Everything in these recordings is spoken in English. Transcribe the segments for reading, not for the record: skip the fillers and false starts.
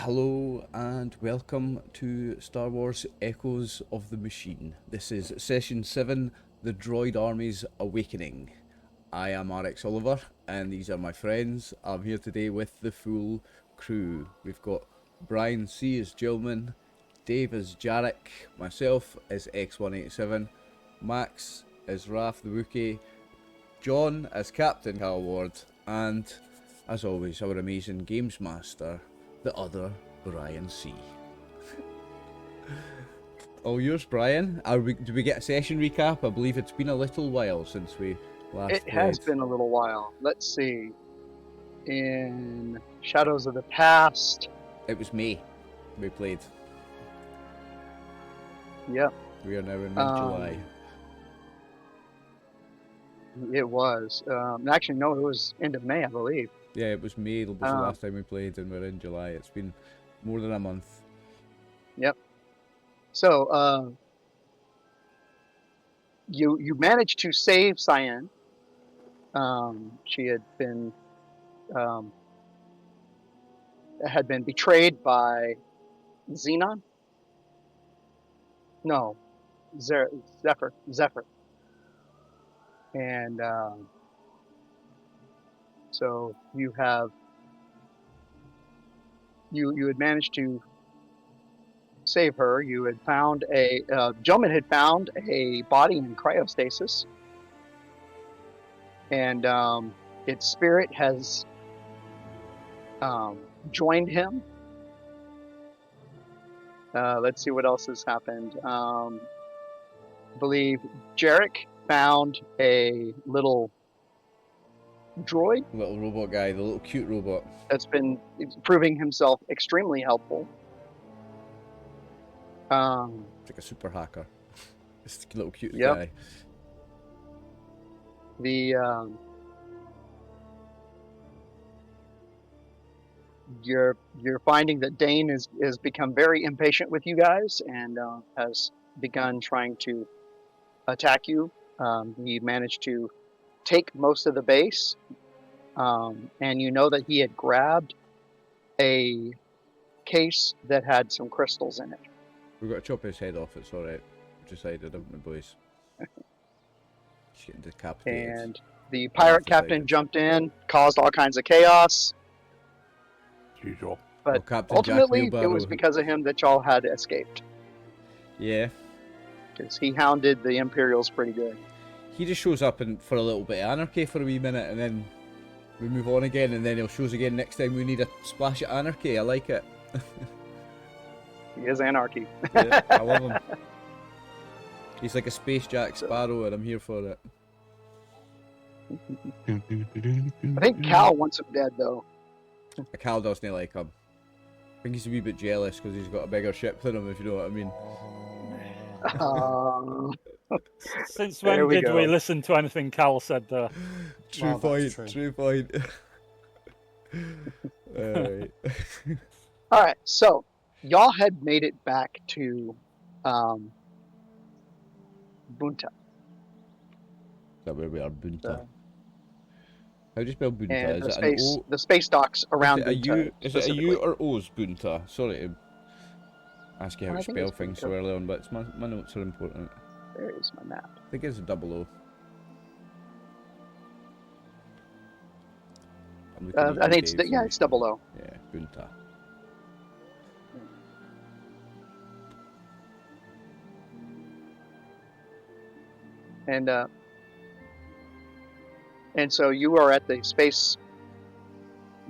Hello and welcome to Star Wars Echoes of the Machine. This is Session 7, The Droid Army's Awakening. I am RxOliver and these are my friends. I'm here today with the full crew. We've got Brian C as Gilman, Dave as Jarek, myself as X187, Max as Raph the Wookiee, John as Captain Hal Ward, and as always our amazing Games Master, the other Brian C. All yours, Brian. Do we get a session recap? I believe it's been a little while since we last played. It has been a little while. Let's see. In Shadows of the Past. It was May we played. Yep. We are now in mid-July. It was. Actually, no, it was end of May, I believe. Yeah, it was May was the last time we played, and we're in July. It's been more than a month. Yep. So, you managed to save Cyan. She had been betrayed by Xenon. No, Zephyr. And so you had managed to save her. You had found Gilman had found a body in cryostasis, and its spirit has joined him. Let's see what else has happened. I believe Jarek found a little droid. Little robot guy, the little cute robot. That's been proving himself extremely helpful. It's like a super hacker. This little cute guy. You're finding that Dane has become very impatient with you guys and has begun trying to attack you. He managed to take most of the base, and you know that he had grabbed a case that had some crystals in it. We've got to chop his head off, it's alright. We've decided, haven't we, boys? He's getting decapitated. And the pirate captain jumped in, caused all kinds of chaos. Usual. But ultimately, it was because of him that y'all had escaped. Yeah. Because he hounded the Imperials pretty good. He just shows up for a little bit of anarchy for a wee minute, and then we move on again, and then he'll show us again next time we need a splash of anarchy. I like it. He is anarchy. Yeah, I love him. He's like a Space Jack Sparrow, and I'm here for it. I think Cal wants him dead, though. Cal doesn't like him. I think he's a wee bit jealous because he's got a bigger ship than him, if you know what I mean. Since when did we listen to anything Cal said there? True point. Alright. Alright, so y'all had made it back to Bunta. Is that where we are, Bunta? How do you spell Bunta? And is the space docks around Bunta. Is it a U or O's Bunta? Sorry to ask you how to spell things so early on, but my notes are important. There is my map. I think it's a double O. I think it's double O. Yeah, Bunta. And so you are at the space,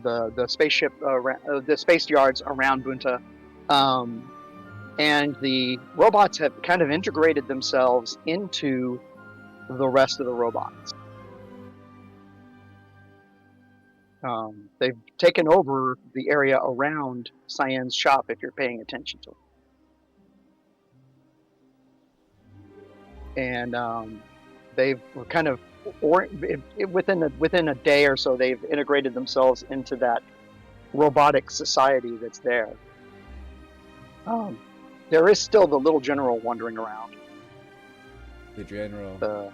the spaceship, the space yards around Bunta, and the robots have kind of integrated themselves into the rest of the robots. They've taken over the area around Cyan's shop, if you're paying attention to it. And they've kind of, within a day or so, they've integrated themselves into that robotic society that's there. There is still the little general wandering around. The general.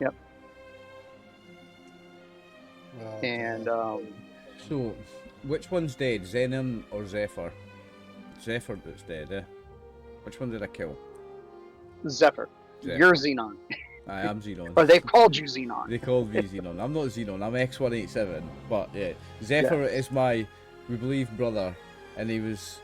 Yep. And So, which one's dead, Xenon or Zephyr? Zephyr that's dead, eh? Which one did I kill? Zephyr. Zephyr. You're Xenon. I am Xenon. Or they've called you Xenon. They called me Xenon. I'm not Xenon, I'm X187. But yeah, Zephyr is my, we believe, brother. And he was...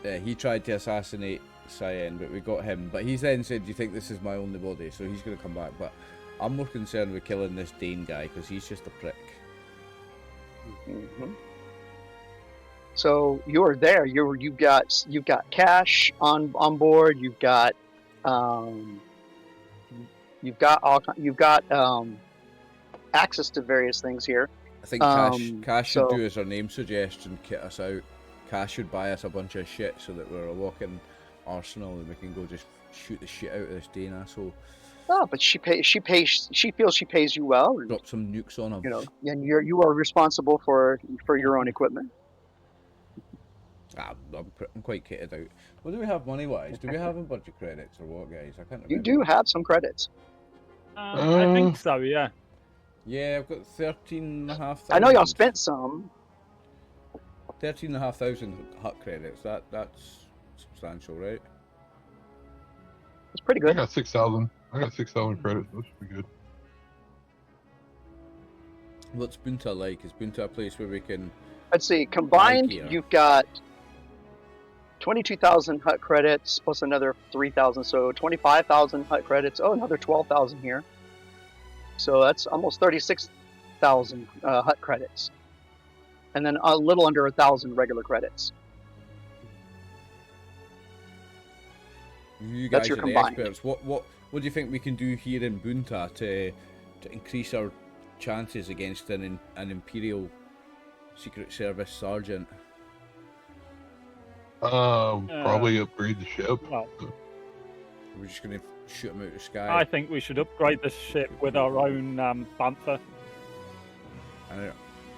Yeah, he tried to assassinate Cyan, but we got him. But he then said, do you think this is my only body? So he's going to come back. But I'm more concerned with killing this Dane guy, because he's just a prick. Mm-hmm. So you're there. You've got cash on board. You've got access to various things here. I think Cash should do as our name suggests and kit us out. Cash should buy us a bunch of shit so that we're a walking arsenal and we can go just shoot the shit out of this Dane asshole. Oh, but she feels she pays you well. And, drop some nukes on him. You know, and you are responsible for your own equipment. I'm quite kitted out. What do we have money-wise? Do we have in budget credits or what, guys? I can't remember. You do have some credits. I think so, yeah. Yeah, I've got 13,500. I know y'all spent some. 13,500 hut credits. That's substantial, right? It's pretty good. I got 6,000. I got 6,000 credits. That should be good. What's Bunta like? Is Bunta a place where we can... Let's see, combined, you've got 22,000 hut credits plus another 3,000, so 25,000 hut credits. Oh, another 12,000 here. So that's almost 36,000 hut credits, and then a little under 1,000 regular credits. You guys That's your are the combined. experts. What do you think we can do here in Bunta to increase our chances against an Imperial Secret Service sergeant? Probably upgrade the ship. Well, We're just going to shoot him out of the sky. I think we should upgrade this ship with our own Bantha. And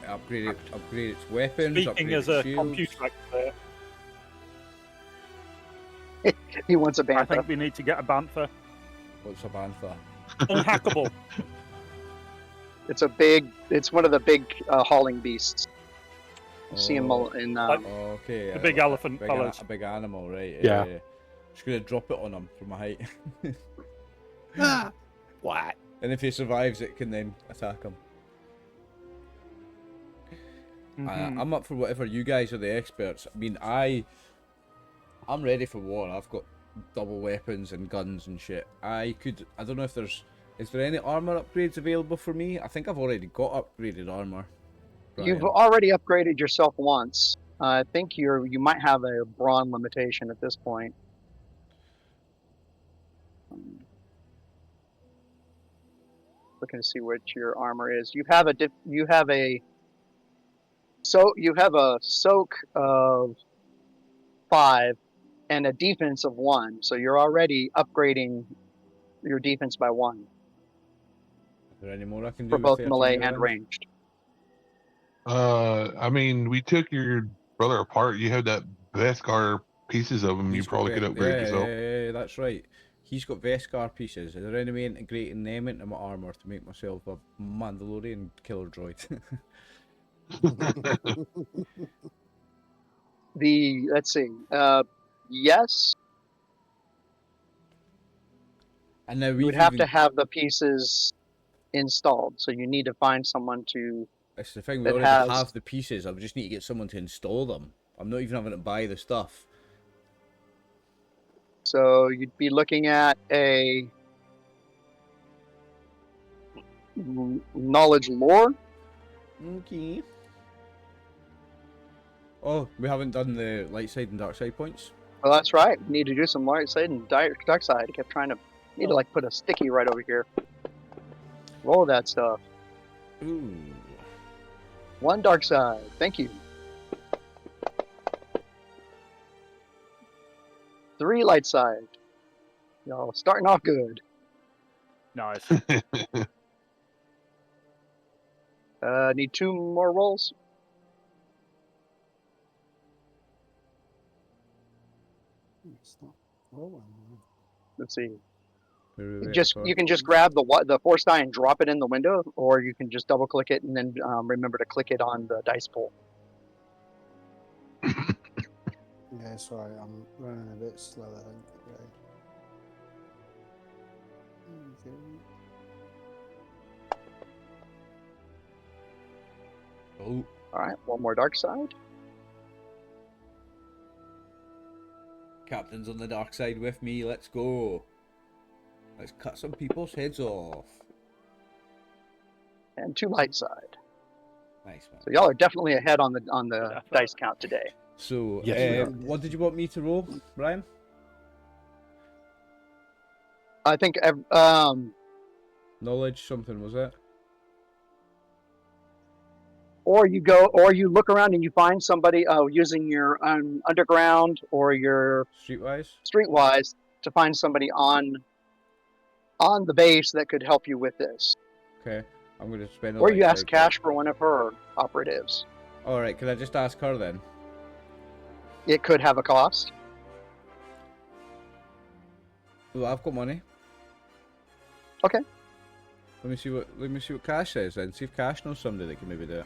upgrade its weapons. Speaking upgrade as its a shields. computer expert, He wants a I bantha. think we need to get a Bantha. What's a bantha? Unhackable. It's one of the big hauling beasts. You see him in. Okay. The big elephant big, fellas. a big animal, right? Yeah. Just gonna drop it on him from a height. What? And if he survives, it can then attack him. Mhm. I'm up for whatever. You guys are the experts. I mean, I'm ready for war. I've got double weapons and guns and shit. I don't know if is there any armor upgrades available for me? I think I've already got upgraded armor. You've Brian. already upgraded yourself once. I think you might have a brawn limitation at this point. Looking to see what your armor is. You have a soak of 5 and a defense of 1. So you're already upgrading your defense by 1 Is there any more I can do for with both 13 melee and grand? ranged. I mean, we took your brother apart. You had that Beskar pieces of him. You He's got probably could upgrade yourself. Yeah, that's right. He's got Veskar pieces. Is there any way integrating them into my armor to make myself a Mandalorian killer droid? Let's see. Yes, And now you would have to have the pieces installed. So you need to find someone to. It's the thing, we that already has- have the pieces. I just need to get someone to install them. I'm not even having to buy the stuff. So you'd be looking at a knowledge lore. Okay. Oh, we haven't done the light side and dark side points. Well, that's right. We need to do some light side and dark side. I kept trying to need to put a sticky right over here. Roll that stuff. Ooh. 1 dark side. Thank you. 3 light side. Y'all starting off good. Nice. Need 2 more rolls. Let's see. You can just grab the force die and drop it in the window, or you can just double click it and then remember to click it on the dice pool. Yeah, sorry, I'm running a bit slow, I think. Okay. Oh, All right, one more dark side. Captain's on the dark side with me. Let's go. Let's cut some people's heads off. And 2 light side. Nice, man. So y'all are definitely ahead on the dice count today. So, Yes, we are. what did you want me to roll, Brian? I think Knowledge something, was it? or you look around and you find somebody using your underground or your Streetwise? streetwise to find somebody on the base that could help you with this. Okay, I'm going to spend a Or you light ask side Cash for one of her operatives. Alright, can I just ask her then? It could have a cost. Well, I've got money. Okay. Let me see what Cash says then. See if Cash knows somebody that can maybe do it.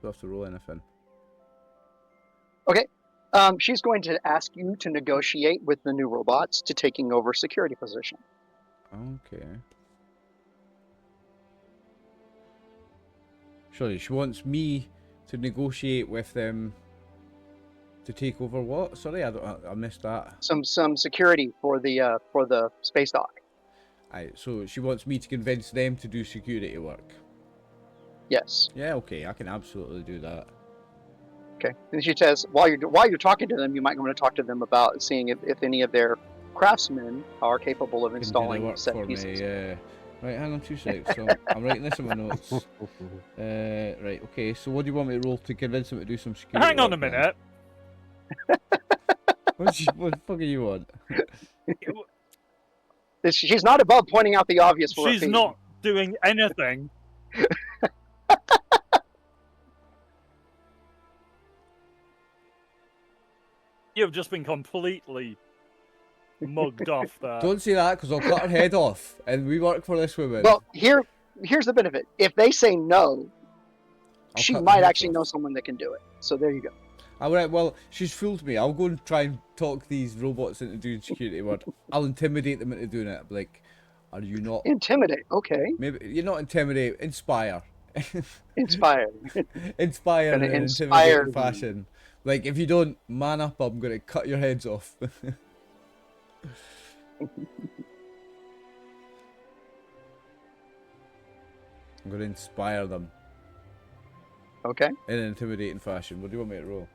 Don't have to roll anything. Okay. She's going to ask you to negotiate with the new robots to taking over security position. Okay. Surely she wants me to negotiate with them to take over what? Sorry, I missed that. Some security for the space dock. Aye, so she wants me to convince them to do security work. Yes. Yeah, okay, I can absolutely do that. Okay. And she says while you're talking to them, you might want to talk to them about seeing if any of their craftsmen are capable of Can do the installing work set for pieces. me, yeah. Right, hang on 2 seconds. So I'm writing this in my notes. Right, okay, so what do you want me to roll to convince them to do some security Hang on a work then? minute. What the fuck do you want? She's not above pointing out the obvious for a She's fee. not doing anything. You've just been completely mugged off there. Don't say that, because I'll cut her head off, and we work for this woman. Well, here's the benefit. If they say no, I'll she cut their might heads actually off. know someone that can do it. So there you go. Alright, well, she's fooled me. I'll go and try and talk these robots into doing security work. I'll intimidate them into doing it. Like, are you not... Intimidate. Okay. Maybe you're not intimidate, inspire. Inspire. Inspire in Gonna an inspire intimidating them. fashion. Like, if you don't man up, I'm gonna cut your heads off. I'm gonna inspire them Okay. in an intimidating fashion. What do you want me to roll?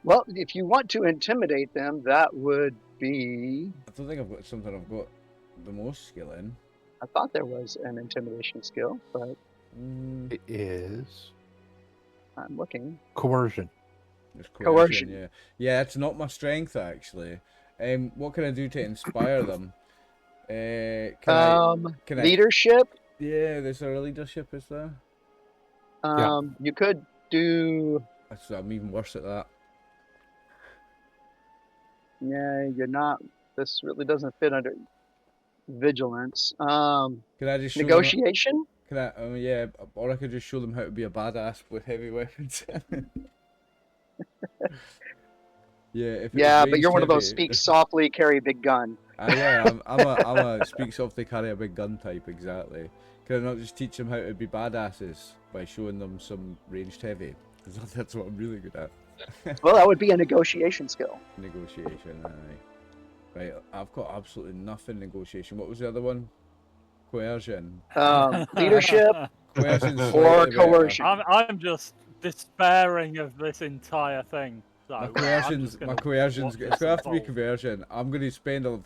Well, if you want to intimidate them, that would be. I don't think I've got something I've got the most skill in. I thought there was an intimidation skill, but It is I'm looking. coercion. It's Coercion. yeah. Yeah, it's not my strength actually. What can I do to inspire them? Can I? Leadership. Yeah, there's a leadership, is there? You could do. I'm even worse at that. Yeah, you're not. This really doesn't fit under vigilance. Can I just show Negotiation. Them, can I? Yeah, or I could just show them how to be a badass with heavy weapons. Yeah, if it Yeah, was but you're one of those ranged speak heavy- softly, carry a big gun. Yeah, I'm a speak softly, carry a big gun type, exactly. Can I not just teach them how to be badasses by showing them some ranged heavy? Because that's what I'm really good at. Well, that would be a negotiation skill. Negotiation, aye. Right, I've got absolutely nothing negotiation. What was the other one? Coercion. Leadership Coercion's or slightly better. coercion. I'm just despairing of this entire thing. So My I'm coercion's, just my gonna coercion's, watch it's this gonna have to be unfold. conversion. I'm gonna spend a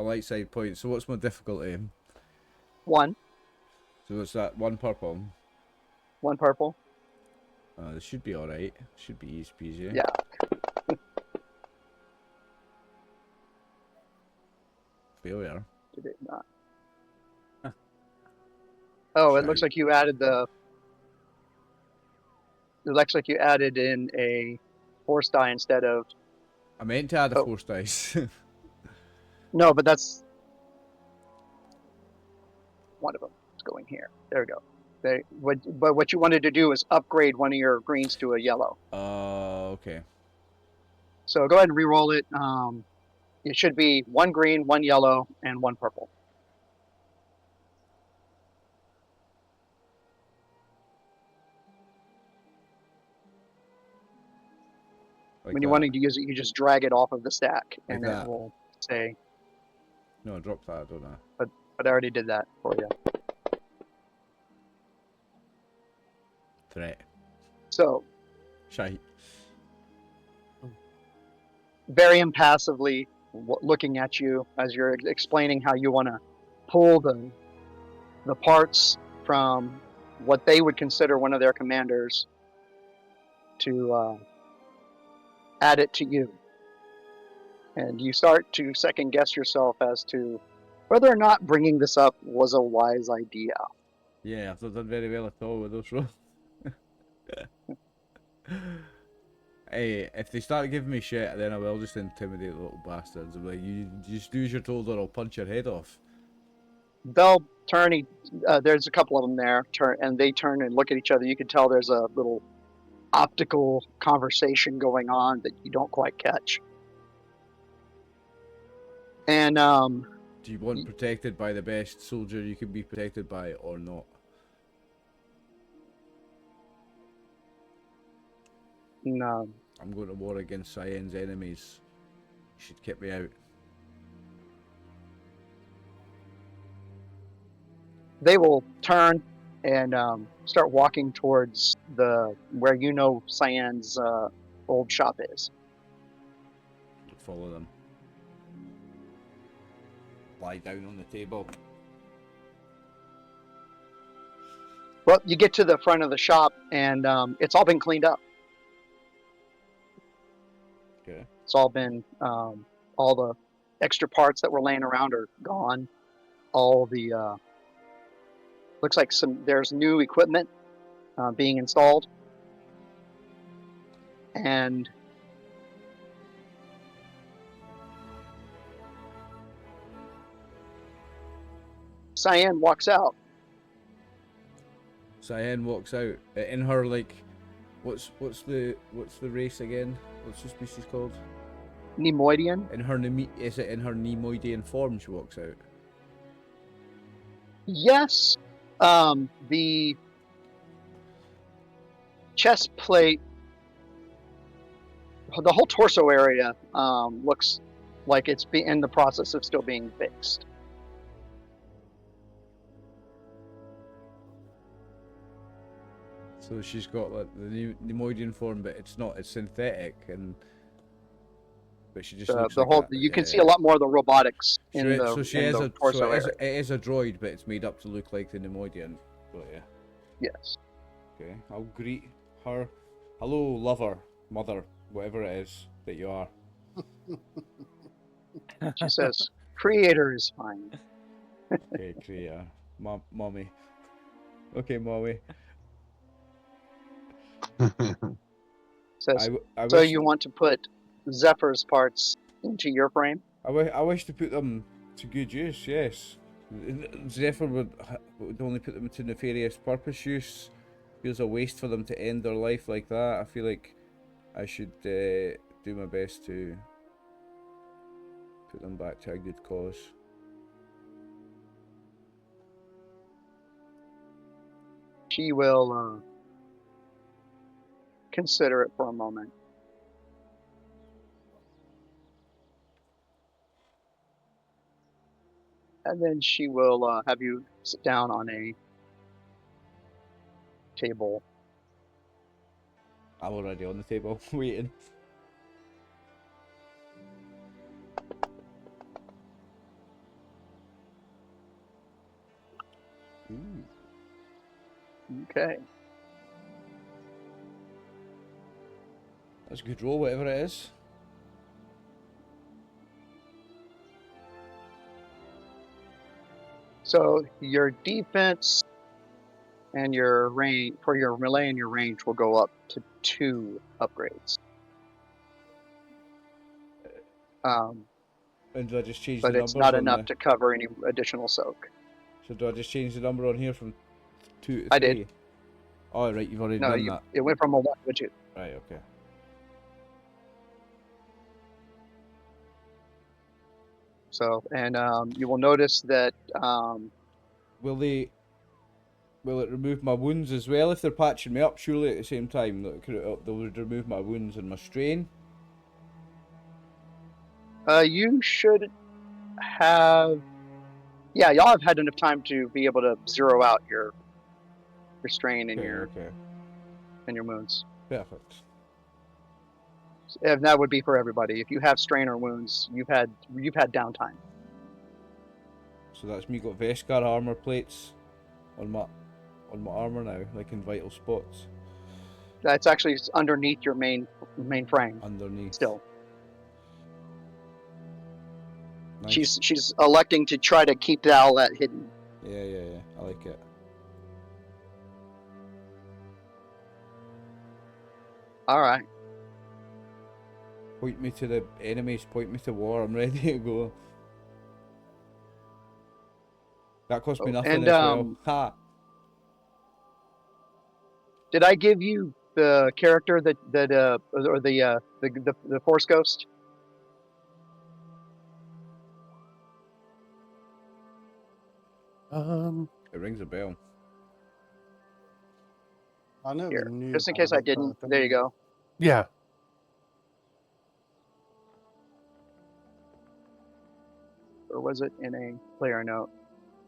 light side point. So what's my difficulty? 1 So it's that 1 purple. purple. This should be alright. Should be easy peasy. Yeah. Failure. Did it not? Oh, it looks like you added the. It looks like you added in a force die instead of. I meant to add a Oh. force dice. No, but that's one of them. It's going here. There we go. But what you wanted to do is upgrade one of your greens to a yellow. Okay. So go ahead and re-roll it. It should be 1 green, 1 yellow, and 1 purple. Like When you're that. wanting to use it, you just drag it off of the stack, Like and that. it will say. No, drop that, don't I? But I already did that for you. Threat. So Shite. very impassively looking at you as you're explaining how you want to pull the parts from what they would consider one of their commanders to add it to you. And you start to second guess yourself as to whether or not bringing this up was a wise idea. Yeah, I've not done very well at all with those rolls. Hey, if they start giving me shit, then I will just intimidate the little bastards. I'm like, you just do as you're told or I'll punch your head off. They'll turn, there's a couple of them there, and they turn and look at each other. You can tell there's a little optical conversation going on that you don't quite catch. And Do you want protected by the best soldier you can be protected by or not? no, I'm going to war against Cyan's enemies. You should kick me out. they will turn and start walking towards where you know Cyan's old shop is. Follow them. Lie down on the table. Well, you get to the front of the shop, and it's all been cleaned up. Okay. It's all been, all the extra parts that were laying around are gone. All the, looks like there's new equipment being installed. And Cyan walks out. Cyan walks out in her like, what's the race again? What's the species called? Nemoidian? In her is it in her Nemoidian form she walks out? Yes. The chest plate, the whole torso area looks like it's in the process of still being fixed. So she's got like the Nemoidian form, but it's not. It's synthetic, but she just looks The like whole that. you can see a lot more of the robotics in the torso area. It is a droid, but it's made up to look like the Nemoidian. Got ya. Yes. Okay, I'll greet her. Hello, lover, mother, whatever it is that you are. She says, "Creator is fine." Okay, creator, mommy. Okay, mommy. Says, I so wish you want to put Zephyr's parts into your frame? I wish to put them to good use. Yes, Zephyr would only put them to nefarious purpose use. Feels a waste for them to end their life like that. I feel like I should do my best to put them back to a good cause. She will consider it for a moment. And then she will have you sit down on a table. I'm already on the table waiting. Ooh. Okay. That's a good roll, whatever it is. So your defense and your range for your melee and your range will go up to 2 upgrades. And do I just change but the it's numbers not on enough the... to cover any additional soak. So do I just change the number on here from 2 to 3? I did. Oh, right, you've already No, done that. it went from a 1 to a 2. Right, okay. So, and you will notice that Will it remove my wounds as well if they're patching me up? Surely at the same time they'll remove my wounds and my strain. you should have, yeah, y'all have had enough time to be able to zero out your strain and Okay, your wounds. perfect. And that would be for everybody. If you have strain or wounds, you've had downtime. So that's me got Veskar armor plates on my armor now, like in vital spots. That's actually underneath your main frame. Underneath. Still, Nice. she's electing to try to keep all that hidden. Yeah. I like it. All right. Point me to the enemies, point me to war, I'm ready to go. That cost me nothing And as well. Ha! did I give you the character or the Force Ghost? It rings a bell. I know Here, we knew just in about case I it, but didn't. don't There you go. Yeah. Or was it in a player note?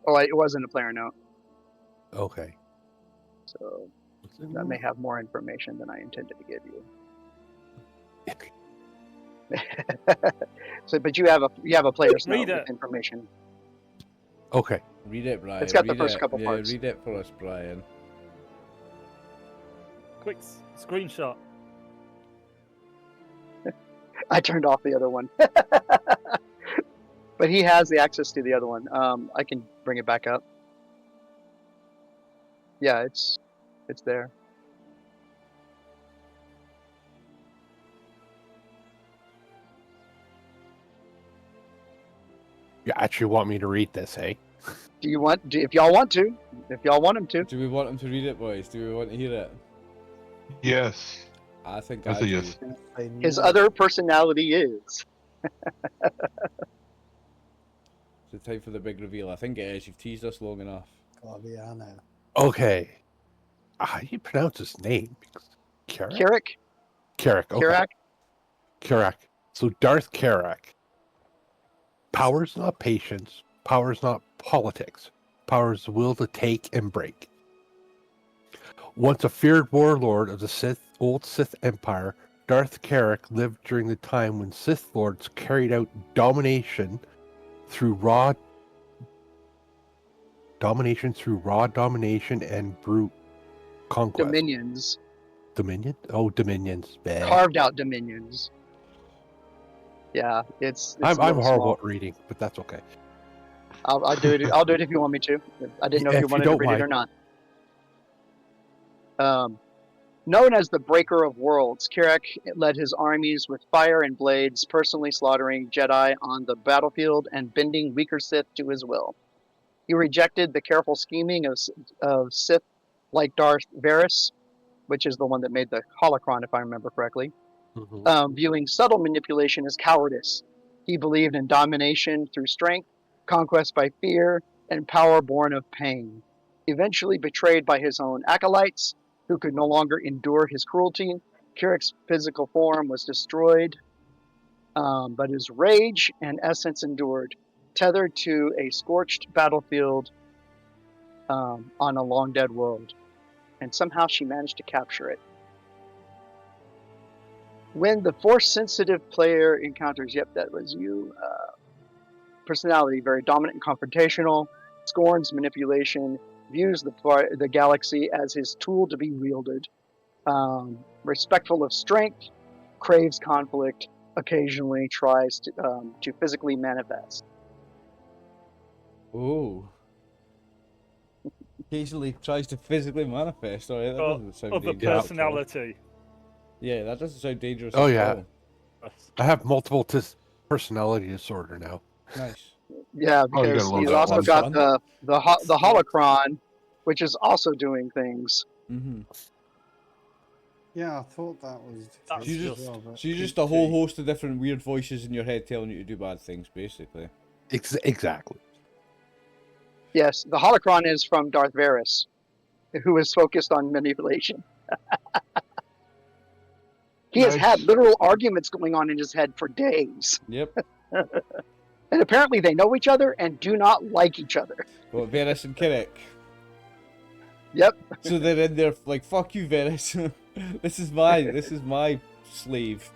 Oh, it was in a player note. Okay. So that may have more information than I intended to give you. So, but you have a player's note Read with it. information. Okay. Read it, Brian. It's got the read first it. couple yeah, parts. read it for us, Brian. Quick screenshot. I turned off the other one. But he has the access to the other one. I can bring it back up. Yeah, it's there. You actually want me to read this, hey? If y'all want to, if y'all want him to. Do we want him to read it, boys? Do we want to hear it? Yes. I think That's I a do. yes. His other personality is. It's time for the big reveal. I think it is. You've teased us long enough. Gotta be I know. Okay. How do you pronounce his name? Carrick? Carrick. Carrick. Okay. Carrick. Carrick. So Darth Carrick. Power's not patience. Power's not politics. Power's the will to take and break. Once a feared warlord of the old Sith Empire, Darth Carrick lived during the time when Sith Lords carried out domination through raw domination and brute conquest. Dominions. Dominion? Oh, dominions. Bah. Carved out dominions. Yeah, it's I'm a little horrible small. at reading, but that's okay. I'll do it. I'll do it if you want me to. I didn't know if you wanted to read it or not. Known as the Breaker of Worlds, Carrick led his armies with fire and blades, personally slaughtering Jedi on the battlefield and bending weaker Sith to his will. He rejected the careful scheming of Sith like Darth Varys, which is the one that made the holocron, if I remember correctly, viewing subtle manipulation as cowardice. He believed in domination through strength, conquest by fear, and power born of pain. Eventually betrayed by his own acolytes, who could no longer endure his cruelty, Carrick's physical form was destroyed, but his rage and essence endured, tethered to a scorched battlefield on a long dead world. And somehow she managed to capture it. When the Force-sensitive player encounters, yep, that was you, personality, very dominant and confrontational, scorns manipulation, views the galaxy as his tool to be wielded, respectful of strength, craves conflict, occasionally tries to physically manifest. Oh. Occasionally tries to physically manifest. Alright, that doesn't sound Other dangerous. personality. Yeah, that doesn't sound dangerous Oh, at yeah. all. I have multiple personality disorder now. Nice. Yeah, Oh, you gotta because love he's that also one. got Fun. the holocron, which is also doing things. Mm-hmm. Yeah, I thought that was the That's case So as well. But So you're just a whole host of different weird voices in your head telling you to do bad things, basically. Exactly. Yes, the holocron is from Darth Varys, who is focused on manipulation. He has had Nice. literal arguments going on in his head for days. Yep. And apparently they know each other and do not like each other. Got Varys and Carrick. Yep. So they're in there like, fuck you, Varys. This is my slave.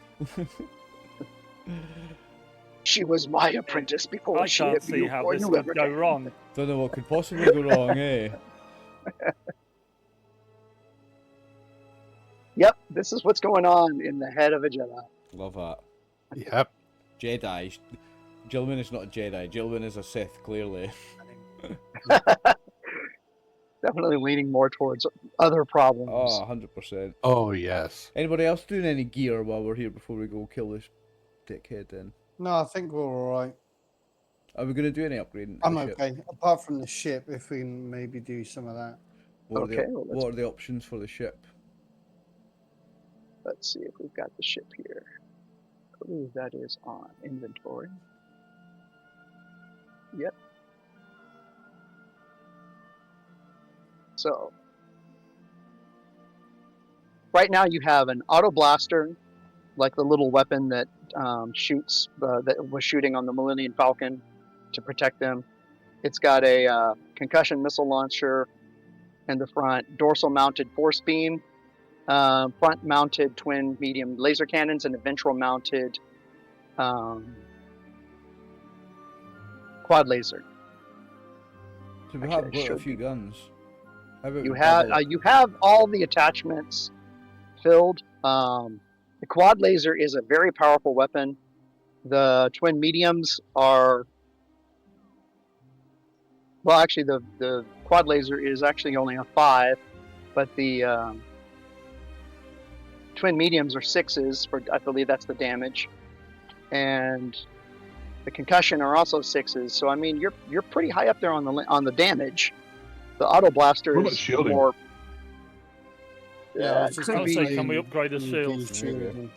She was my apprentice before I she can't hit see you, how or this you could ever go can. wrong. Don't know what could possibly go wrong, eh? Yep, this is what's going on in the head of a Jedi. Love that. Yep. Jedi. Jillian is not a Jedi. Jillian is a Sith, clearly. Definitely leaning more towards other problems. Oh, 100%. Oh yes. Anybody else doing any gear while we're here before we go kill this dickhead then? no, I think we're all right. Are we going to do any upgrading to I'm the ship? okay. Apart from the ship, if we can maybe do some of that. What, Okay, well, what are the options for the ship? Let's see if we've got the ship here. I believe that is on inventory. Yep. So, right now you have an auto blaster, like the little weapon that shoots, that was shooting on the Millennium Falcon to protect them. It's got a concussion missile launcher in the front, dorsal mounted force beam, front mounted twin medium laser cannons, and a ventral mounted quad laser. So we Actually, have I got a showed few guns. How about You we have double- you have all the attachments filled. The quad laser is a very powerful weapon. The twin mediums are, well, actually the quad laser is actually only a 5, but the twin mediums are 6s for, I believe that's the damage, and the concussion are also 6s. So I mean you're pretty high up there on the damage. The auto blaster What about is shielding? more. Yeah, I was just could gonna be. say, can we upgrade the do shields? shielding.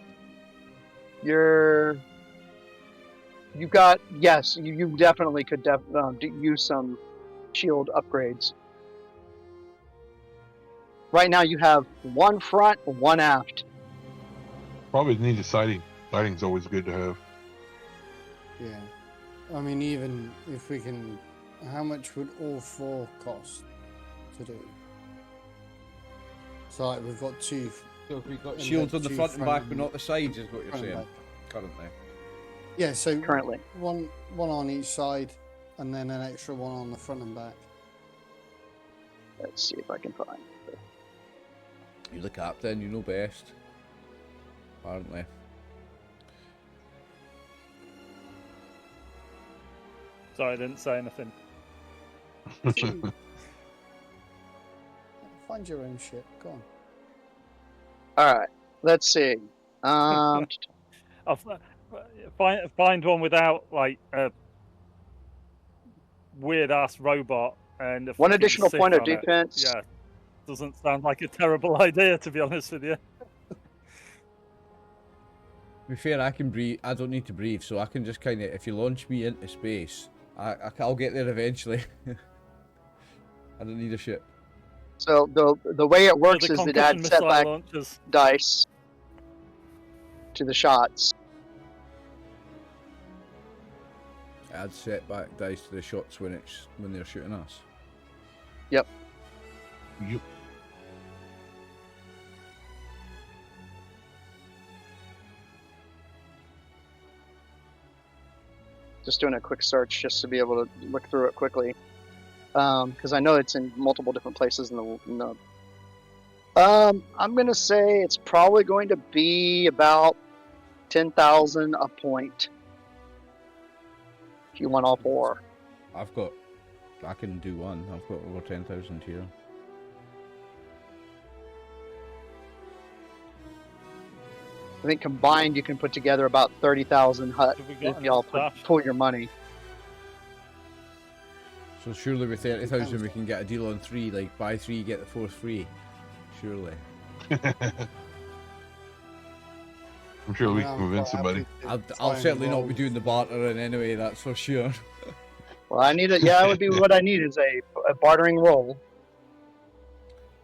You've got, yes, you definitely could use some shield upgrades. Right now you have one front, one aft. Probably need a sighting. Sighting's always good to have. Yeah. I mean, even if we can, how much would all 4 cost to do? So like we've got 2. So we've got and shields then on the two front and back, but front not the sides, is what you're front and saying, back. currently. Yeah, so Currently. one on each side, and then an extra one on the front and back. Let's see if I can find it. You're the captain, you know best. Apparently. Sorry, I didn't say anything. Find your own ship. Go on. All right, let's see. I'll find one without like a weird ass robot and a One fucking additional Sith point of on it. defense. Yeah, doesn't sound like a terrible idea, to be honest with you. To be fair, I can breathe. I don't need to breathe, so I can just kind of, if you launch me into space, I'll get there eventually. I don't need a ship. So the way it works The is that concussion add missile setback launchers. dice to the shots. Add setback dice to the shots when they're shooting us. Yep. Yep. Just doing a quick search just to be able to look through it quickly, because I know it's in multiple different places in the. I'm gonna say it's probably going to be about 10,000 a point if you want all 4. I can do one. I've got over 10,000 here. I think combined you can put together about 30,000 hut Have we got if y'all enough stash? pull your money. So surely with 30,000 we can get a deal on 3, like buy 3, get the 4th free. Surely. I'm sure we Yeah, can I'm convince quite somebody. happy to I'll try and certainly not roll be doing the bartering anyway, that's for sure. Well, I need it. Yeah, that would be what I need is a bartering roll.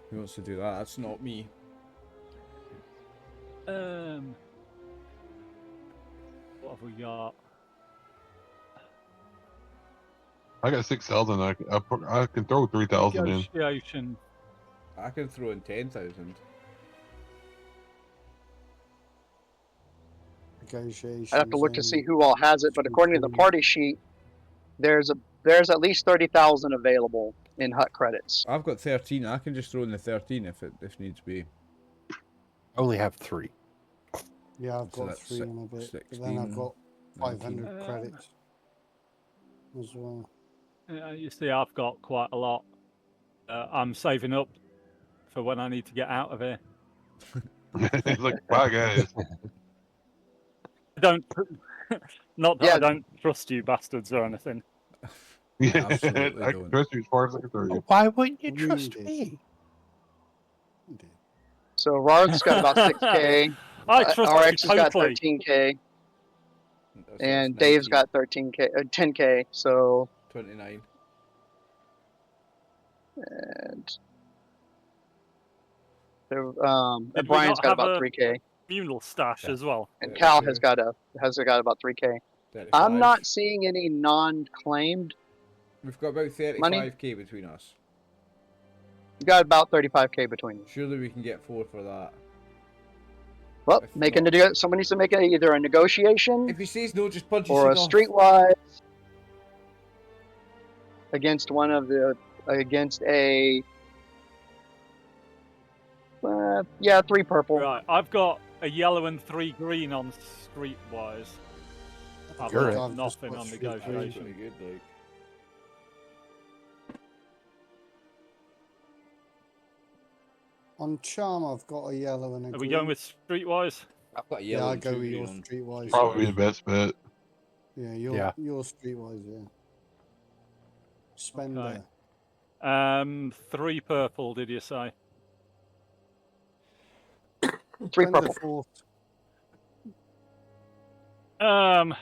Who wants to do that? That's not me. What have we got? I got 6,000. I can throw 3,000 in. Negotiation. I can throw in 10,000. negotiations. I'd have to look to on- see who all has it, but according to the party sheet, there's at least 30,000 available in hut credits. I've got 13. I can just throw in the 13 if needs be. I only have 3. Yeah, I've So got that's 3 and a bit, but then I've 16, got 500 19. credits as well. You see, I've got quite a lot. I'm saving up for when I need to get out of here. It's like, bye, guys. I don't. Not that Yeah. I don't trust you bastards or anything. Yeah, absolutely I can don't. trust you as far as I can throw you. Why wouldn't you We trust did. me? Indeed. So Rarth's got about 6K. I trust RX you has got totally. 13K, So and that's Dave's 19, got 10K. So 29. and Did we Brian's not got have about a 3K, communal stash Yeah. as well? and Cal has 32, got about 3K. 35. I'm not seeing any non-claimed. We've got about 35k between us. You got about 35K between you. Surely we can get 4 for that. Well, If someone needs to make either a negotiation If he says no, just punch his or head a off. streetwise against a 3 purple. Right, I've got a yellow and 3 green on streetwise. I've You're got it. nothing on That's negotiation. pretty good, like. On charm, I've got a yellow and a Are green. we going with streetwise? I've got a Yeah, yellow I and go 2 with green your on. streetwise. Probably the best bet. Yeah, your streetwise. Yeah. Spender. 3 purple, did you say? 3 Spender purple. 4th.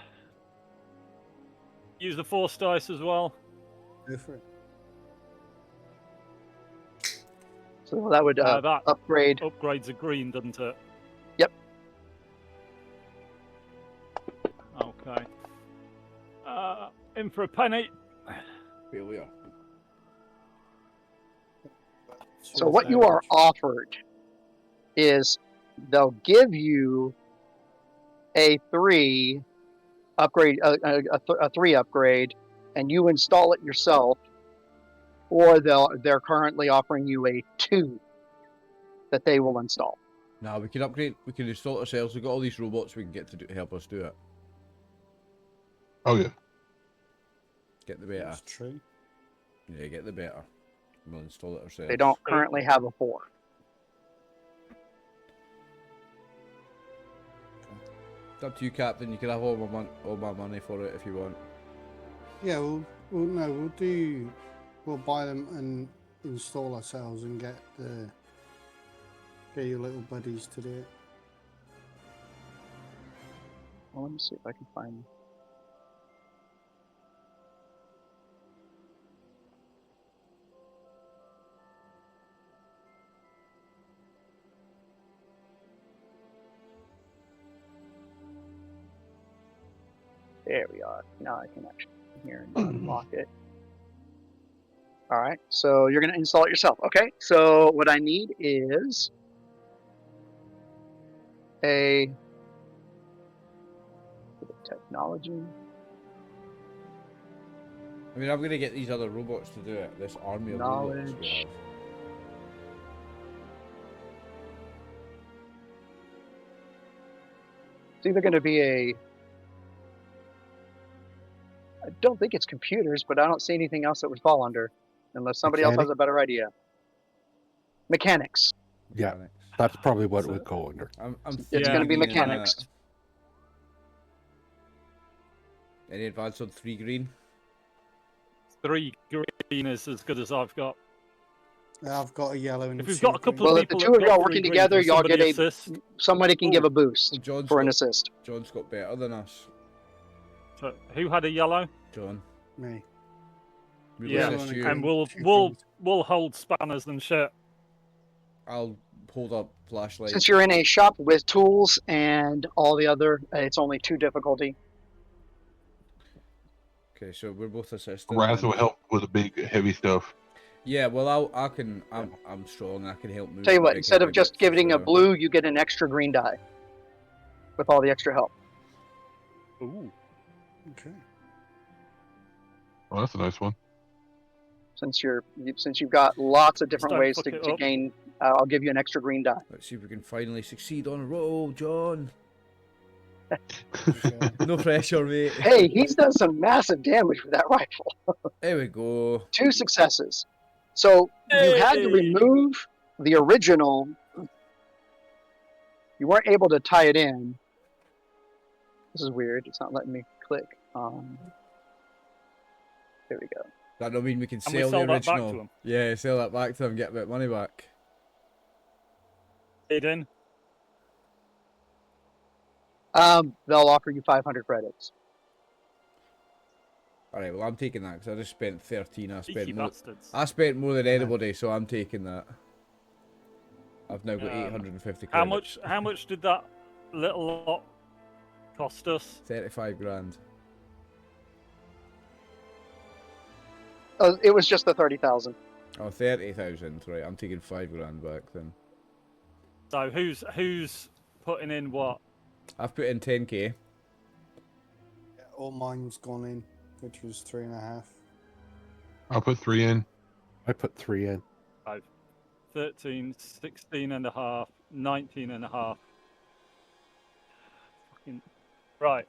Use the force dice as well. Go for it. So that would That upgrade. upgrades a green, doesn't it? Yep. Okay. In for a penny. Here we are. So what you are offered is they'll give you a 3 upgrade, a 3 upgrade, and you install it yourself, or they're currently offering you a 2 that they will install. Now we can upgrade. We can install it ourselves. We've got all these robots we can get to help us do it. Oh, yeah. Get the better. That's true. Yeah, get the better. We'll install it ourselves. They don't currently have a 4. It's up to you, Captain. You can have all my money for it if you want. Yeah, we'll buy them and install ourselves and get your little buddies to do it. Well, let me see if I can find. There we are. Now I can actually come here and unlock it. All right, so you're going to install it yourself. Okay, so what I need is a technology. I mean, I'm going to get these other robots to do it. This army of robots we Knowledge. have. It's either going to be I don't think it's computers, but I don't see anything else that would fall under, unless somebody else has a better idea. Mechanics. Yeah. Mechanics. That's probably what it So- would go under. I'm It's Yeah. going to be thinking, mechanics. any advance on 3 green? 3 green is as good as I've got. I've got a yellow and If a we've got a 2 couple Well, of if the people two that of got y'all 3 working green, together, can y'all somebody get a assist? somebody can give a boost Well, John's for an got, assist. John's got better than us. So, who had a yellow? John. Me. We'll Yeah, assist and you. and green. we'll 2 we'll greens. we'll hold spanners and shit. I'll hold up flashlight. Since you're in a shop with tools and all the other, it's only 2 difficulty. Okay, so we're both assisting. Raz then. will help with the big heavy stuff. Yeah, well, I'm strong. I can help move. Tell you the what, big instead of heavy just bits as giving a well. blue, you get an extra green die with all the extra help. Ooh. Okay. Well, that's a nice one. Since you've got lots of Just different don't ways fuck to it up. gain, I'll give you an extra green die. Let's see if we can finally succeed on a roll, John. Okay. No pressure, mate. Hey, he's done some massive damage with that rifle. There we go. 2 successes. So you had to Hey! remove the original. You weren't able to tie it in. This is weird. It's not letting me click. There we go. That don't mean we can And we sell the sell that back to original. them. Yeah, sell that back to them, get a bit of money back. Aiden, They'll offer you 500 credits. Alright, well, I'm taking that because I just spent 13. cheeky bastards. I spent more than anybody, so I'm taking that. I've now got Um, 850 credits. How much did that little lot cost us? 35 grand. It was just the 30,000. Oh, 30,000. Right, I'm taking 5 grand back then. So who's putting in what? I've put in 10k. Yeah, all mine's gone in, which was 3.5. I'll put 3 in. I put 3 in. 13, 16 and a half, 19 and a half. Fucking... Right.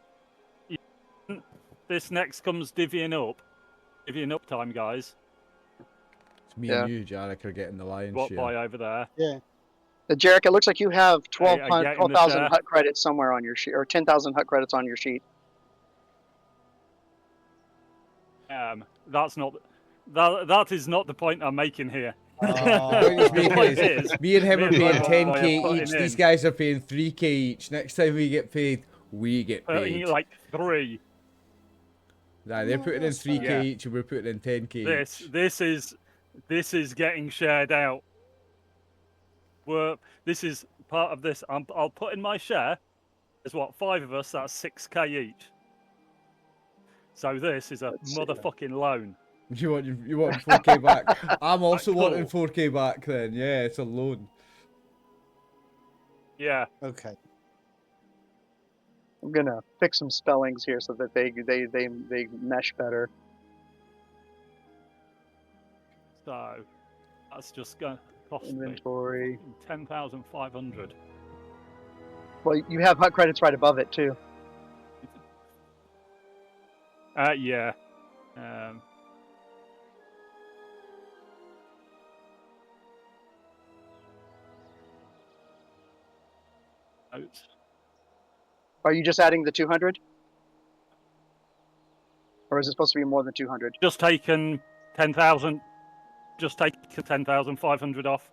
This next comes divvying up. Divvying up time, guys. It's me Yeah. and you, Jarek, are getting the lion's What share. boy over there? Yeah. Jarek, it looks like you have I get in the 12,000 share. hut credits somewhere on your sheet, or 10,000 hut credits on your sheet. That's not. That is not the point I'm making here. The point he's The making point is, is, me and him me are and paying my boy are 10k putting each. These in- guys are paying 3k each. Next time we get paid, we get putting paid. like 3. Nah, they're No, putting in that's 3k fair. each, and we're putting in 10k each. This is getting shared out. This is part of this. I'll put in my share. There's what, 5 of us. That's 6k each. So this is a Let's see. motherfucking loan. You want 4k back? I'm also Cool. wanting 4k back. Then yeah, it's a loan. Yeah. Okay. I'm gonna fix some spellings here so that they mesh better. So that's just going to cost Inventory. me 10,500. Well, you have hut credits right above it too. Yeah. Notes. Are you just adding the 200? Or is it supposed to be more than 200? Just taken 10,000. Just taken 10,500 off.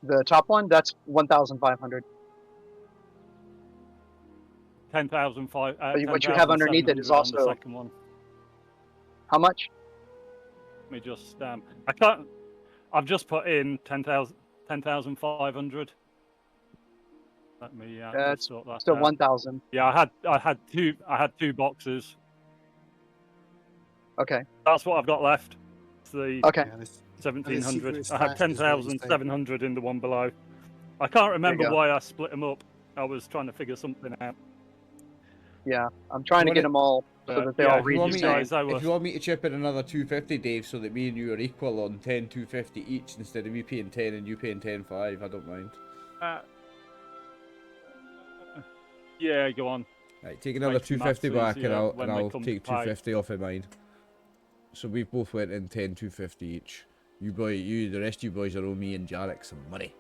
The top one, that's 1,500. 10,500. What you have underneath it is also- the second one. How much? Let me just. I can't. I've just put in 10,500. Let me. That's sort that Still out. 1,000. Yeah, I had two boxes. Okay. That's what I've got left. It's the Okay. Yeah, this- 1,700. secret I had stash is what he's 10,700 in the one below. I can't remember go. why I split them up. I was trying to figure something out. Yeah. I'm trying to What get it- them all so that they yeah, all If read you, the want me same. guys, I if was- you want me to chip in another 250, Dave, so that me and you are equal on 10,250 each instead of me paying 10 and you paying 10,5, I don't mind. Yeah, go on. Right, take another Makes the 250 maths back, and easier I'll when we come take to pay. 250 off of mine. So we've both went in 10,250 each. The rest of you boys are owe me and Jarek some money.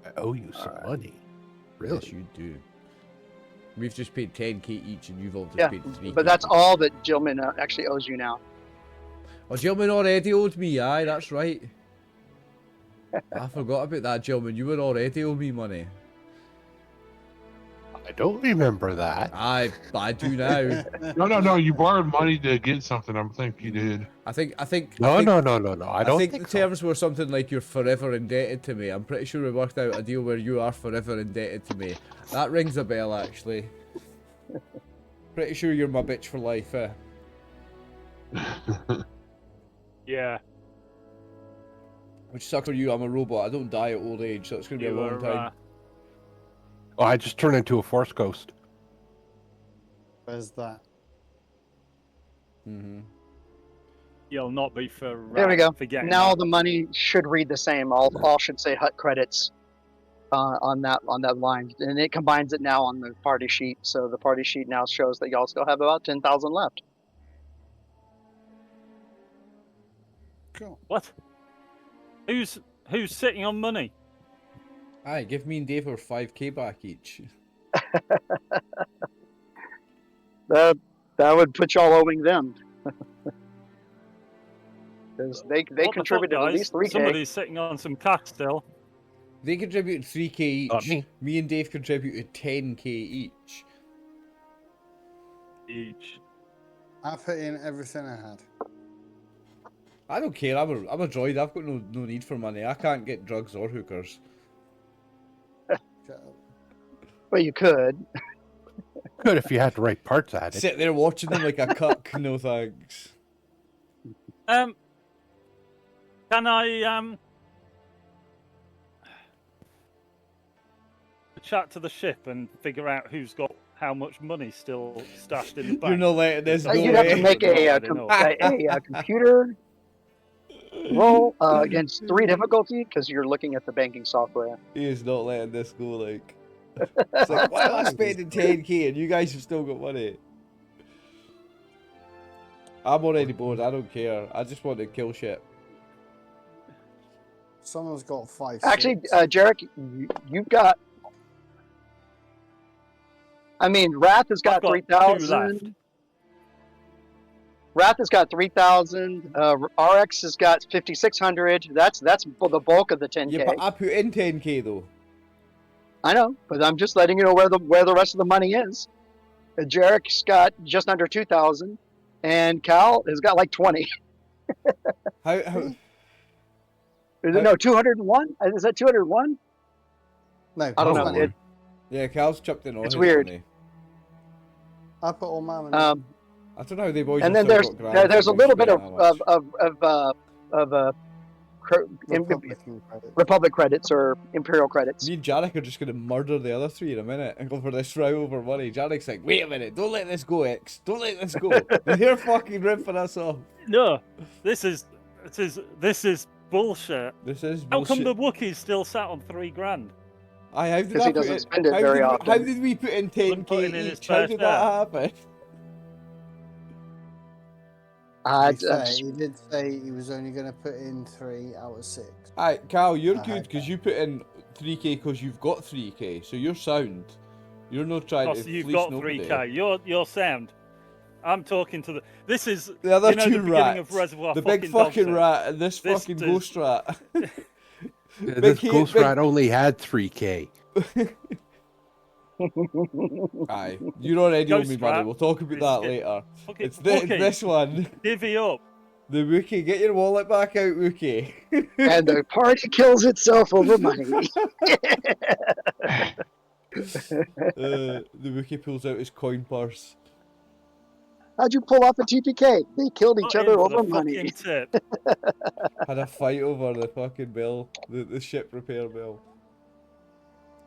I owe you some money. Really? Yes, you do. We've just paid 10k each, and you've all just Yeah, paid 3k. but that's all that Gilman actually owes you now. Oh, Gilman already owed me. Aye, that's right. I forgot about that, Gilman. You were already owe me money. I don't remember that. I do now. No. You borrowed money to get something. I think you did. I think. No. I I don't think think the so. terms were something like you're forever indebted to me. I'm pretty sure we worked out a deal where you are forever indebted to me. That rings a bell, actually. Pretty sure you're my bitch for life, eh? Yeah. Which sucks for you. I'm a robot. I don't die at old age, so it's gonna be a You long were, time. Oh, I just turned into a Force Ghost. Where's that? You'll not be for. There we go. Forgetting Now that. the money should read the same. All should say HUT credits on that line, and it combines it now on the party sheet. So the party sheet now shows that y'all still have about 10,000 left. Cool. What? Who's sitting on money? Aye, give me and Dave our 5k back each. That would put y'all owing them. Because they What the fuck, contributed at guys? least 3K. Somebody's sitting on some cash still. They contributed 3k each. Not me. Me and Dave contributed 10k each. Each. I put in everything I had. I don't care. I'm a droid. I've got no need for money. I can't get drugs or hookers. Shut up. Well, you could. Good if you had the right parts at it. Sit there watching them like a cuck. No thanks. Can I chat to the ship and figure out who's got how much money still stashed in the bank? You're not letting this go. You'd have to eh? make a I don't know. computer roll against 3 difficulty because you're looking at the banking software. He is not letting this go. Like, it's like, why am I spending 10k and you guys have still got money? I'm already bored. I don't care. I just want to kill shit. Someone's got 5. Actually, 6. Jarek, you've got. I mean, Wrath has got I've got 2 left. 3,000. Wrath has got 3,000. RX has got 5,600. That's the bulk of the 10K. Yeah, but I put in 10k though. I know, but I'm just letting you know where the rest of the money is. Jarek's got just under 2,000, and Cal has got like 20. How No, 201. Is that 201? No, I don't know. 20. yeah, Cal's chipped in all It's his weird. money. I put all my money. I don't know how they boys. And have then still got grand there's a if little they bit spent that much. Republican credit. Republic credits or Imperial credits. Me and Jarek are just gonna murder the other 3 in a minute and go for this row over money. Jarek's like, wait a minute, don't let this go, X. Don't let this go. They're fucking ripping us off. No, this is bullshit. This is How come bullshit. the Wookiee's still sat on 3 grand? Aye, how did Because I he put doesn't it? spend it how very did often. How did we put in Wasn't 10k putting in his each? How first did that share. happen? He did say he was only going to put in 3 out of 6. Alright, Cal, you're I good had because that. you put in 3k because you've got 3k, so you're sound. You're not trying Oh, to so you've fleece got nobody. 3k. You're sound. I'm talking to the. This is The other you know, 2 the beginning of rats, Reservoir the big Dogs fucking in. rat and this This fucking is- ghost rat. This Big- Ghost big- Rat only had 3k. Aye, you're already owe me Ghost money. rat We'll talk about is that it- later. Fucking It's Wookiee, this one. divvy up. The Wookiee. Get your wallet back out, Wookiee. And the party kills itself over money. The Wookiee pulls out his coin purse. How'd you pull off a TPK? They killed each Not in other for the over money. fucking tip. Had a fight over the fucking bill, the ship repair bill.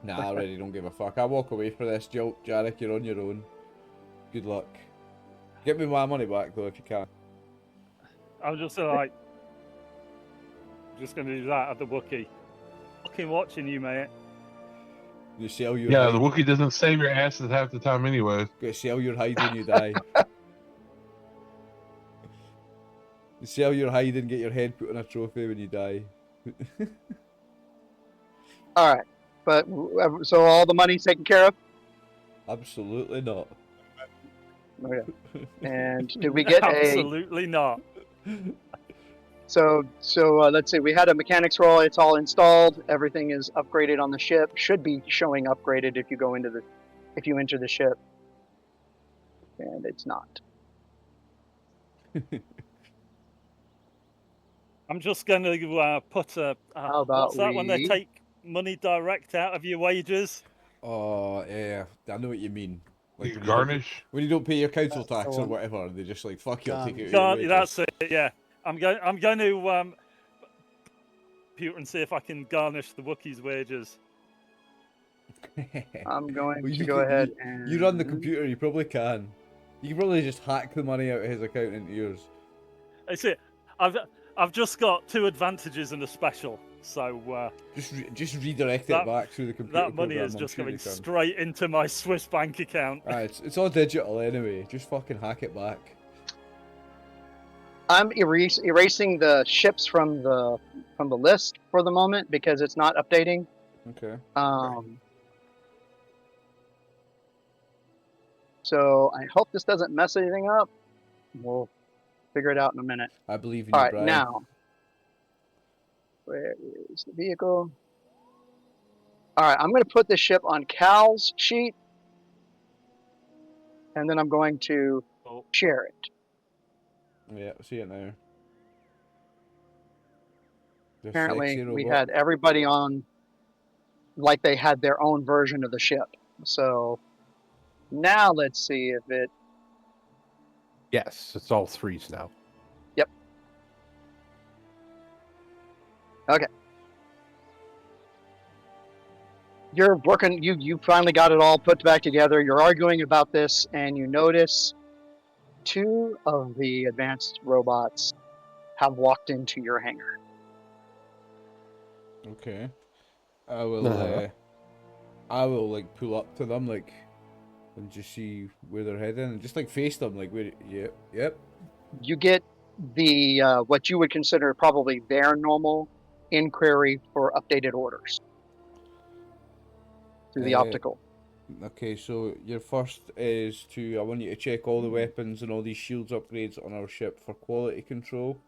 Nah, I already don't give a fuck. I walk away for this joke, Jarek. You're on your own. Good luck. Get me my money back though if you can. I'm just like, just gonna do that at the Wookiee. Fucking watching you, mate. You sell your Yeah, hide. the Wookiee doesn't save your asses half the time anyway. Gotta sell your hide when you die. You sell your hide and get your head put on a trophy when you die. All right, but so all the money's taken care of. Absolutely not. Okay. And did we get Absolutely not. So let's see. We had a mechanics roll. It's all installed. Everything is upgraded on the ship. Should be showing upgraded if you go into if you enter the ship. And it's not. I'm just going to put a. How about what's that when they we- take money direct out of your wages? Oh, yeah. I know what you mean. You when garnish. when you don't pay your council That's the tax or one. whatever, they just like, fuck you, I'll take it Garnish. out of your That's it. Yeah, I'm going to computer and see if I can garnish the Wookiees' wages. wages. I'm going Well, to you go can- ahead you- and You run the computer, you probably can. You can probably just hack the money out of his account into yours. That's it. I've just got 2 advantages and a special, so Just redirect That- it back through the computer that money program, is I'm just sure going you can. straight into my Swiss bank account. It's all digital anyway. Just fucking hack it back. I'm erasing the ships from the list for the moment because it's not updating. Okay. So I hope this doesn't mess anything up. We'll figure it out in a minute. I believe in All you, right, Brian. now, where is the vehicle? All right, I'm going to put this ship on Cal's sheet, and then I'm going to Oh. share it. Yeah, see it now. The Apparently, sexy we robot. had everybody on like they had their own version of the ship. So now let's see if it. Yes, it's all 3s now. You're working. You finally got it all put back together. You're arguing about this, and you notice 2 of the advanced robots have walked into your hangar. Okay. I will. Uh-huh. I will like pull up to them like, and just see where they're heading, and just like face them like where. Yep. You get the what you would consider probably their normal inquiry for updated orders through the optical. Okay, so your first is to. I want you to check all the weapons and all these shields upgrades on our ship for quality control.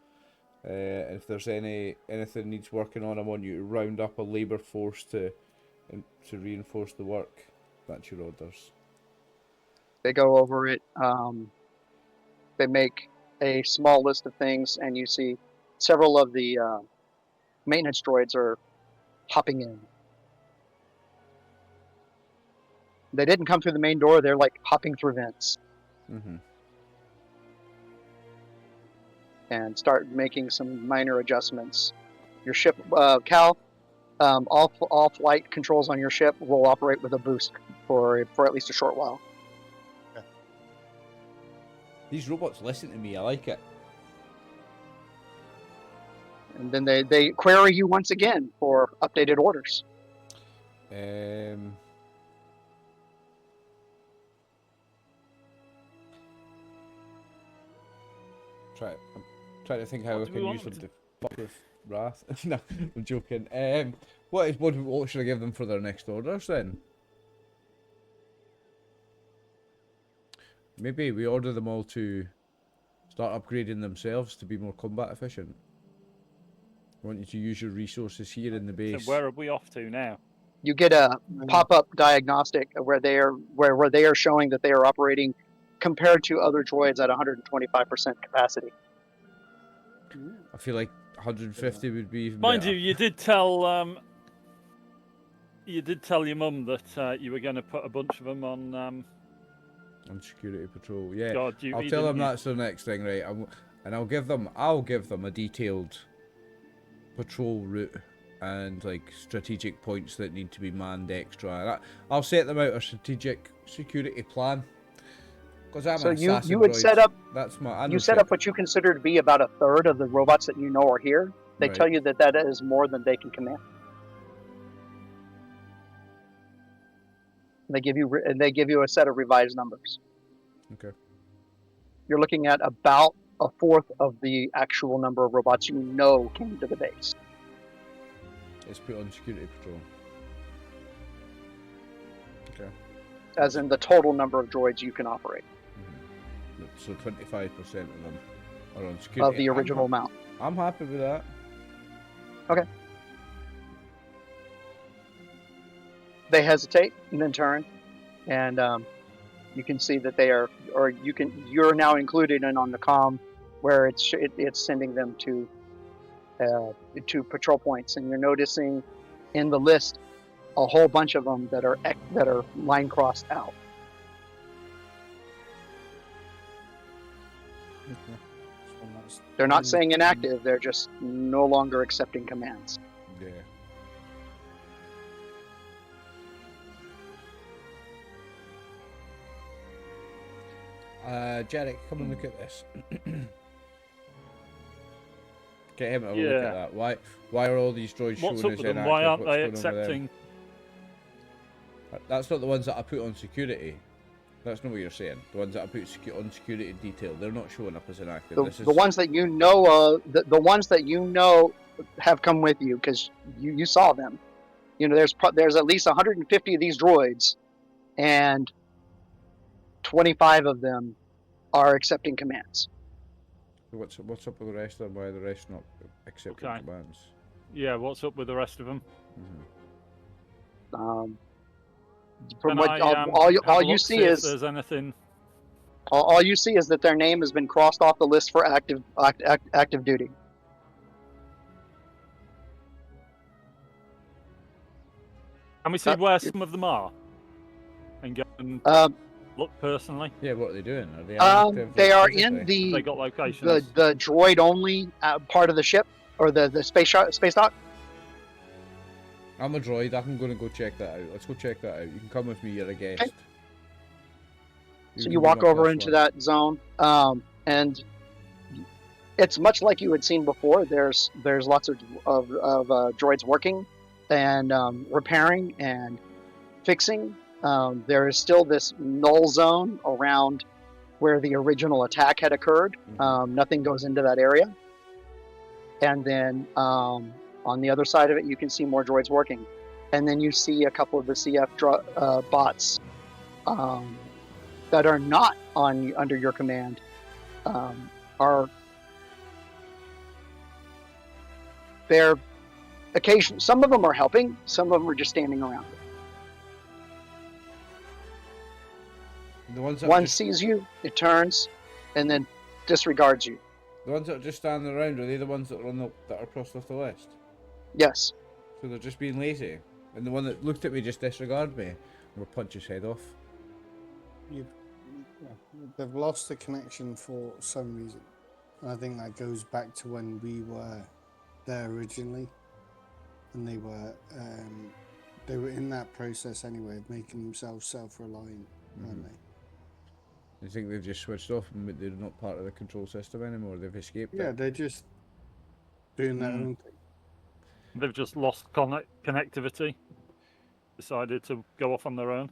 And if there's anything needs working on, I want you to round up a labour force to reinforce the work. That's your orders. They go over it. They make a small list of things, and you see several of the maintenance droids are hopping in. They didn't come through the main door. They're like hopping through vents Mm-hmm. and start making some minor adjustments. Your ship, Cal, all flight controls on your ship will operate with a boost for at least a short while. These robots listen to me. I like it. And then they query you once again for updated orders. I'm trying to think how I What do we can want use them them to fuck with Wrath. No, I'm joking. What should I give them for their next orders then? Maybe we order them all to start upgrading themselves to be more combat efficient. I want you to use your resources here in the So base. where are we off to now? You get a pop-up diagnostic where they are showing that they are operating compared to other droids at 125% capacity. I feel like 150 would be even Mind better. you, you did tell your mum that you were going to put a bunch of them on On security patrol, yeah. guard duty. I'll tell them didn't you? that's their next thing, right? And I'll give them a detailed patrol route and like strategic points that need to be manned extra. I'll set them out a strategic security plan. Because I'm So an you assassin would droid. set up That's my. I know you set up shit. what you consider to be about a third of the robots that you know are here. They Right. tell you that that is more than they can command. They give you a set of revised numbers. Okay. You're looking at about a fourth of the actual number of robots you know came to the base. It's put on security patrol. Okay. As in the total number of droids you can operate So 25% of them are on security. of the original amount. I'm happy with that. They hesitate and then turn, and you can see that they are, or you're now included in on the comm where it's sending them to patrol points, and you're noticing in the list a whole bunch of them that are line crossed out. They're not saying inactive; they're just no longer accepting commands. Yeah. Jarek, come and look at this. Get him to have a look Yeah. at that. Why are all these droids What's showing up as with them? inactive? Why aren't What's they going on with them? accepting? That's not the ones that I put on security. That's not what you're saying. The ones that I put on security detail, they're not showing up as inactive. The ones that you know the ones that you know have come with you because you saw them. You know, there's at least 150 of these droids, and 25 of them are accepting commands. What's up with the rest of them? Why are the rest not accepting Okay. commands? Yeah, what's up with the rest of them? From Can what I, all have a you look, see if is there's anything. all you see is that their name has been crossed off the list for active duty. Can we see where some of them are? And go and look personally. Yeah, what are they doing? Are they active? They are physically? in the They got locations. the droid only part of the ship, or the space dock. I'm a droid. I'm going to go check that out. Let's go check that out. You can come with me. You're a guest. Okay. So can you be walk my over plus into one. that zone, and it's much like you had seen before. There's lots of droids working and repairing and fixing. There is still this null zone around where the original attack had occurred. Nothing goes into that area. And then on the other side of it, you can see more droids working. And then you see a couple of the CF bots that are not under your command are they're occasionally, some of them are helping, some of them are just standing around. The ones that One sees you, it turns, and then disregards you. the ones that are just standing around, are they the ones that are that are crossed off the list? Yes. So they're just being lazy. And the one that looked at me just disregarded me. We'll punch his head off. They've lost the connection for some reason. And I think that goes back to when we were there originally. And they were in that process anyway of making themselves self-reliant, weren't they? You think they've just switched off and they're not part of the control system anymore? They've escaped Yeah, it? they're just doing their own thing. They've just lost connectivity. Decided to go off on their own.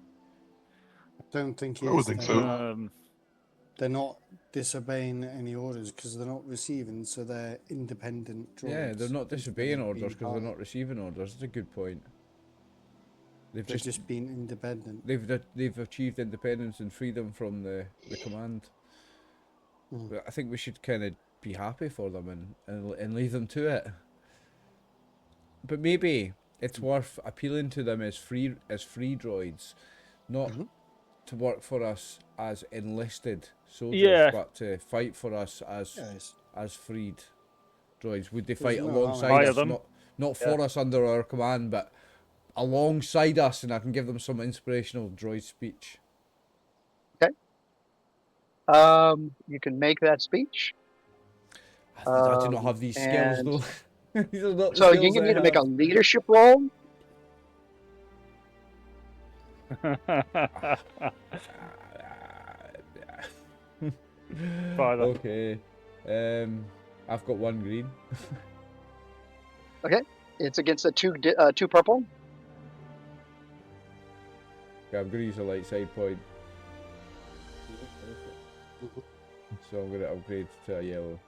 I don't think I would it's think they're so. not- They're not disobeying any orders because they're not receiving, so they're independent droids. Yeah, they're not disobeying Instead of orders being because they're part- not receiving orders. That's a good point. They've They're just being independent. they've achieved independence and freedom from the command. But I think we should kind of be happy for them and leave them to it. But maybe it's worth appealing to them as free droids, not to work for us as enlisted soldiers, but to fight for us as freed droids. Would they fight no harm alongside in us, them. not for us under our command, but alongside us, and I can give them some inspirational droid speech. Okay. You can make that speech. I do not have these skills and- though. These are not the So you skills need I to make a have. leadership roll. Father. Okay. I've got one green. It's against a two purple. Okay, I'm gonna use a light side point. So I'm gonna upgrade to a yellow.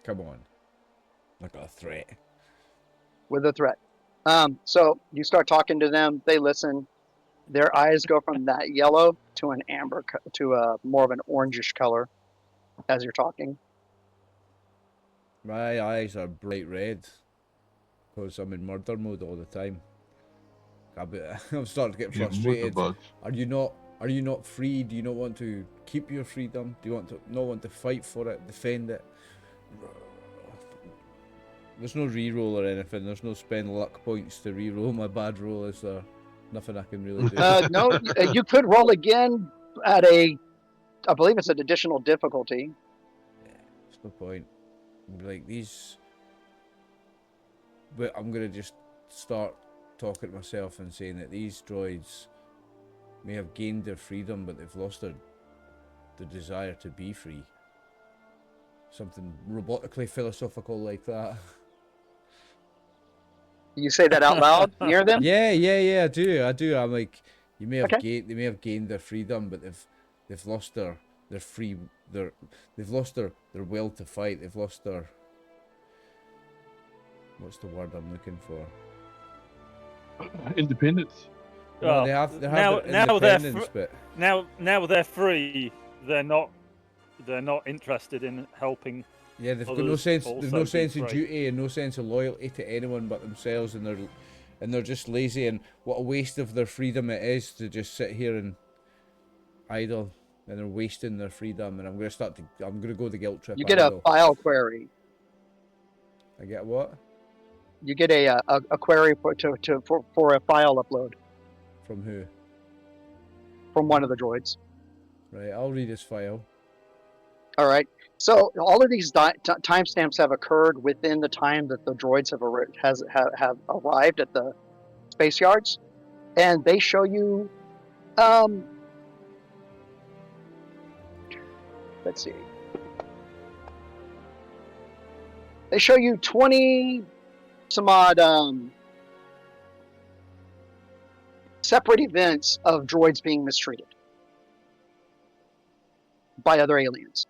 Come on. I got a threat. with a threat. So you start talking to them. They listen. Their eyes go from that yellow to an amber to a more of an orangish color as you're talking. My eyes are bright red because I'm in murder mode all the time. I'm starting to get You murder frustrated. bugs. Are you not free? Do you not want to keep your freedom? Do you not want to fight for it, defend it? There's no reroll or anything. There's no spend luck points to reroll my bad roll. Is there? Nothing I can really do. No, you could roll again at I believe it's an additional difficulty. There's no point. Like these, but I'm gonna just start talking to myself and saying that these droids may have gained their freedom, but they've lost the desire to be free. Something robotically philosophical like that. You say that out loud near them. Yeah, I do. I'm like, they may have gained their freedom, but they've lost their they've lost their will to fight. They've lost their, what's the word I'm looking for? Independence. Well, Oh, they have now their they're independence, but now they're free. They're not interested in helping. yeah, they've got no Others sense. There's no also be sense of free. duty and no sense of loyalty to anyone but themselves, and they're just lazy. And what a waste of their freedom it is to just sit here and idle. And they're wasting their freedom. And I'm gonna go the guilt trip. You get a file query. I get what? You get a query for a file upload From who? from one of the droids. Right, I'll read his file. All right. So all of these timestamps have occurred within the time that the droids have arrived at the space yards, and they show you. Let's see. They show you 20 some odd separate events of droids being mistreated by other aliens.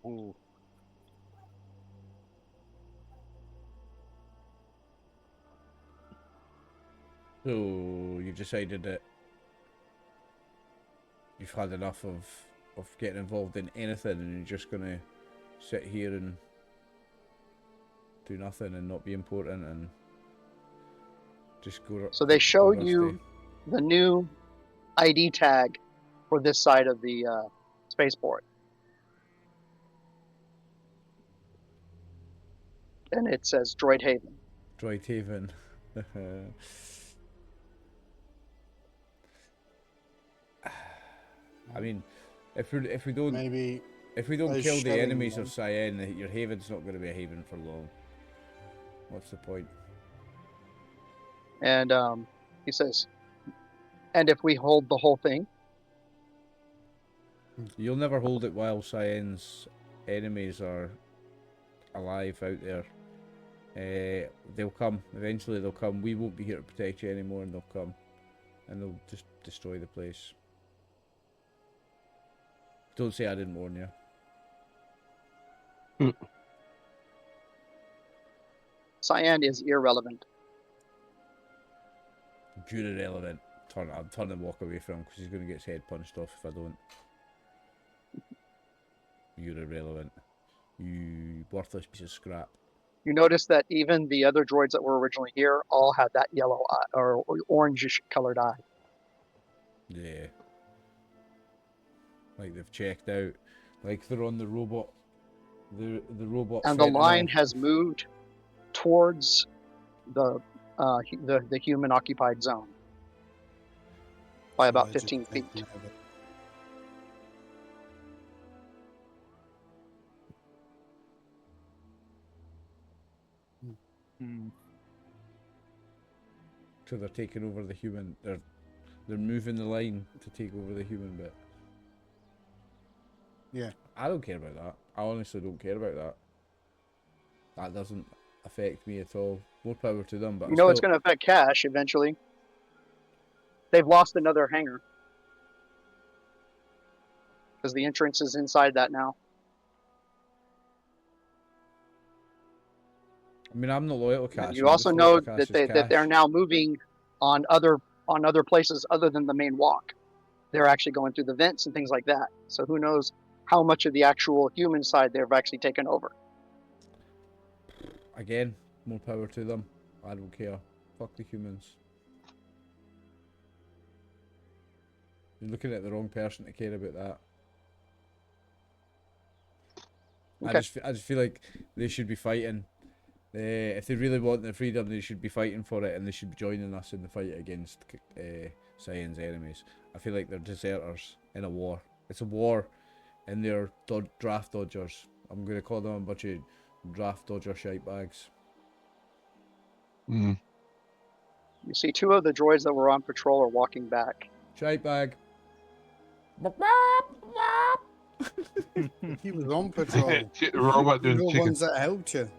Ooh. So you've decided that you've had enough of getting involved in anything, and you're just gonna sit here and do nothing and not be important and just go. So they show go you rusty. the new ID tag for this side of the spaceport. And it says Droid Haven. Droid Haven. I mean, if we don't Maybe kill the shelling enemies one. of Cyan, your haven's not going to be a haven for long. What's the point? And he says, and if we hold the whole thing, You'll never hold it while Cyan's enemies are alive out there. They'll come. Eventually they'll come. We won't be here to protect you anymore, and they'll come. And they'll just destroy the place. Don't say I didn't warn you. Cyan is irrelevant. You're irrelevant. I'm turning and walk away from him because he's going to get his head punched off if I don't. You're irrelevant. You worthless piece of scrap. You notice that even the other droids that were originally here all had that yellow eye, or orangish colored eye. Yeah. Like they've checked out. Like they're on the robot. The robot. And the fentanyl. line has moved towards the human occupied zone by about 15 feet. Hmm. So they're taking over the human. They're moving the line to take over the human bit. Yeah. I don't care about that. I honestly don't care about that. That doesn't affect me at all. More power to them, but You know it's going to affect cash eventually. They've lost another hangar because the entrance is inside that now. I mean, I'm not loyal to And Cash. you I'm also just loyal know to that Cash's that they're cash. now moving on other places other than the main walk. They're actually going through the vents and things like that. So who knows how much of the actual human side they've actually taken over. Again, more power to them. I don't care. Fuck the humans. You're looking at the wrong person to care about that. Okay. I just feel like they should be fighting. If they really want their freedom, they should be fighting for it, and they should be joining us in the fight against Cyan's enemies. I feel like they're deserters in a war. It's a war, and they're draft dodgers. I'm going to call them a bunch of draft dodger shitebags. Mm. You see two of the droids that were on patrol are walking back. Shitebag. He was on patrol. Shit, the robot These are doing the chicken. ones that helped you.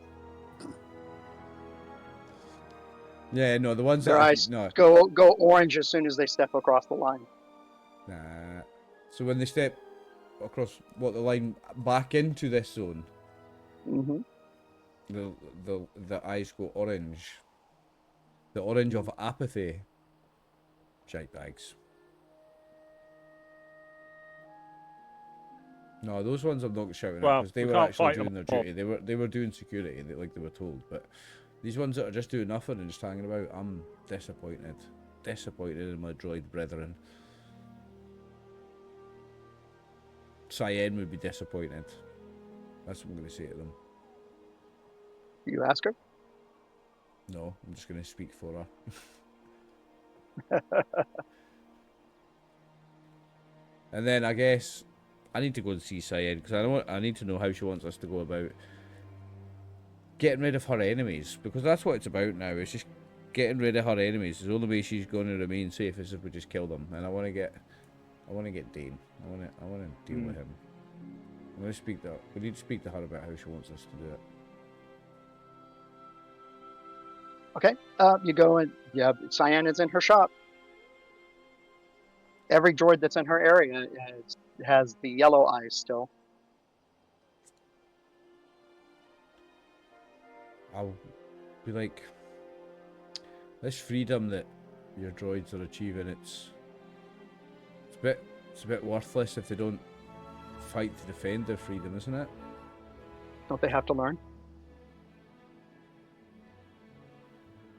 Yeah, no, the ones Their that eyes no. go orange as soon as they step across the line. Nah. So when they step across the line back into this zone, Mm-hmm. the eyes go orange. The orange of apathy. Shitebags. No, those ones I'm not shouting at Well, because they we were can't actually fight doing them their all. duty. They were doing security like they were told. But these ones that are just doing nothing and just hanging about, I'm disappointed. Disappointed in my droid brethren. Cyan would be disappointed. That's what I'm going to say to them. You ask her? No, I'm just going to speak for her. And then I guess I need to go and see Cyan because I need to know how she wants us to go about getting rid of her enemies, because that's what it's about now. It's just getting rid of her enemies. The only way she's going to remain safe is if we just kill them. And I want to get Dane. I want to deal with him. I'm going to speak to her. We need to speak to her about how she wants us to do it. Okay. You go and Cyan is in her shop. Every droid that's in her area has the yellow eyes still. I'll be like, this freedom that your droids are achieving, it's a bit worthless if they don't fight to defend their freedom, isn't it? Don't they have to learn?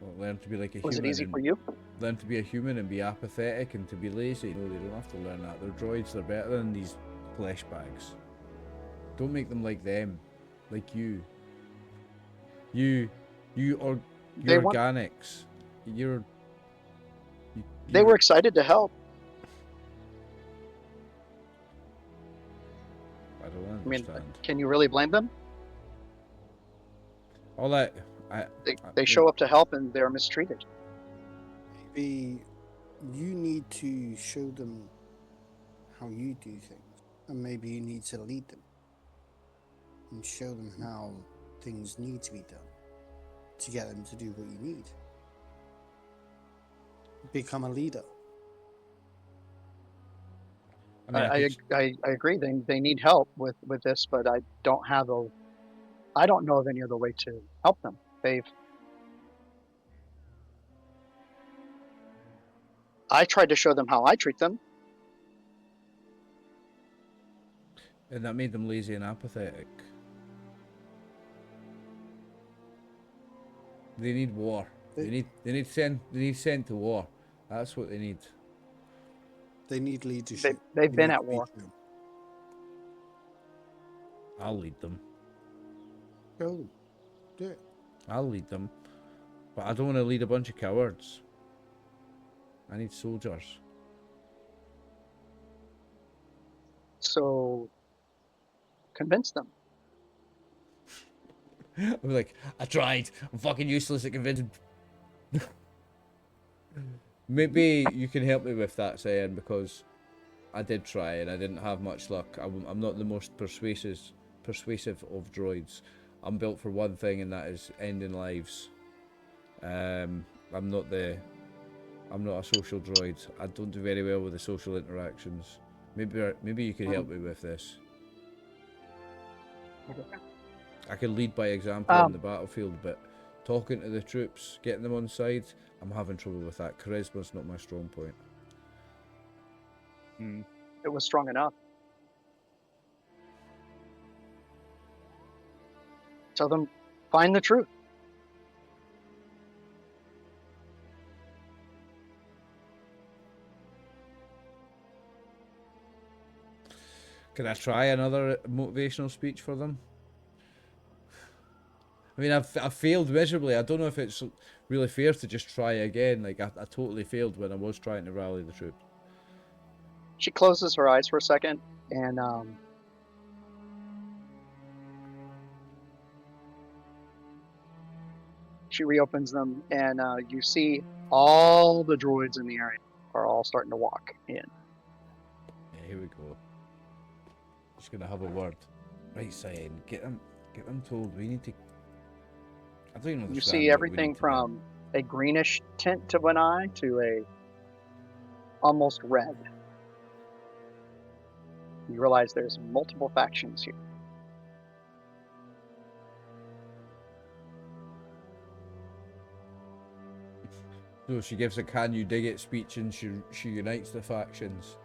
Well, learn to be like a Was it human. easy and for you? learn to be a human and be apathetic and to be lazy. No, they don't have to learn that. They're droids. They're better than these flesh bags. Don't make them like them, like you. You're They want- organics. They were excited to help. I don't I mean, understand. can you really blame them? All that. They show up to help and they're mistreated. Maybe you need to show them how you do things, and maybe you need to lead them and show them how things need to be done to get them to do what you need. Become a leader. I mean, I agree. They need help with this, but I don't know of any other way to help them. I tried to show them how I treat them. and that made them lazy and apathetic. They need war. They need sent to war. That's what they need. They need leadership. They've You been need at to be war. them. I'll lead them. Show them. Do it. I'll lead them. But I don't want to lead a bunch of cowards. I need soldiers. So convince them. I'm like, I tried. I'm fucking useless at convincing. Maybe you can help me with that, Cyan, because I did try and I didn't have much luck. I'm not the most persuasive of droids. I'm built for one thing, and that is ending lives. I'm not the I'm not a social droid. I don't do very well with the social interactions. Maybe you could help me with this. I can lead by example on the battlefield, but talking to the troops, getting them on side, I'm having trouble with that. Charisma's not my strong point. It was strong enough. Tell them, find the truth. Can I try another motivational speech for them? I mean, I've failed miserably. I don't know if it's really fair to just try again. Like, I totally failed when I was trying to rally the troops. She closes her eyes for a second, and she reopens them, and you see all the droids in the area are all starting to walk in. Yeah, here we go. Just gonna have a word. Right, Cyan, get them told we need to. I don't even understand. You see what we everything need to do. from a greenish tint to an eye to a almost red. You realize there's multiple factions here. So she gives a "Can you dig it" speech, and she unites the factions.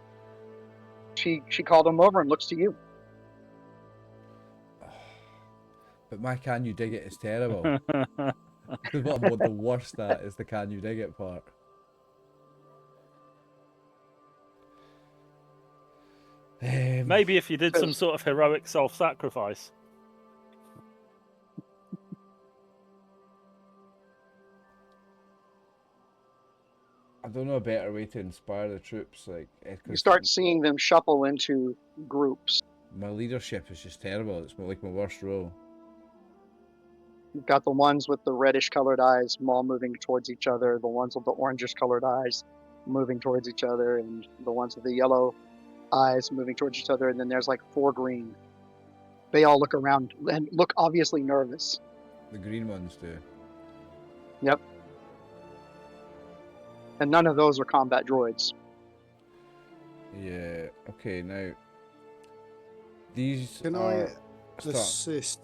She called him over and looks to you. But my "Can you dig it" is terrible. What the worst at is the "Can you dig it" part. Maybe if you did some sort of heroic self-sacrifice. I don't know a better way to inspire the troops. Like, You start seeing them shuffle into groups. my leadership is just terrible. It's like my worst role. You've got the ones with the reddish colored eyes all moving towards each other, the ones with the orangish colored eyes moving towards each other, and the ones with the yellow eyes moving towards each other, and then there's like 4 green. They all look around and look obviously nervous. The green ones do. Yep. And none of those are combat droids. Yeah. Okay. Now these Can are I assist?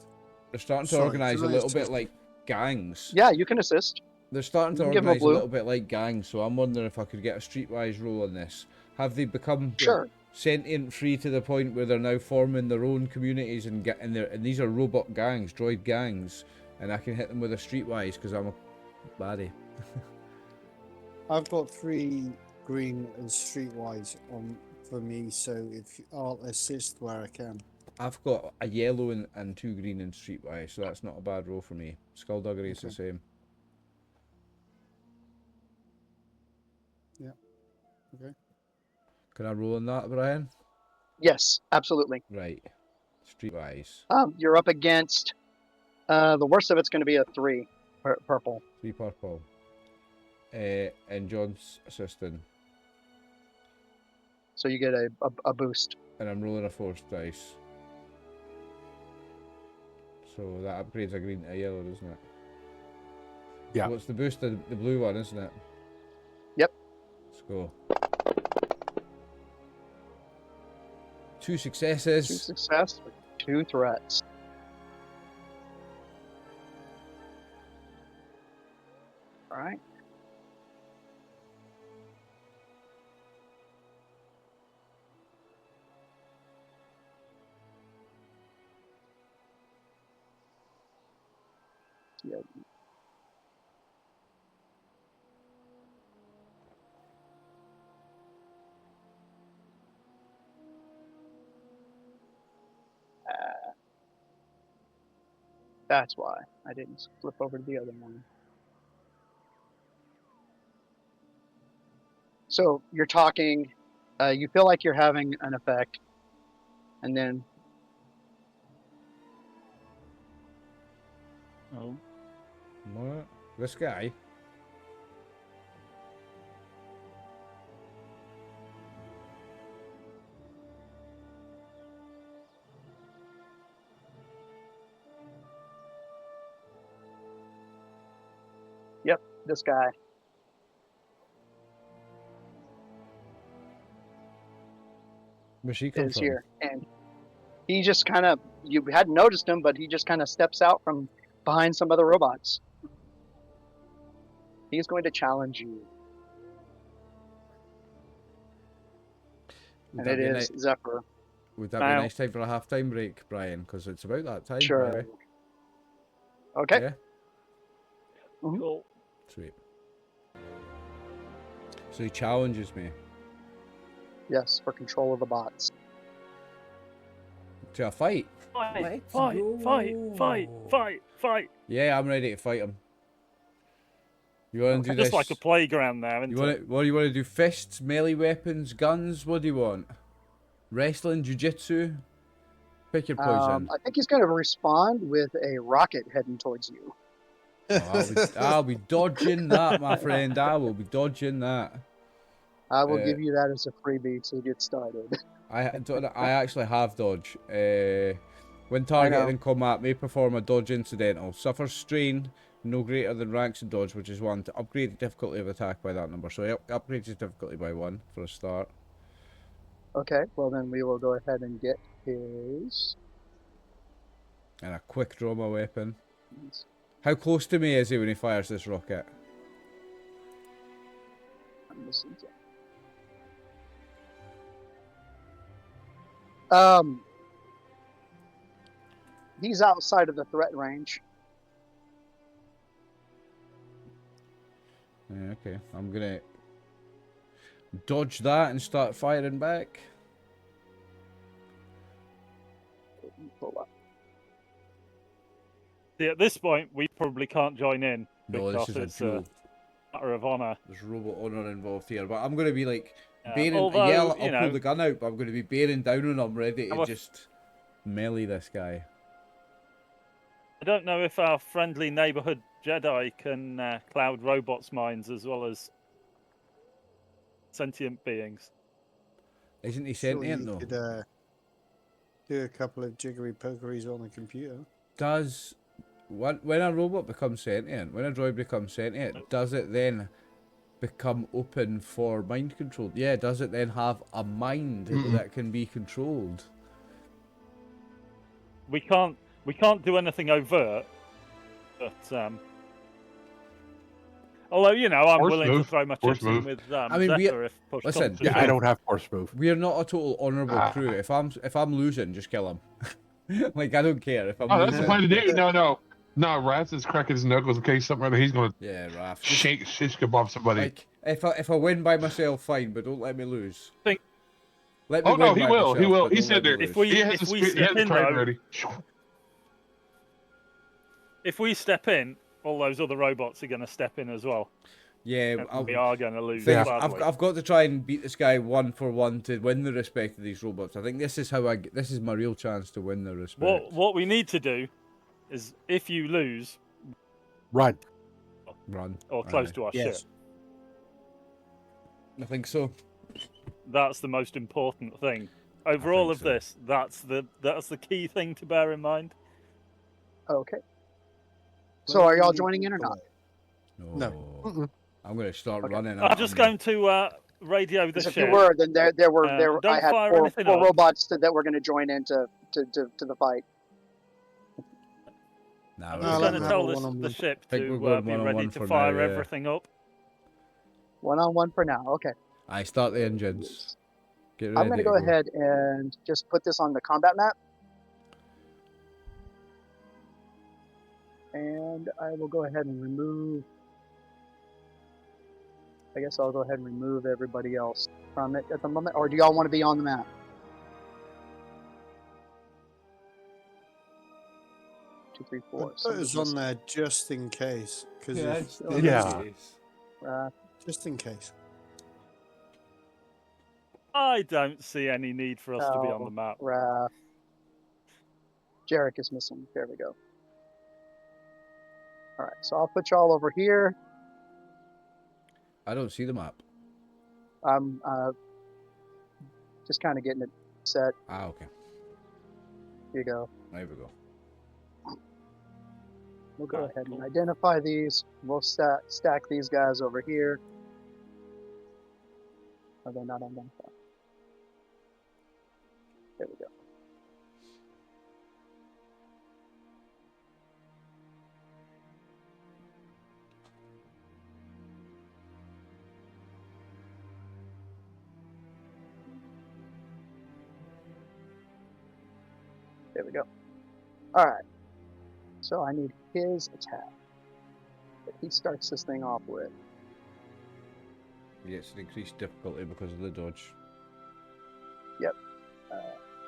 they're starting to Sorry, organise a can I little bit assist? like gangs. Yeah, you can assist. They're starting to You can give 'em a organise a blue. little bit like gangs. So I'm wondering if I could get a streetwise roll on this. Have they become Sure. sentient free to the point where they're now forming their own communities and these are robot gangs, droid gangs, and I can hit them with a streetwise because I'm a baddie. I've got 3 green and streetwise on for me, so if I'll assist where I can. I've got a yellow and 2 green in streetwise, so that's not a bad roll for me. Skullduggery is the Okay. same. Yeah. Okay. Can I roll on that, Brian? Yes, absolutely. Right. Streetwise. You're up against the worst of it's going to be a 3 purple. 3 purple. And John's assistant. So you get a boost. And I'm rolling a force dice. So that upgrades a green to a yellow, doesn't it? Yeah. What's the boost? The blue one, isn't it? Yep. Let's go. 2 successes. 2 success with 2 threats. All right. Yep. That's why I didn't flip over to the other one. So you're talking, you feel like you're having an effect, and then Oh. What? This guy? this guy. Where's she come is from? here, and he just kind of, you hadn't noticed him, but he just kind of steps out from behind some other robots. He's going to challenge you, Would and that it be a is Zephyr. Would that be a nice time for a half-time break, Brian? Because it's about that time, by the Sure. way. Okay. Yeah? Cool. Sweet. So he challenges me Yes, for control of the bots. to a fight. Fight, Let's fight, go. fight. Yeah, I'm ready to fight him. You want to do Just this? like a playground now, isn't You want it? to, what do you want to do? Fists, melee weapons, guns? What do you want? Wrestling, jiu-jitsu? Pick your poison. I think he's going to respond with a rocket heading towards you. I'll be dodging that, my friend. I will be dodging that. I will give you that as a freebie to get started. I actually have dodge. When targeted in combat, may perform a dodge incidental. Suffers strain no greater than ranks in dodge, which is 1. To upgrade the difficulty of attack by that number. So he upgrades his difficulty by 1 for a start. Okay, well then we will go ahead and get his... And a quick draw my weapon. How close to me is he when he fires this rocket? I'm missing something. He's outside of the threat range. Yeah, okay, I'm gonna dodge that and start firing back. Pull up. See, at this point, we probably can't join in No, because this is it's a duel. a matter of honour. There's robot honor involved here, but I'm gonna be like bearing. Although, Yeah, I'll you know, pull the gun out, but I'm gonna be bearing down on him, ready to I'm a- just melee this guy. I don't know if our friendly neighbourhood Jedi can cloud robots' minds as well as sentient beings. Isn't he Surely sentient you though? could do a couple of jiggery pokeries on the computer. Does when a robot becomes sentient, when a droid becomes sentient, does it then become open for mind control? Yeah, does it then have a mind that can be controlled? We can't do anything overt, but although you know I'm Force willing to move. throw my Force chips in move. with I mean, Zephyr if push listen, comes to Yeah, I shove. don't have force move. We're not a total honourable crew. If I'm losing, just kill him. Like I don't care if I'm Oh, that's losing. the plan to do. No. Raz is cracking his knuckles in case something. He's gonna Yeah, Raph. shake shish kebab somebody. Like if I win by myself, fine, but don't let me lose. Think- Let me Oh, no, win he by will, he myself, will. but He don't said let me there- lose. If we he has if we he step has the in card though, ready. if we step in, all those other robots are going to step in as well. Yeah, And we are going to lose thing is, badly. I've got to try and beat this guy 1 for 1 to win the respect of these robots. I think this is this is my real chance to win the respect. What we need to do is, if you lose Run. Run. or close Aye. to our Yes. ship, I think so. that's the most important thing. Over all think of so. this, that's the key thing to bear in mind. Okay. So are y'all joining in or not? No. Mm-mm. I'm going to start Okay. running. I'm just going to radio the 'Cause if ship. you were, then there were Don't I had fire four anything up. robots that were going to join into to the fight. Nah, I'm we're just let going them to have tell a the one-on-one. ship Think we're to going be one-on-one ready for to now, fire yeah. everything up. 1-on-1 for now. Okay. I start the engines. Get ready I'm going to go go. ahead and just put this on the combat map. And I will go ahead and remove. I guess I'll go ahead and remove everybody else from it at the moment. Or do y'all want to be on the map? 2, 3, 4. Put us on there just in case. Because Yeah. just in case. I don't see any need for us to be on the map. Jarek is missing. There we go. All right, so I'll put y'all over here. I don't see the map. I'm just kind of getting it set. Ah, okay. Here you go. There we go. We'll go Alright, ahead and cool. identify these. We'll stack these guys over here. Are they not identified? There we go. There we go. All right. So I need his attack that he starts this thing off with. Yeah, it's an increased difficulty because of the dodge.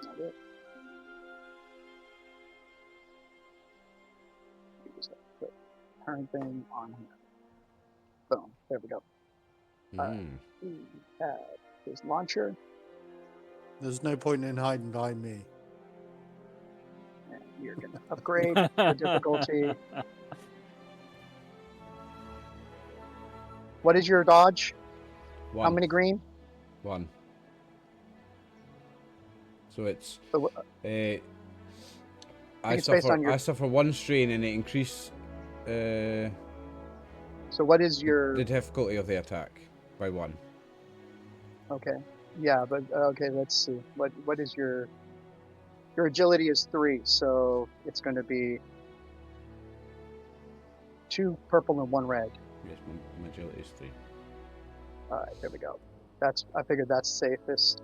Not it. Use that quick turn thing on him. Boom. There we go. He had his launcher. There's no point in hiding behind me. And you're going to upgrade the difficulty. What is your dodge? One. How many green? One. So it's So, I it's based suffer on your- I suffer 1 strain and it increase so what is your... the difficulty of the attack by 1. Okay. Yeah, but okay, let's see. What is your agility is 3, so it's going to be 2 purple and 1 red. Yes, my agility is 3. All right, there we go. I figured that's safest.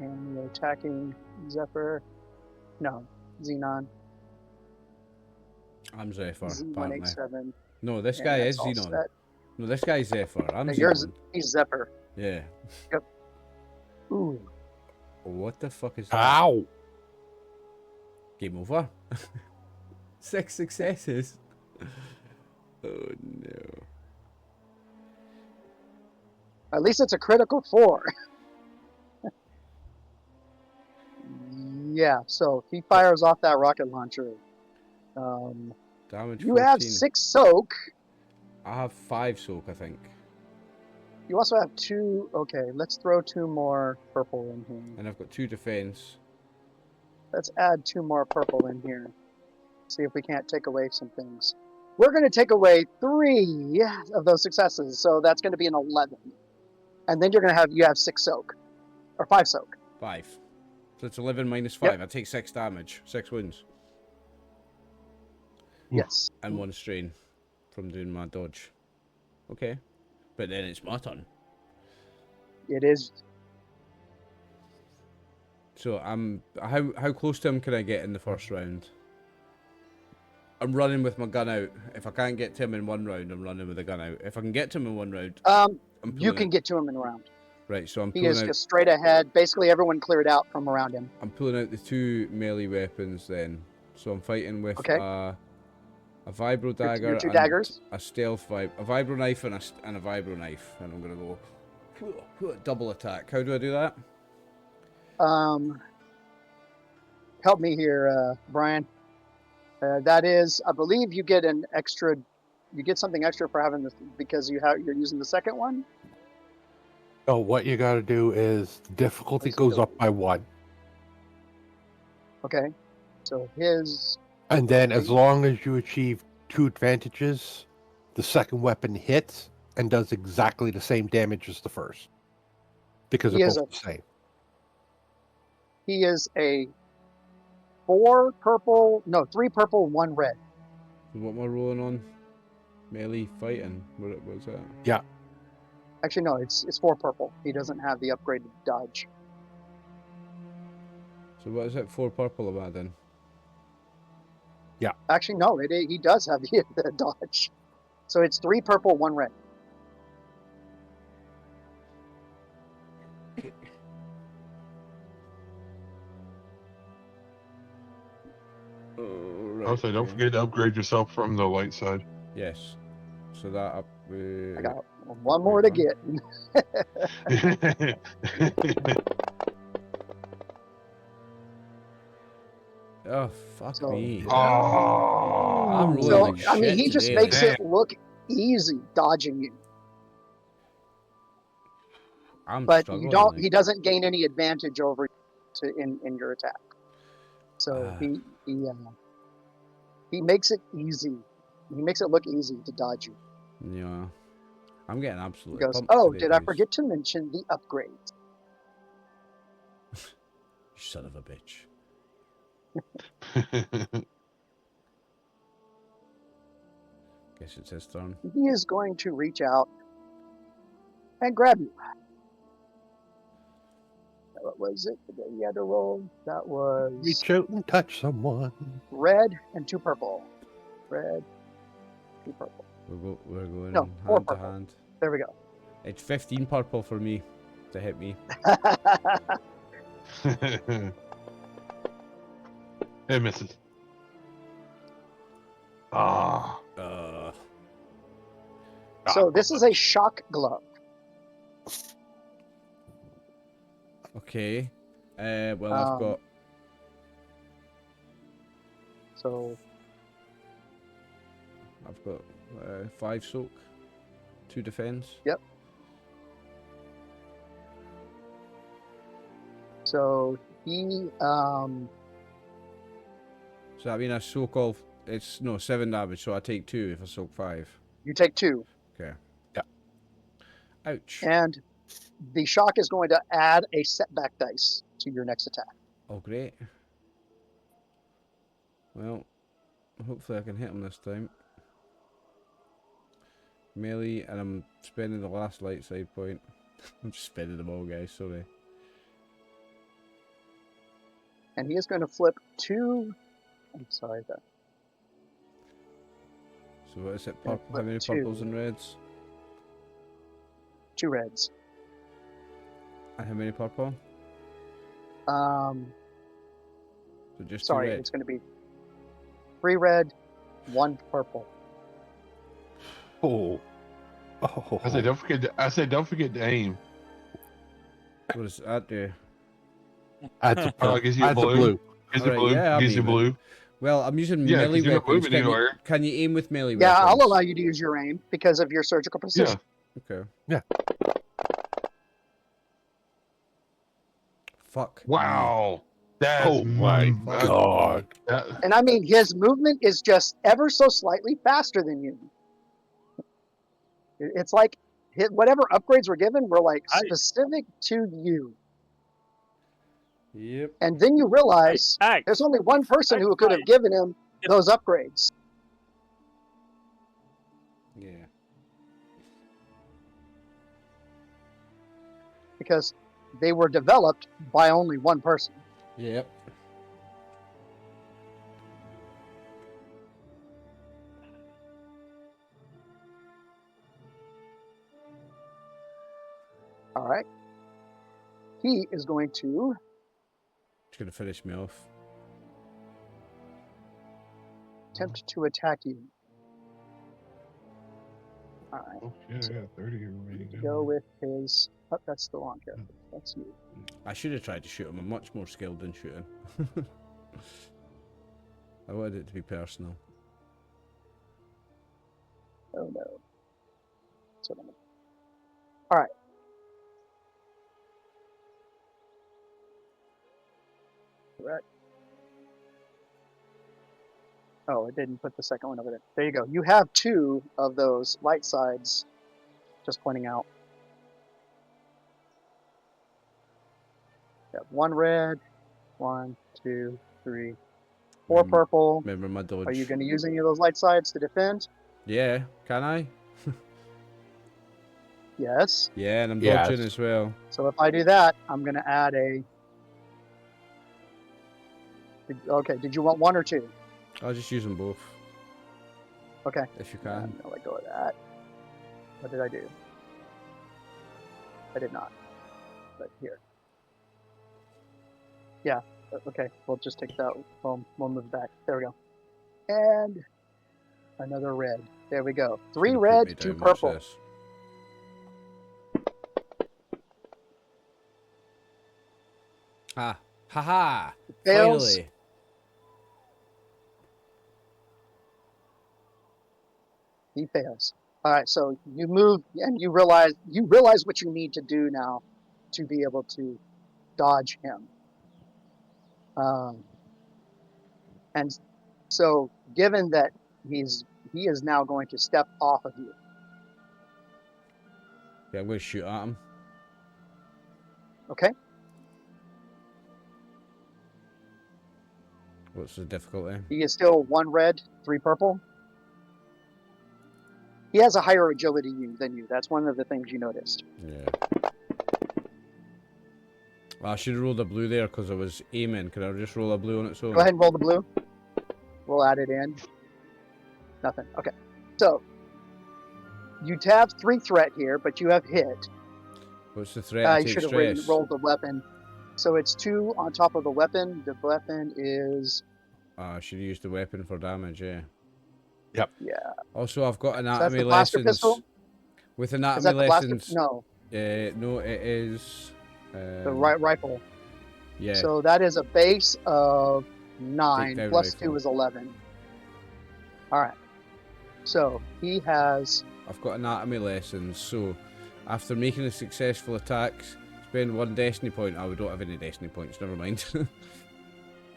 And we're attacking Zephyr. No, Xenon. I'm Zephyr, apparently. Z187. No, this and guy that's is all Xenon. set. No, this guy's Zephyr. I'm No, Xenon. he's Zephyr. Yeah. Ooh. What the fuck is that? Ow! Game over. 6 successes. Oh no. At least it's a critical 4. Yeah, so he fires off that rocket launcher. Damage You 14. have 6 soak. I have 5 soak, I think. You also have 2. Okay, let's throw 2 more purple in here. And I've got 2 defense. Let's add 2 more purple in here. See if we can't take away some things. We're going to take away 3 of those successes, so that's going to be an 11. And then you have 6 soak, or 5 soak. 5. So it's 11 minus 5. Yep. I take 6 damage. 6 wounds. Yes. And 1 strain from doing my dodge. Okay. But then it's my turn. It is. So how close to him can I get in the first round? I'm running with my gun out. If I can't get to him in 1 round, I'm running with the gun out. If I can get to him in 1 round, I'm You pulling can out. get to him in a round. Right, so I'm He pulling is out. just straight ahead. Basically, everyone cleared out from around him. I'm pulling out the 2 melee weapons then. So I'm fighting with Okay. a vibro dagger Your 2 and daggers. a stealth a vibro knife and a vibro knife, and I'm gonna go double attack. How do I do that? Help me here, Brian. That is, I believe you get an extra. You get something extra for having this because you're using the second one. So what you got to do is difficulty goes up by 1. Okay. So his. And then as long as you achieve 2 advantages, the second weapon hits and does exactly the same damage as the first. Because He they're is both the same. He is a 4 purple. No, 3 purple, 1 red. So what am I rolling on? Melee fighting. What's that? Yeah. Actually, no, it's 4 purple. He doesn't have the upgraded dodge. So what is it? 4 purple about then? Actually, no, he does have the dodge. So it's 3 purple, 1 red. Oh, right. Also, don't forget to upgrade yourself from the light side. Yes. So that up. I got 1 more to get. Oh fuck So- me! Oh, I'm rolling So, like I mean, shit he just today, makes like. it look easy dodging you, I'm but struggling. you don't. like. He doesn't gain any advantage over you in your attack. So he makes it easy. He makes it look easy to dodge you. Yeah. I'm getting He absolutely goes, pumped "Oh, today, did I boys." forget to mention the upgrades?" You son of a bitch. Guess it's his turn. He is going to reach out and grab you. What was it that you had to roll? That was Reach out and touch someone. red and 2 purple. Red, 2 purple. We're going No, 4 hand to purple. hand. There we go. It's 15 purple for me to hit me. It misses. Ah. So this is a shock glove. Okay. Well, I've got. So I've got 5 soak, 2 defense. yep. So he So I mean, I soak all. It's no 7 damage, so I take 2 if I soak 5. you take 2. Okay. Yeah. Ouch. And the shock is going to add a setback dice to your next attack. Oh, great. Well, hopefully I can hit him this time. Melee, and I'm spending the last light side point. I'm just spending them all, guys. Sorry. And he is going to flip 2. I'm sorry, that So what is it? Yeah, Purple? How many 2. purples and reds? 2 reds. And how many purple? Um, So just 2 sorry, red. it's going to be 3 red, 1 purple. Oh. Oh. I said, don't forget to aim. What does that do? Adds a, Oh, it gives you a adds a blue. blue. Gives you Alright, blue. yeah, I'm Gives you aiming. blue. Well, I'm using Yeah, 'cause melee you're not weapons. moving anywhere. Can you aim with melee Yeah, weapons? I'll allow you to use your aim because of your surgical precision. Yeah. Okay. Yeah. Fuck. Wow. That's Oh my god. And I mean, his movement is just ever so slightly faster than you. It's like whatever upgrades were given were like specific to you. Yep. And then you realize Hey, there's only one person who could have given him those upgrades. Yeah. Because they were developed by only one person. Yep. All right. He is going to It's gonna finish me off. attempt to attack you. All right. Oh, shit, I got 30 remaining. Go with his. Oh, that's the wrong character. That's you. I should have tried to shoot him. I'm much more skilled in shooting. I wanted it to be personal. Oh no. So all right. Correct. Oh, it didn't put the second one over there. There you go. You have 2 of those light sides. Just pointing out. You have 1 red, 1, 2, 3, 4 purple. Remember my dodge. Are you going to use any of those light sides to defend? Yeah, can I? Yes. Yeah, and I'm Yes. dodging as well. So if I do that, I'm going to add a. Okay. Did you want 1 or 2? I'll just use them both. Okay. If you I'm can. going to let go of that. What did I do? I did not. But here. Yeah. Okay. We'll just take that. We'll move back. There we go. And another red. There we go. 3 Gonna put red, me 2 down, watch purple. this. Ah. Haha! Fails. Finally! He fails. All right, so you move and you realize what you need to do now to be able to dodge him. And so, given that he is now going to step off of you. Yeah, I'm going to shoot at him. Okay. What's the difficulty? He is still 1 red, 3 purple. He has a higher agility than you. That's one of the things you noticed. Yeah. Well, I should have rolled a blue there because I was aiming. Can I just roll a blue on its own? Go ahead and roll the blue. We'll add it in. Nothing. Okay. So, you have 3 threat here, but you have hit. What's the threat? You should have rolled the weapon. So it's 2 on top of the weapon. The weapon is... I should have used the weapon for damage, yeah. Yeah. Also, I've got So that's anatomy the blaster lessons. pistol? With Is anatomy that the blaster? lessons. No, No, it is. the rifle. Yeah. So that is a base of 9 Takedown plus rifle. 2 is 11. All right. So he has... I've got anatomy lessons, so after making a successful attack, spend 1 destiny point. Oh, we don't have any destiny points, never mind.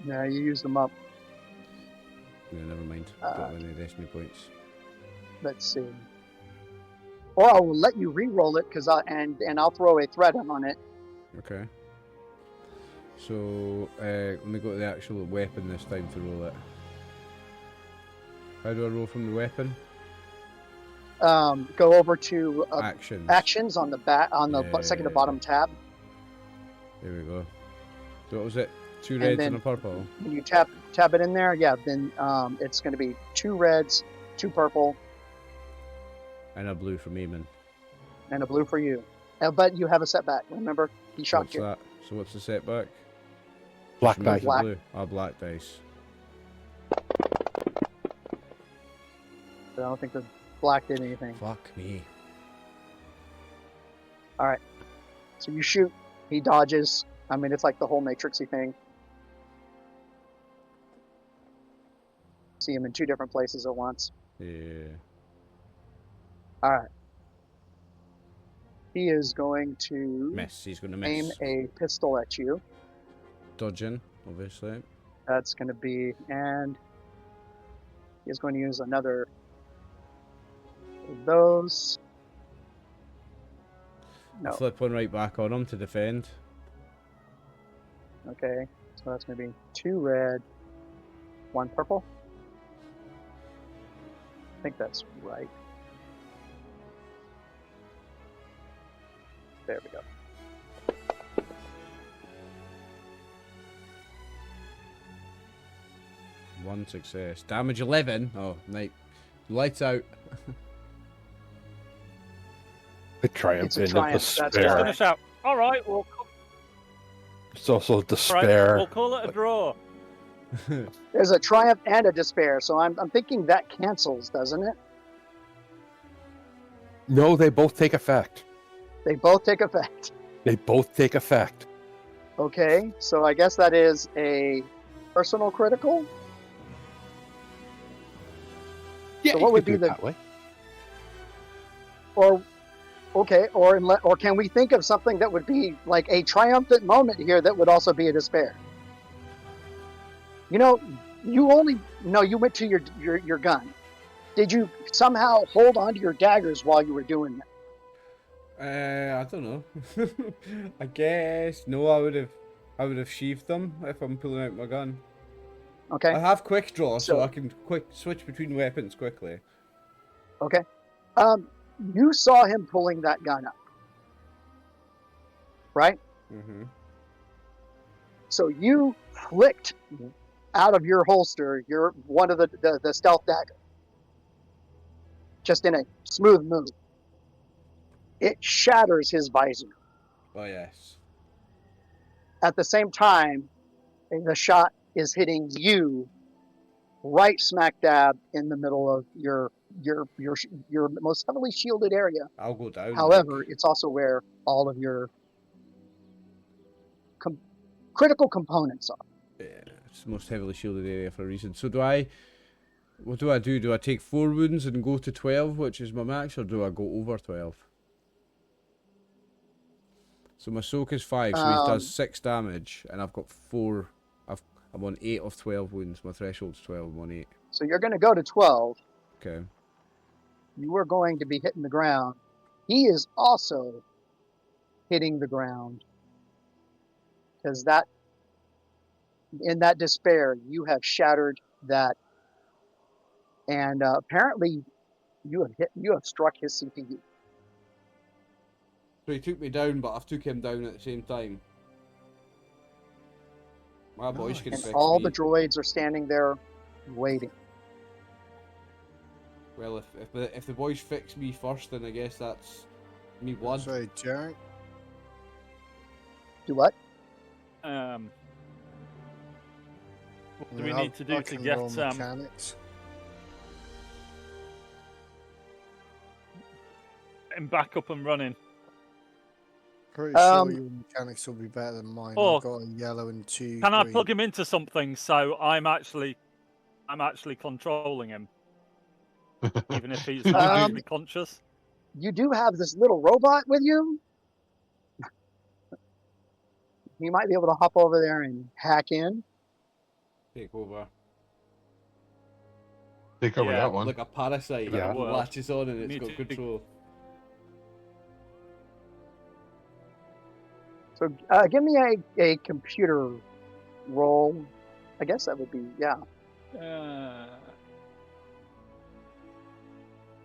Yeah, you used them up. Yeah, never mind. Don't have any destiny points. Let's see. Or I will let you re-roll it and I'll throw a threat on it. Okay. So, let me go to the actual weapon this time to roll it. How do I roll from the weapon? Go over to Actions. actions on the second to bottom tab. There we go. So what was it? 2 And reds then- and a purple. When you tab it in there, yeah, then it's going to be 2 reds, 2 purple, And a blue from Eamon. and a blue for you. But you have a setback. Remember, he shot What's you. that? So what's the setback? Black Remove dice. the Black. blue. Oh, black dice. So I don't think the black did anything. Fuck me. So you shoot, he dodges. I mean, it's like the whole Matrixy thing. See him in 2 different places at once. Yeah. All right. He is going to Miss. He's going to aim miss. a pistol at you. Dodging, obviously. That's going to be, and he's going to use another of those. No. Flip one right back on him to defend. Okay, so that's going to be 2 red, 1 purple. I think that's right. There we go. One success. Damage 11. Oh, night. Lights out. The triumph It's a in triumph, of that's despair. why. Finish out. All right, we'll It's also despair. we'll call it a draw. There's a triumph and a despair, so I'm thinking that cancels, doesn't it? No, they both take effect. They both take effect. They both take effect. Okay, so I guess that is a personal critical. Yeah, So you what would could do be it the- that way? Or or can we think of something that would be like a triumphant moment here that would also be a despair? You know, you went to your gun. Did you somehow hold onto your daggers while you were doing that? I don't know. I guess. No, I would have sheathed them if I'm pulling out my gun. Okay. I have quick draw, so So- I can quick switch between weapons quickly. Okay. You saw him pulling that gun up, right? Mm-hmm. So you flicked out of your holster one of the stealth dagger, just in a smooth move. It shatters his visor. Oh yes. At the same time, the shot is hitting you right smack dab in the middle of your most heavily shielded area. I'll go down. However, it's also where all of your critical components are. Yeah, it's the most heavily shielded area for a reason. So what do I do? Do I take 4 wounds and go to 12, which is my max, or do I go over 12? So my soak is 5, so he does 6 damage, and I've got 4. I'm on 8 of 12 wounds. My threshold's 12. I'm on 8. So you're going to go to 12. Okay. You are going to be hitting the ground. He is also hitting the ground because in that despair, you have shattered that, and apparently, you have struck his CPU. So he took me down, but I've took him down at the same time. My boys can And fix all me. the droids are standing there, waiting. Well, if the boys fix me first, then I guess that's me won. Sorry, Jarek. Do what? What I do mean, we need to do I to can get roll mechanics. him back up and running? Pretty sure your mechanics will be better than mine. Or I've got a yellow and 2 Can I green. plug him into something so I'm actually controlling him, even if he's not Um, actually conscious? You do have this little robot with you. You might be able to hop over there and hack in. Take over. Take over Yeah. that one. Like a parasite. Yeah. It latches on and it's Me got too. control. So give me a computer roll. I guess that would be, yeah.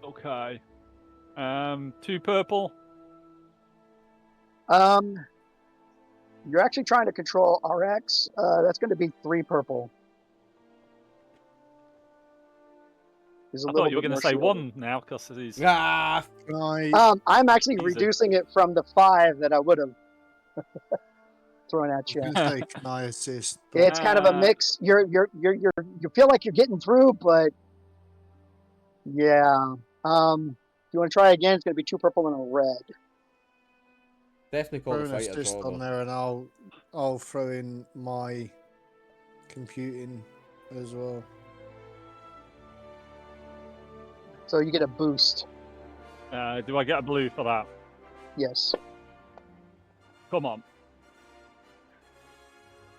Okay. 2 purple. You're actually trying to control RX. That's going to be 3 purple. There's a I little thought you were bit going to more say shielded. 1 now because he's. Ah! Can I, I'm actually Easy. reducing it from the 5 that I would have thrown at you. I was going to say, can I assist? But It's kind of a mix. You feel like you're getting through, but yeah. If you want to try again, it's going to be 2 purple and a red. Definitely call throw the an fighters, assist on Oliver. there, and I'll throw in my computing as well. So you get a boost. Do I get a blue for that? Yes. Come on.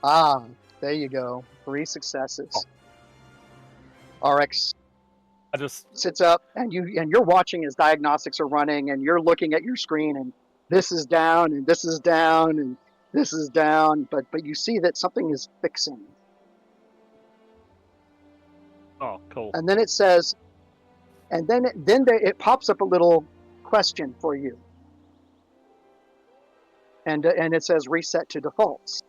Ah, there you go. 3 successes. RX I just. sits up, and you're watching as diagnostics are running, and you're looking at your screen, and this is down, and this is down, and this is down, but you see that something is fixing, Oh, cool. and then it says, and then it pops up a little question for you, and it says reset to defaults.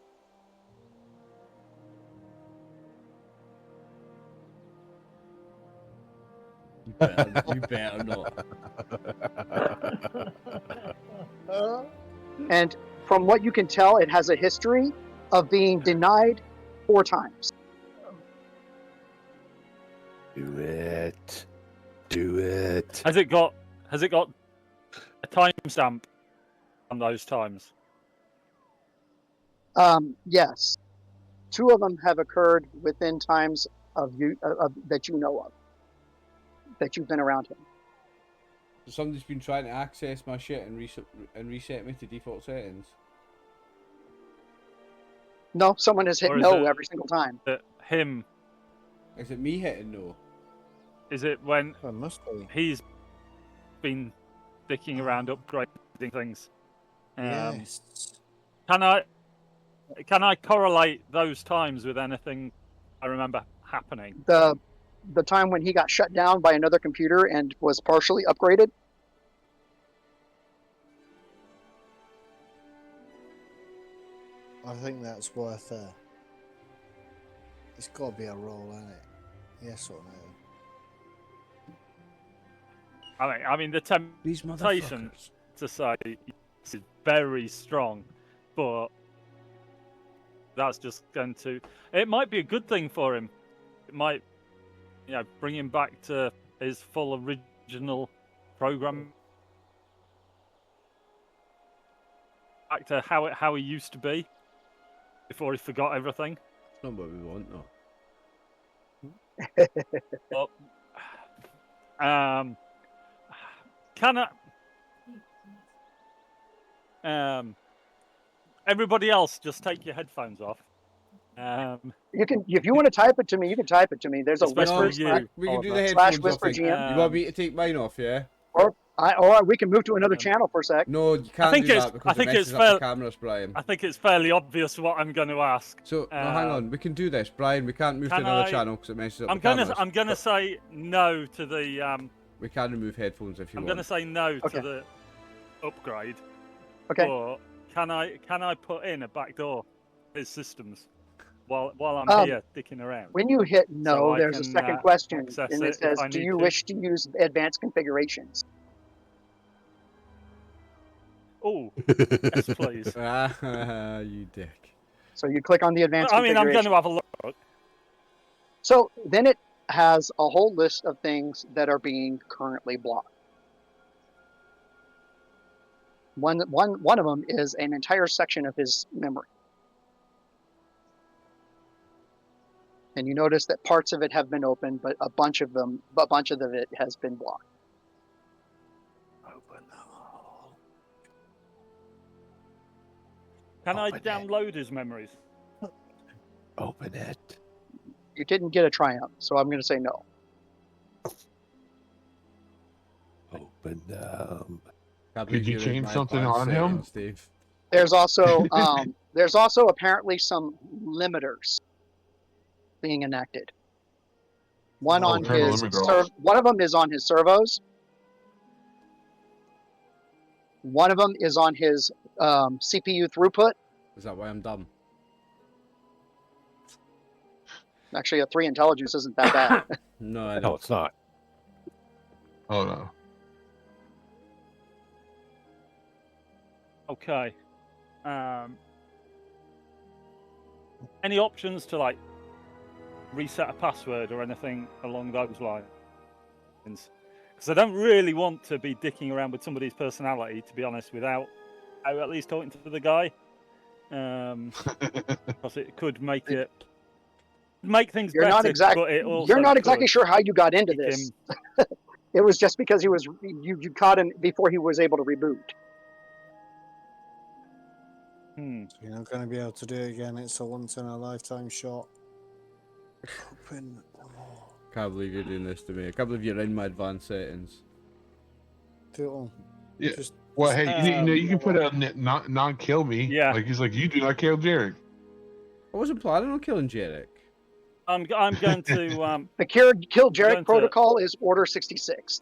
You better not. And from what you can tell, it has a history of being denied 4 times. Do it. Do it. Has it got a timestamp on those times? Yes, 2 of them have occurred within times of you that you know of, that you've been around him. So somebody's been trying to access my shit and reset me to default settings. No, someone has hit Or is no it- every single time. Him? Is it me hitting no? Is it when That must be. he's been dicking around upgrading things? Yes. Can I correlate those times with anything I remember happening? The time when he got shut down by another computer and was partially upgraded. I think that's worth a. It's got to be a roll, isn't it? Yes or no? I mean the These temptation motherfuckers. to say this is very strong, but that's just going to. It might be a good thing for him. It might, bring him back to his full original program, back to how he used to be before he forgot everything. It's not what we want, though. Can everybody else just take your headphones off? You can, if you want to type it to me, you can type it to me. There's a Especially whisper you. We can do the slash headphones whisper off thing. GM. You want me to take mine off, yeah? or Or we can move to another Um, channel for a sec. No, you can't think do it's- that because I think it messes it's up the fair- cameras, Brian. I think it's fairly obvious what I'm going to ask. So, no, hang on. We can do this, Brian. We can't move to can another I- channel because it messes up I'm the gonna cameras. I'm gonna but say no to the we can remove headphones if you I'm want. gonna say no Okay. to the upgrade. Okay. But can I put in a backdoor his systems while I'm here dicking around? When you hit no, So I there's a can, second question, access and it it if says, I "Do need you to." wish to use advanced configurations?" Oh, yes, please. Ah, you dick. So you click on the advanced. I mean, I'm going configuration. to have a look. So then it has a whole list of things that are being currently blocked. One of them is an entire section of his memory. And you notice that parts of it have been opened, but a bunch of it has been blocked. Open the hole. Can I Open it. download his memories? Open it. You didn't get a triumph, so I'm going to say no. Open them. Can't Could believe you you're in change my something advanced on him? settings, Dave. There's also apparently some limiters being enacted. One Oh, on turn the his limiter off. one of them is on his servos. One of them is on his CPU throughput. Is that why I'm dumb? Actually, a 3 intelligence isn't that bad. No, I No, don't. it's not. Oh no. Okay. Any options to like reset a password or anything along those lines? Because I don't really want to be dicking around with somebody's personality, to be honest, without at least talking to the guy. Because it could make things You're better. not exactly. But it also You're not exactly could sure how you got into make this. him- It was just because you caught him before he was able to reboot. So you're not going to be able to do it again. It's a once in a lifetime shot. Open them all. Can't believe you're doing this to me. I can't believe you're in my advanced settings. Do it all. Yeah. Just Well, hey, you can put a non kill me. Yeah. Like he's like, you do not kill Jarek. I wasn't planning on killing Jarek. I'm going to The Kill going Jarek to- protocol is Order 66.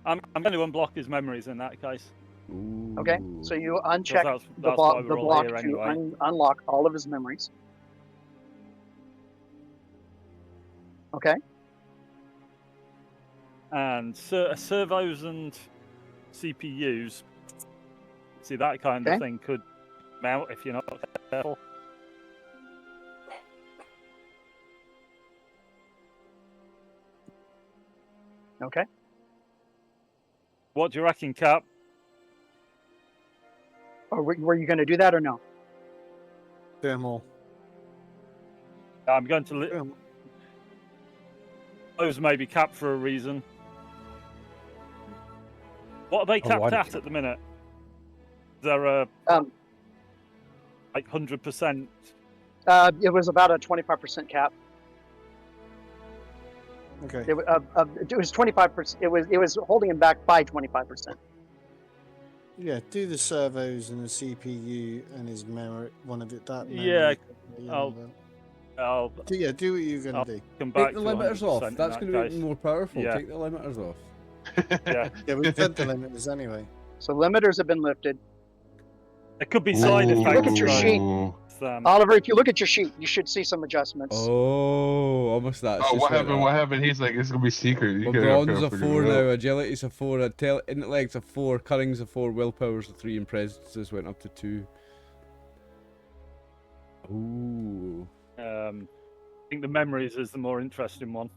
I'm going to unblock his memories in that case. Ooh. Okay, so you uncheck that's the why we're the all block here to anyway. unlock all of his memories. Okay. And servos and CPUs. See, that kind Okay. of thing could mount if you're not careful. Okay. What do you reckon, Cap? Or were you going to do that or no? do them all. I'm going to Do 'em. those maybe capped for a reason. What are they Oh, why capped did at the minute? They're Um, like 100%. it was about a 25% cap. Okay. It was 25%. It was holding him back by 25%. Yeah, do the servos and the CPU and his memory. One of it. That. Yeah, memory, I'll- do what you're gonna I'll do. come back Take the to limiters off. 100% in That's that going to make case. them more powerful. Yeah. Take the limiters off. Yeah, Yeah, we said the limiters anyway. So limiters have been lifted. there could be side Ooh. effects. Look at your though. sheet. It's, Oliver, if you look at your sheet, you should see some adjustments. Oh, almost that. It's Oh, just what like happened? that. What happened? He's like, it's gonna be secret. You Well, gotta bronze a figure 4 it now, out. agility's a 4, intellect's a 4, cunning's a 4, willpower's a 3, and presences went up to 2. Ooh. I think the memories is the more interesting one.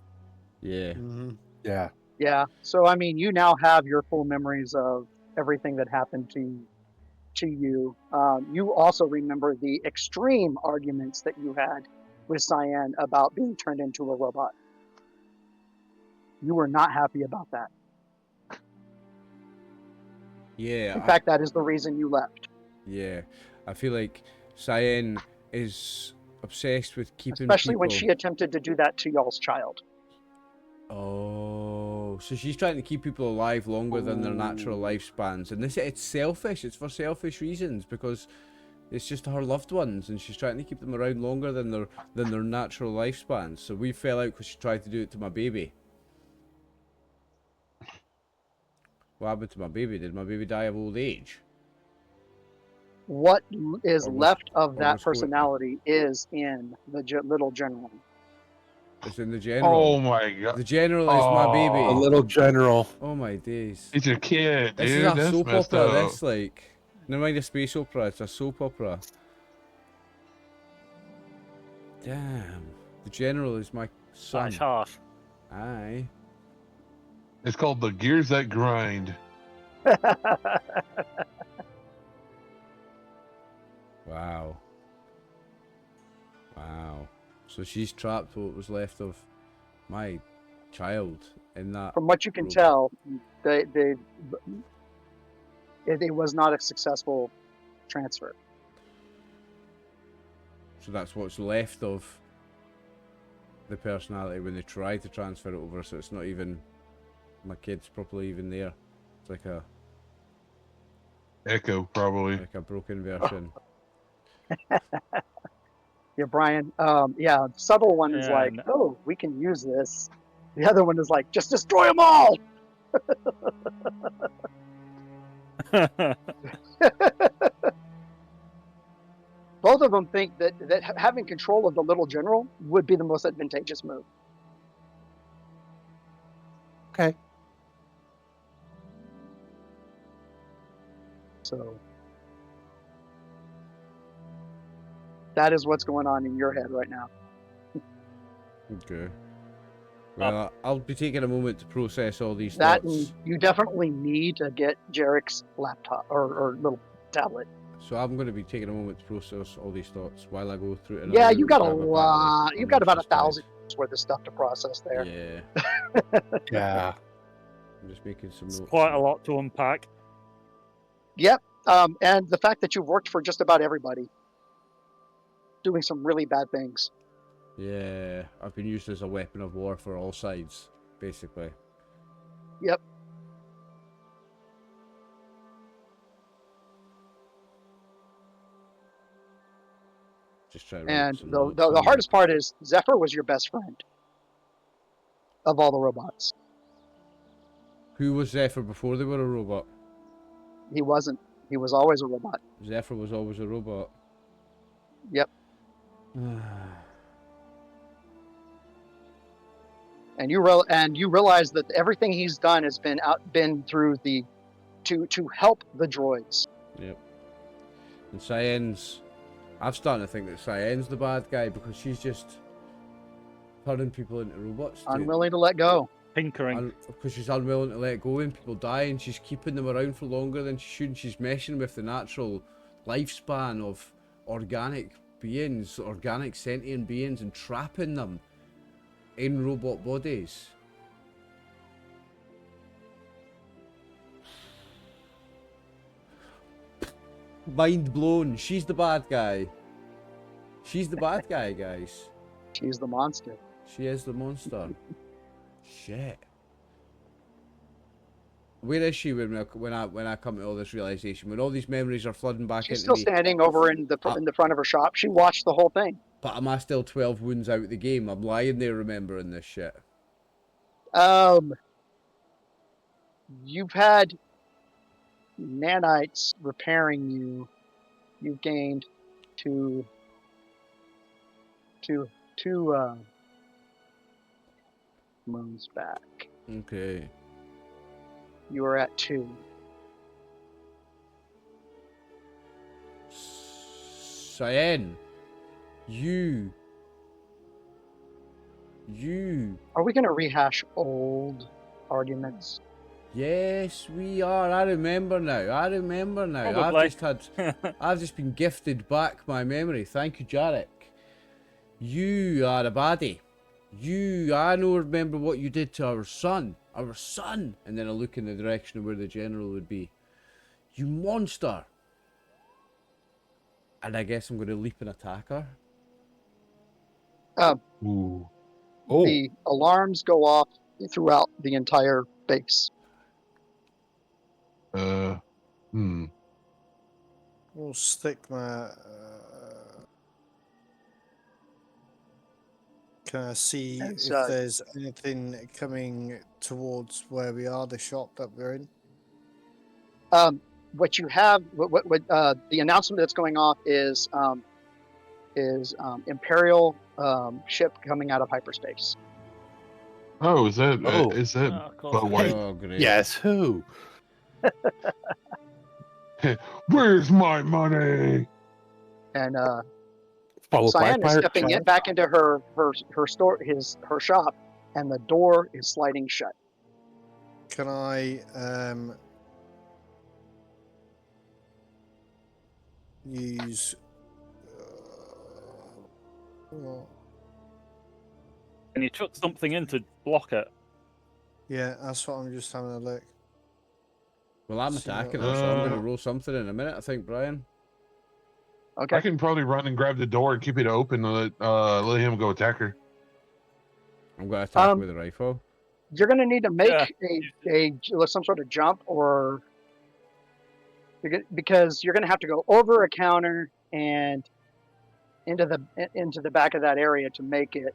Yeah. Mm-hmm. Yeah. Yeah. So I mean, you now have your full memories of everything that happened to you. You also remember the extreme arguments that you had with Cyan about being turned into a robot. You were not happy about that. Yeah. In fact, that is the reason you left. Yeah, I feel like Cyan is obsessed with keeping Especially people. when she attempted to do that to y'all's child. Oh, so she's trying to keep people alive longer than their natural lifespans, and it's selfish. It's for selfish reasons because it's just her loved ones, and she's trying to keep them around longer than their natural lifespans. So we fell out because she tried to do it to my baby. What happened to my baby? Did my baby die of old age? What is Or was- left of or that was going- personality is in the little general. It's in the general. Oh my god. The general is my A baby. Oh. little general. Oh my days. He's a kid, dude. This is a That's soap messed opera. up. This never mind a space opera. It's a soap opera. Damn. The general is my son. That's harsh. Aye. It's called the Gears That Grind. Wow. Wow. So she's trapped what was left of my child in that. From what you can robot. tell, it was not a successful transfer. So that's what's left of the personality when they try to transfer it over. So it's not even my kid's properly even there. It's like a Echo, probably. broken version. Yeah, Brian. Yeah, the subtle one is Yeah, like, no. oh, we can use this. The other one is like, just destroy them all. Both of them think that having control of the little general would be the most advantageous move. Okay. So that is what's going on in your head right now. Okay. Well, I'll be taking a moment to process all these That thoughts. and you definitely need to get Jarrek's laptop or little tablet. So I'm going to be taking a moment to process all these thoughts while I go through it. Yeah, you got a grab battery. lot. You've got Unless about she's dead. 1,000 worth of stuff to process there. Yeah, Yeah. I'm just making some It's notes. quite a lot to unpack. Yep. And the fact that you've worked for just about everybody, doing some really bad things. Yeah, I've been used as a weapon of war for all sides, basically. Yep. Just trying to write And some the notes the on hardest part is Zephyr was your best friend of all the robots. Who was Zephyr before they were a robot? He wasn't. He was always a robot. Zephyr was always a robot. Yep. And you realize that everything he's done has been through the to help the droids. Yep. And Cyan's... I'm starting to think that Cyan's the bad guy because she's just turning people into robots. Unwilling to let go. Tinkering. Because she's unwilling to let go and people die and she's keeping them around for longer than she should. And she's messing with the natural lifespan of organic beings, organic sentient beings, and trapping them in robot bodies. Mind blown. She's the bad guy. She's the bad guy, guys. She's the monster. She is the monster. Shit. Where is she when I come to all this realization? When all these memories are flooding back She's into still me. standing over in the front of her shop. She watched the whole thing. But am I still 12 wounds out of the game? I'm lying there remembering this shit. You've had nanites repairing you. You've gained two moons back. Okay. You were at 2. Cyan. You. Are we gonna rehash old arguments? Yes, we are. I remember now. Probably. I've just been gifted back my memory. Thank you, Jarek. You are a baddie. I know remember what you did to our son. And then I look in the direction of where the general would be. You monster. And I guess I'm going to leap and attack her. Ooh. Oh, The alarms go off throughout the entire base. Hmm. We'll stick my. Can I see It's, if there's anything coming towards where we are, the shop that we're in? What you have, the announcement that's going off is Imperial ship coming out of hyperspace. Oh, is that Oh. of course. But wait, Oh, great. yes, who? where's my money? And Followed by Cyan is pirate stepping child. it back into her store, her shop, and the door is sliding shut. Can I use? Well, And you chuck something in to block it. yeah, that's what I'm just having a look. Well, I'm See attacking what- her, so I'm going to roll something in a minute, I think, Brian. Okay. I can probably run and grab the door and keep it open and let him go attack her. I'm going to attack Um, with a rifle. You're going to need to make Yeah. some sort of jump, or because you're going to have to go over a counter and into the back of that area to make it.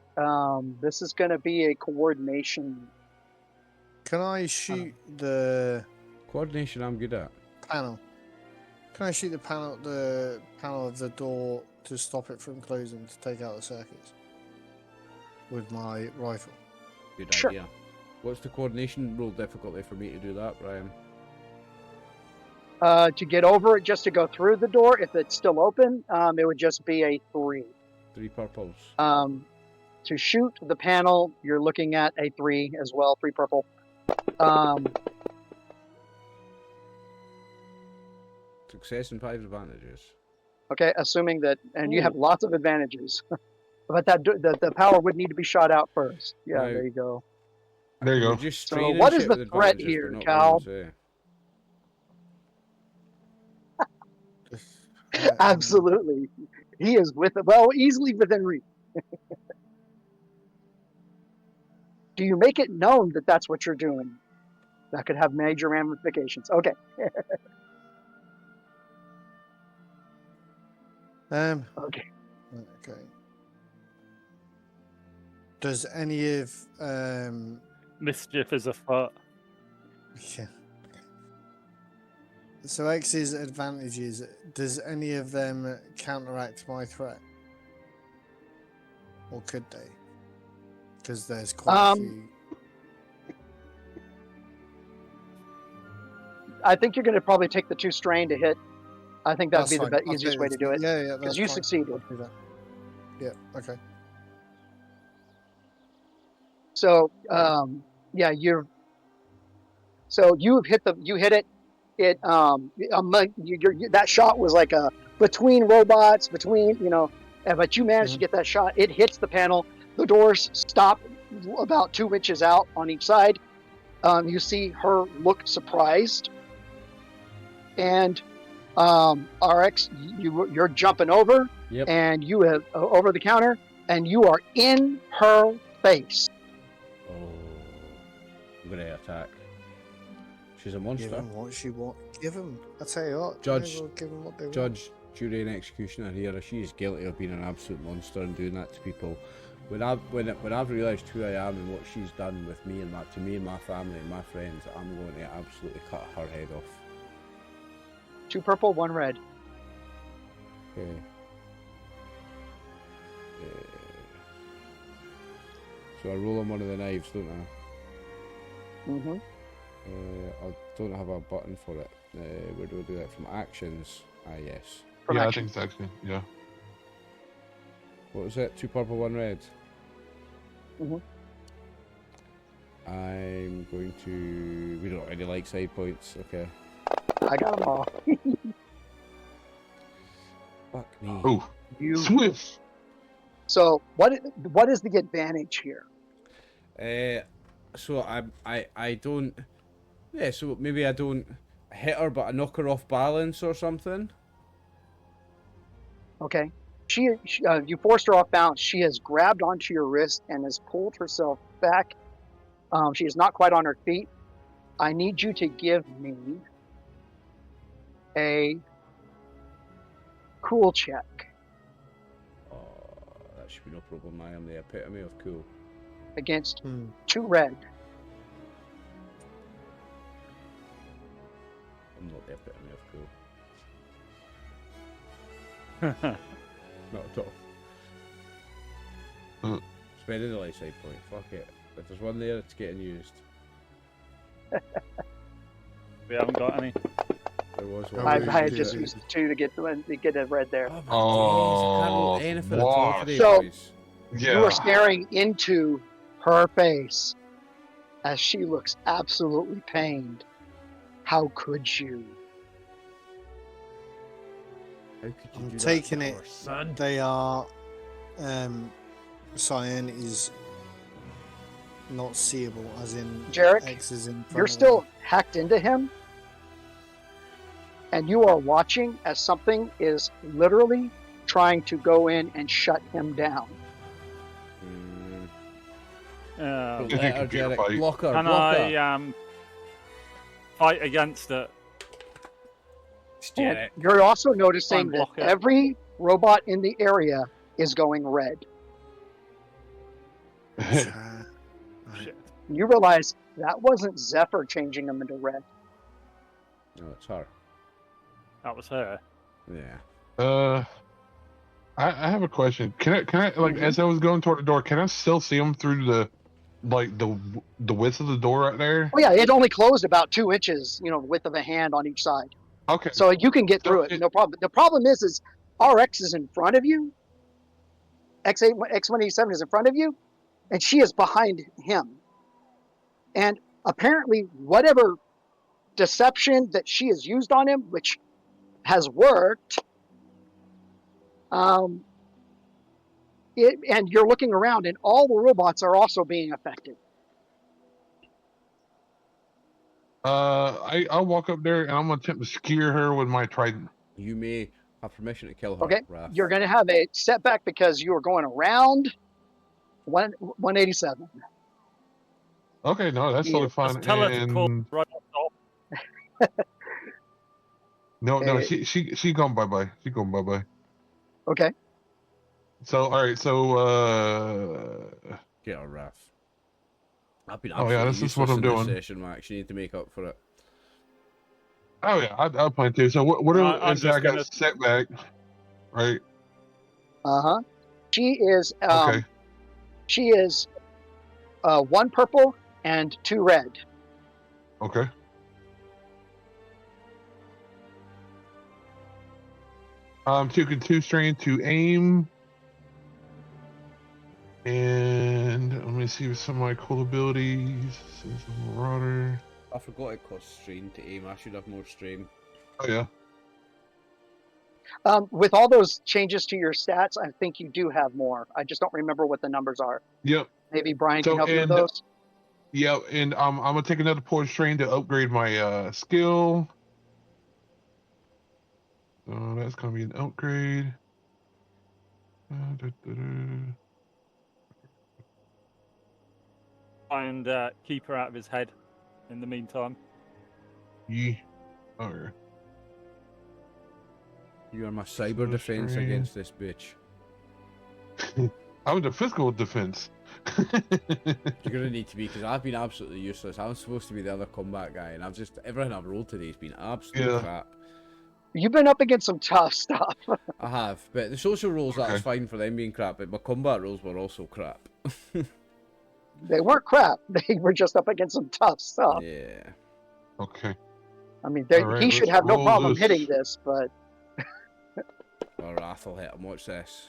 This is going to be a coordination. Can I shoot the Coordination I'm good at. panel? Can I shoot the panel of the door to stop it from closing to take out the circuits with my rifle? Good Sure. idea. What's the coordination roll difficulty for me to do that, Brian? To get over it, just to go through the door, if it's still open, it would just be a 3. 3 purples. To shoot the panel, you're looking at a 3 as well, 3 purple. Success and 5 advantages. Okay, assuming that, and you have lots of advantages, but the power would need to be shot out first. Yeah, Right. there you go. There you We're go. just So straining what is shit the with threat advantages, here, but not Cal? rolls, eh? Absolutely, he is easily within reach. Do you make it known that that's what you're doing? That could have major ramifications. Okay. Okay. Okay. Does any of Mischief is afoot. yeah. So X's advantages, does any of them counteract my threat? Or could they? Because there's quite a few. I think you're going to probably take the 2 strain to hit. I think that'd That's be the fine. I'll easiest take way to do it. Yeah, yeah, Because that's you fine. succeeded. I'll do that. Yeah, okay. So yeah, so you hit it. It that shot was like a between robots, but you managed to get that shot. It hits the panel. The doors stop about 2 inches out on each side. You see her look surprised, and RX, you're jumping over, Yep. and you have over the counter, and you are in her face. Oh. I'm going to attack. She's a Give monster. them what she want. Give them. I tell you what. Judge- may as well give them what they want. Judge, jury, and executioner here. She is guilty of being an absolute monster and doing that to people. When I've realised who I am and what she's done with me and to me and my family and my friends, I'm going to absolutely cut her head off. 2 purple, 1 red. Okay. So I roll on one of the knives, don't I? Mm-hmm. I don't have a button for it. Where do I do that? From actions? Ah, yes. From Yeah, action. I think it's actually, yeah. What was it? 2 purple, 1 red. Mhm. I'm going to. We don't really like side points. Okay. I got them all. Fuck me. Oh, You. Swift. So what is the advantage here? So I don't. Yeah. So maybe I don't hit her, but I knock her off balance or something. Okay. You forced her off balance. She has grabbed onto your wrist and has pulled herself back. She is not quite on her feet. I need you to give me a cool check. Oh, that should be no problem. I am the epitome of cool. Against 2 red. I'm not the epitome of cool. Not at all. Spending the light side point. Fuck it. If there's one there, it's getting used. We haven't got any. There was one. I really had do just that. used 2 to get a red there. Oh my days, I can't roll anything at all wow. today, So- boys. Yeah. You are staring into her face as she looks absolutely pained. How could you? How could you I'm do taking that it. to our son? They are. Cyan is not seeable, as in Jarek, X is in. You're still hacked into him, and you are watching as something is literally trying to go in and shut him down. Don't Did let you her, computer Jarek. fight? Block her, Can block her. I fight against it? It's And Jarek. you're also noticing that Unblock it. every robot in the area is going red. Right. Shit. You realize that wasn't Zephyr changing them into red. No, it's her. That was her. Yeah. I have a question. Can I like as I was going toward the door, can I still see them through the width of the door right there? Oh yeah, it only closed about 2 inches, width of a hand on each side. Okay. So you can get through So it, no problem. The problem is RX is in front of you. X187 is in front of you, and she is behind him. And apparently, whatever deception that she has used on him, which has worked, and you're looking around, and all the robots are also being affected. I'll walk up there and I'm gonna attempt to skewer her with my trident. You may have permission to kill her, Okay, Raph. you're going to have a setback because you are going around 187. Okay, no, that's Yeah, totally fine. Just tell her to And call right up top. no, Hey. she gone bye. She gone bye. Okay. So all right, so Get her, Raph. I've been Oh, yeah, absolutely this is useless what I'm in doing. this session, Max. You need to make up for it. oh yeah, I'll plan to. So what I'm is just I got gonna- a setback, right? Uh-huh. She is Okay. she is 1 purple and 2 red. Okay. Taking 2 strain to aim. And let me see some of my cool abilities. Some Marauder. I forgot it costs strain to aim. I should have more strain. Oh yeah. With all those changes to your stats, I think you do have more. I just don't remember what the numbers are. Yep. Maybe Brian So, can help you with and- those. Yep. And I'm gonna take another point strain to upgrade my skill. So that's gonna be an upgrade. And keep her out of his head in the meantime. Yeah. Okay. You are my cyber So defense strain. against this bitch. I'm the physical defense. You're gonna need to be, because I've been absolutely useless. I'm supposed to be the other combat guy, and I've just everything I've rolled today has been absolute Yeah. crap. You've been up against some tough stuff. I have, but the social rolls that was Okay. fine for them being crap, but my combat rolls were also crap. They weren't crap. They were just up against some tough stuff. Yeah. Okay. I mean, All right, he should let's have no roll problem this. hitting this, but Or Wrath will hit him. Watch this.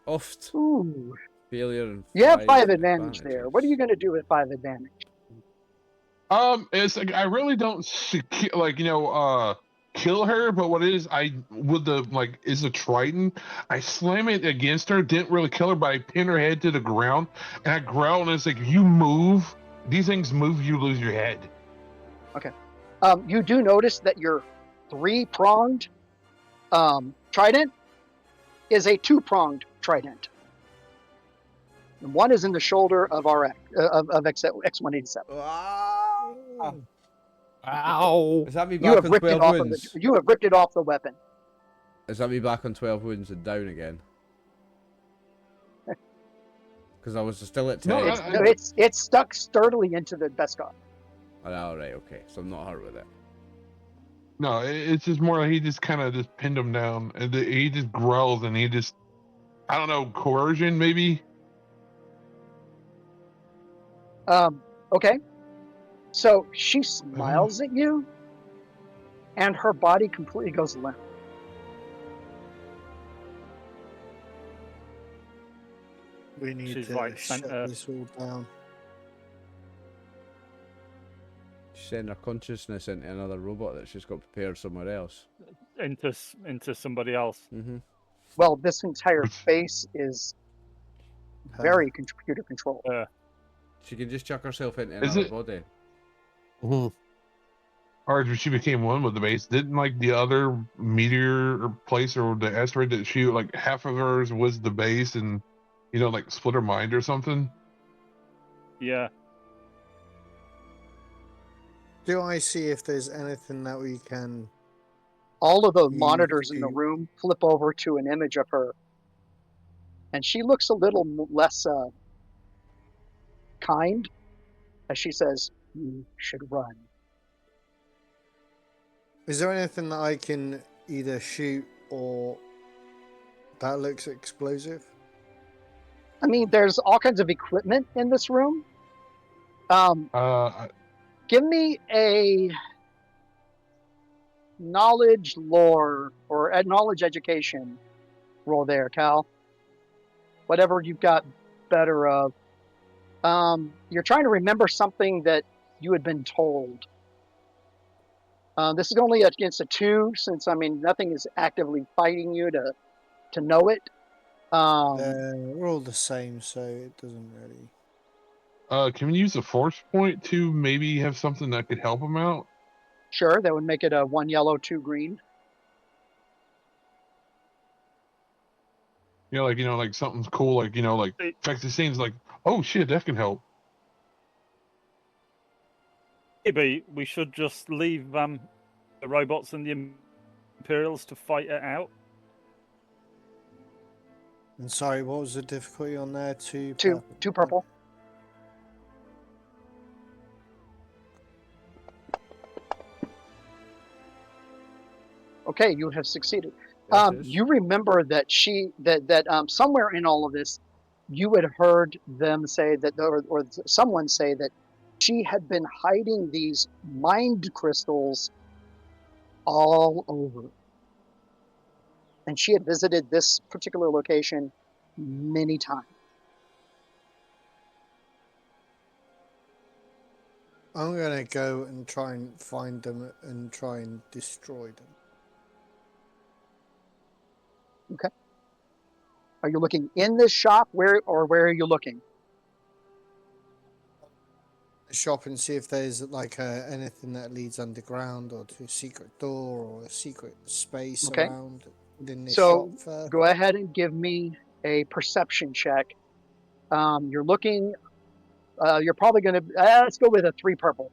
Oft. ooh, Failure and you have 5 advantages. advantage there. What are you going to do with 5 advantage? It's like I really don't kill her, but what it is, I with the is a trident. I slam it against her. Didn't really kill her, but I pin her head to the ground, and I growl, and it's like, you move. These things move, you lose your head. You do notice that your 3-pronged trident is a two-pronged trident. And one is in the shoulder of X187. Ah! Ow! Is that me You back have on ripped it 12 off of wounds? you have ripped it off the weapon. Is that me back on 12 wounds and down again? Because I was still at 10. No, It's stuck sturdily into the Beskar. Alright, okay. So I'm not hurt with it. No, it's just more like he just kind of just pinned him down, and he just growls, and he just, I don't know, coercion maybe. Okay. So she smiles at you, and her body completely goes limp. We need She's to like shut center. this all down. Send her consciousness into another robot that she's got prepared somewhere else. into somebody else. Mm-hmm. Well, this entire face is very computer controlled. She can just chuck herself into Is another it- body. Mhm. Or she became one with the base. Didn't like the other meteor or place or the asteroid that she like half of hers was the base, and like split her mind or something. Yeah. Do I see if there's anything that we can? All of the You monitors in the do. room flip over to an image of her, and she looks a little less kind as she says, "You should run." Is there anything that I can either shoot or that looks explosive? I mean, there's all kinds of equipment in this room. Give me a knowledge lore or a knowledge education roll there, Cal. Whatever you've got better of. You're trying to remember something that you had been told. This is only against a 2, since nothing is actively fighting you to know it. We're all the same, so it doesn't really. Can we use a force point to maybe have something that could help him out? Sure, that would make it a 1 yellow, 2 green. Like something's cool, like affect the scenes, like, oh shit, that can help. Maybe we should just leave the robots and the Imperials to fight it out. And sorry, what was the difficulty on there? 2 Two purple. Okay, you have succeeded. You remember that somewhere in all of this, you had heard them say that, or someone say that she had been hiding these mind crystals all over. And she had visited this particular location many times. I'm gonna go and try and find them and try and destroy them. Okay. Are you looking in this shop? Where are you looking? Shop and see if there's like anything that leads underground or to a secret door or a secret space Okay. around within this So shop. go ahead and give me a perception check. You're looking. You're probably going to. Let's go with a 3 purple.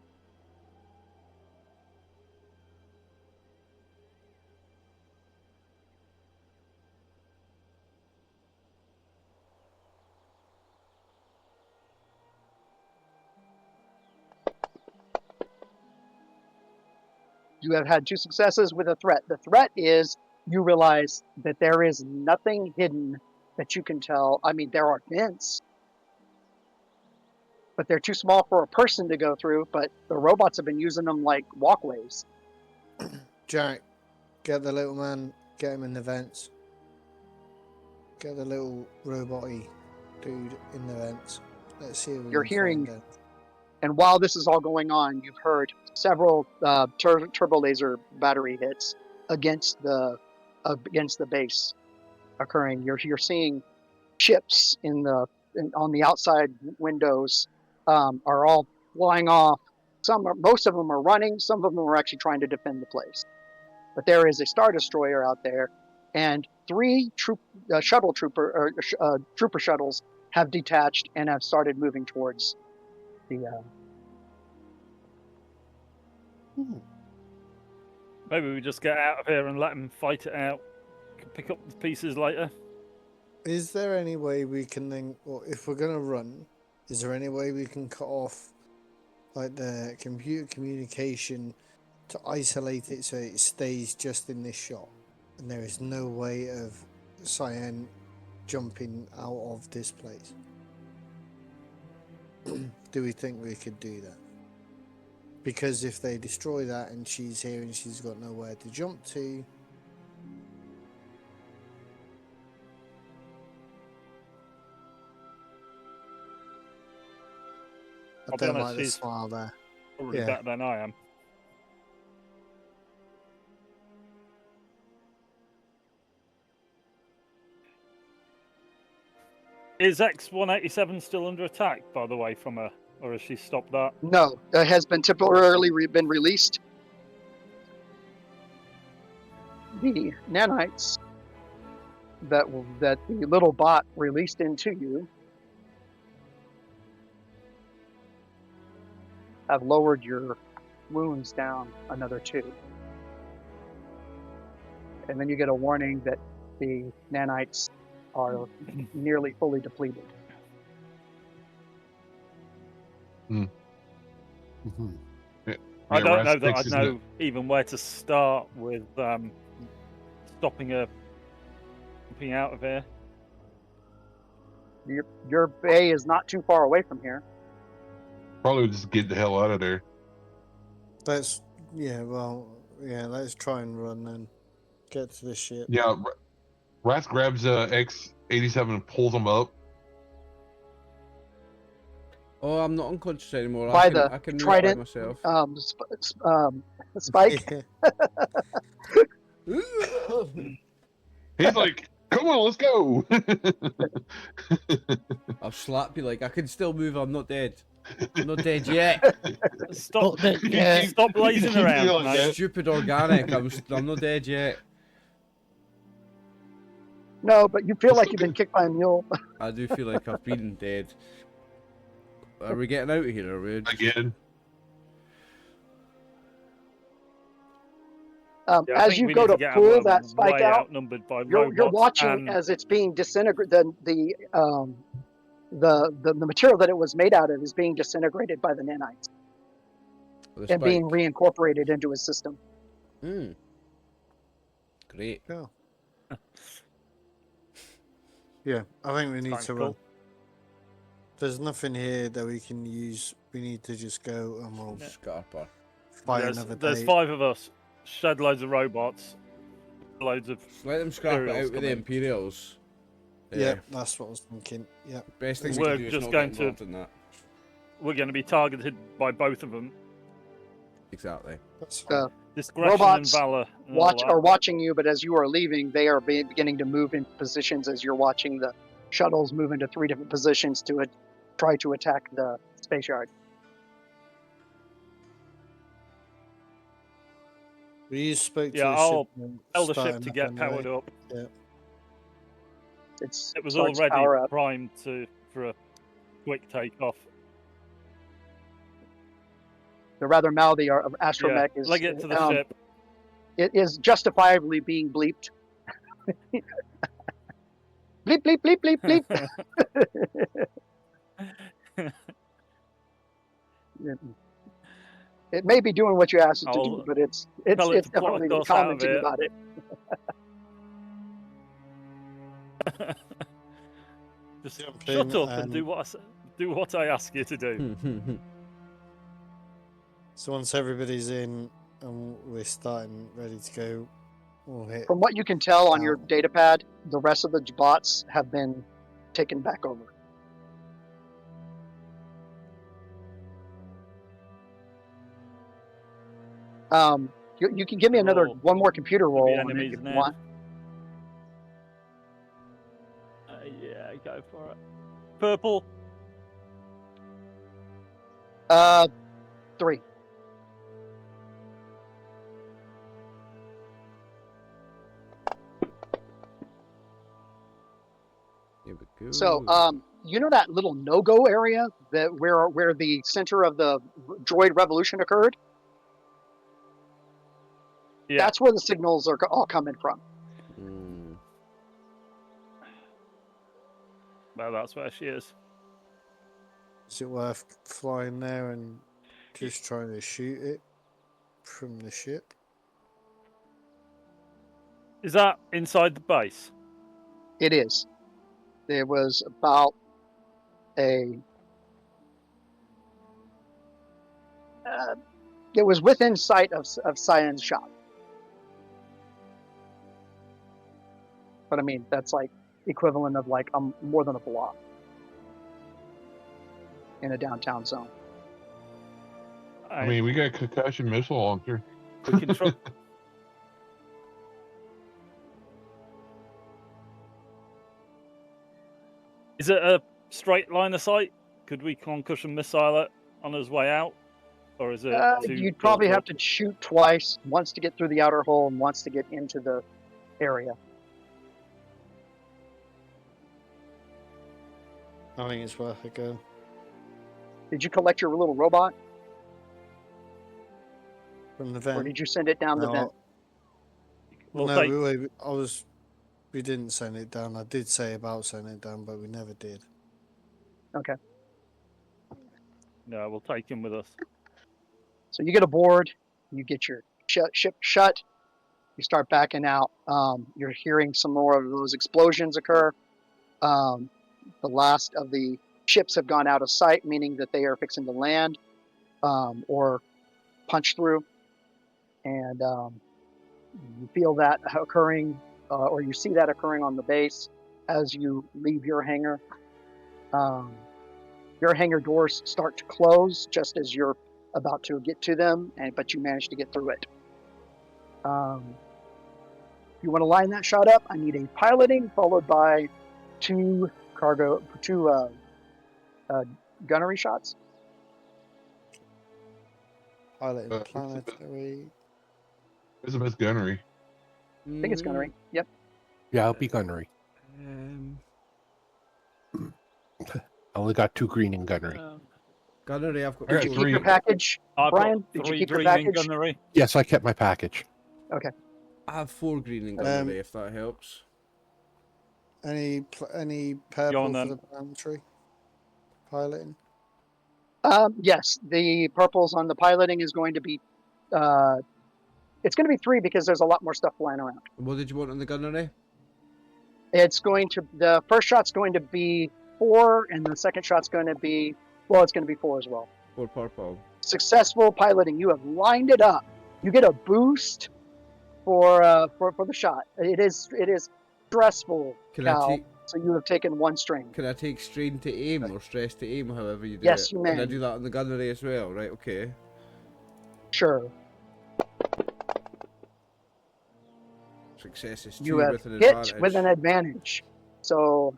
You have had 2 successes with a threat. The threat is you realize that there is nothing hidden that you can tell. I mean, there are vents, but they're too small for a person to go through. But the robots have been using them like walkways. Jack, get the little man, get him in the vents. Get the little robot-y dude in the vents. Let's see if we You're can hearing, find him. and while this is all going on, you've heard several turbo laser battery hits against the base occurring. You're seeing chips on the outside windows are all flying off. Most of them are running. Some of them are actually trying to defend the place. But there is a Star Destroyer out there, and three trooper shuttles have detached and have started moving towards the. Maybe we just get out of here and let them fight it out. Can pick up the pieces later. Is there any way we can then, or if we're gonna run, is there any way we can cut off like the computer communication to isolate it so it stays just in this shot, and there is no way of Cyan jumping out of this place? Do we think we could do that? Because if they destroy that and she's here and she's got nowhere to jump to, I I'll be don't honest, like the she's smile there. probably Yeah. better than I am. Is X-187 still under attack, by the way, from her, or has she stopped that? No, it has been temporarily been released. The nanites that the little bot released into you have lowered your wounds down another 2. And then you get a warning that the nanites are nearly fully depleted. Mm-hmm. I don't know that Raz I'd fixes know even where to start with stopping her jumping out of here. Your bay is not too far away from here. Probably just get the hell out of there. Let's let's try and run then. Get to the ship. Yeah, Raz grabs X-87 and pulls him up. Oh, I'm not unconscious anymore. By I the can move trident, by myself. Spike. He's like, "Come on, let's go." I'll slap you like I can still move. I'm not dead. I'm not dead yet. Stop, Yeah. stop blazing You around, feel mate. like Stupid organic. I'm not dead yet. No, but you feel like you've been kicked by a mule. I do feel like I've been dead. Are we getting out of here? Are we just... again. Yeah, I As think you we go need to get pull out. that spike way out, outnumbered by you're robots. watching and as it's being disintegrated. The material that it was made out of is being disintegrated by the nanites The and being spike? reincorporated into his system. Great. Yeah. Yeah, I think we need Quite to cool. run. There's nothing here that we can use. We need to just go and we'll Scarper. fight there's another day. there's 5 of us. Shed loads of robots. Loads of Just let them scrap it Imperials out with come the in. Imperials. Yeah, that's what I was thinking. Yeah. Best thing we We're can do is just not going get to- involved in that. we're going to be targeted by both of them. Exactly. That's fine. Discretion Robots and valor. And all that. Are watching you, but as you are leaving, they are beginning to move into positions as you're watching the shuttles move into 3 different positions to try to attack the space yard. We spoke to Yeah, the I'll ship. and Tell the starting ship to up get anyway. powered up. It It was starts to already power up. primed for a quick takeoff. The rather mouthy astromech Yeah, is leg it to the ship. it is justifiably being bleeped. Bleep bleep bleep bleep bleep. It may be doing what you asked it to do, I'll but it's tell it to plot a definitely course out of commenting it. about it. Just Jump shut in up and and- do what I ask you to do. So once everybody's in and we're starting ready to go, we'll hit. From what you can tell on your Out. data pad, the rest of the bots have been taken back over. You can give me another Roll. one more computer There'll roll be on it enemies if you now. want. Yeah, go for it. Purple. 3. Here we go. So, you know that little no-go area that where the center of the droid revolution occurred? Yeah. That's where the signals are all coming from. Hmm. Well, that's where she is. Is it worth flying there and just trying to shoot it from the ship? Is that inside the base? It is. There was about a. It was within sight of Cyan's shop. But I mean, that's like equivalent of like more than a block in a downtown zone. I mean, we got a concussion missile launcher. we can try. Is it a straight line of sight? Could we concussion missile it on his way out, or is it? You'd probably have to shoot twice, once to get through the outer hole and once to get into the area. I think it's worth a go. Did you collect your little robot, From the or vent. did you send it down the vent? We'll No, take- we didn't send it down. I did say about sending it down, but we never did. Okay. No, we'll take him with us. So you get aboard, you get your ship shut, you start backing out. You're hearing some more of those explosions occur. The last of the ships have gone out of sight, meaning that they are fixing to land or punch through. And you feel that occurring, or you see that occurring on the base as you leave your hangar. Your hangar doors start to close just as you're about to get to them, but you manage to get through it. If you want to line that shot up, I need a piloting followed by two gunnery shots. Pilot Uh, and planetary. Where's the best gunnery? I think it's gunnery. Yep. Yeah, I'll be gunnery. Um, I only got 2 green in gunnery. gunnery, I've got I got Did you four. keep your three. package, I've Brian? got Did you 3 keep your green in package? gunnery. Yes, I kept my package. I have 4 green in gunnery, if that helps. Any Go purple on for then. the planetary piloting? Yes, the purples on the piloting is going to be. It's going to be 3 because there's a lot more stuff flying around. What did you want on the gunnery? It's going to. The first shot's going to be 4, and the second shot's going to be. Well, it's going to be 4 as well. 4 purple. Successful piloting. You have lined it up. You get a boost for the shot. It is stressful, Can I Cal. take So you have taken 1 strain. Can I take strain to aim or stress to aim, however you do Yes, it? you Can I may. do that on the gunnery as well? Right, okay. Sure. Success is 2 You have with an hit advantage. with an advantage. So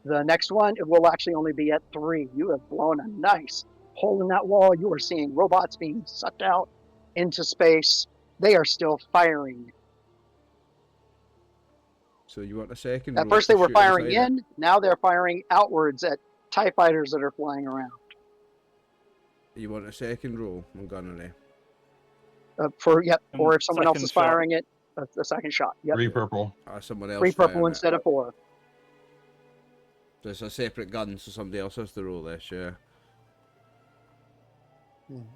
the next one, it will actually only be at 3. You have blown a nice hole in that wall. You are seeing robots being sucked out into space. They are still firing. So you want a second At roll first to they were shoot firing inside it? in. Now they're firing outwards at TIE fighters that are flying around. You want a second roll on gunnery? Or if someone else Second is shot. firing it, a second shot. Yep. 3 purple. Someone else 3 purple firing instead it. of 4. So it's a separate gun, so somebody else has to roll this, yeah.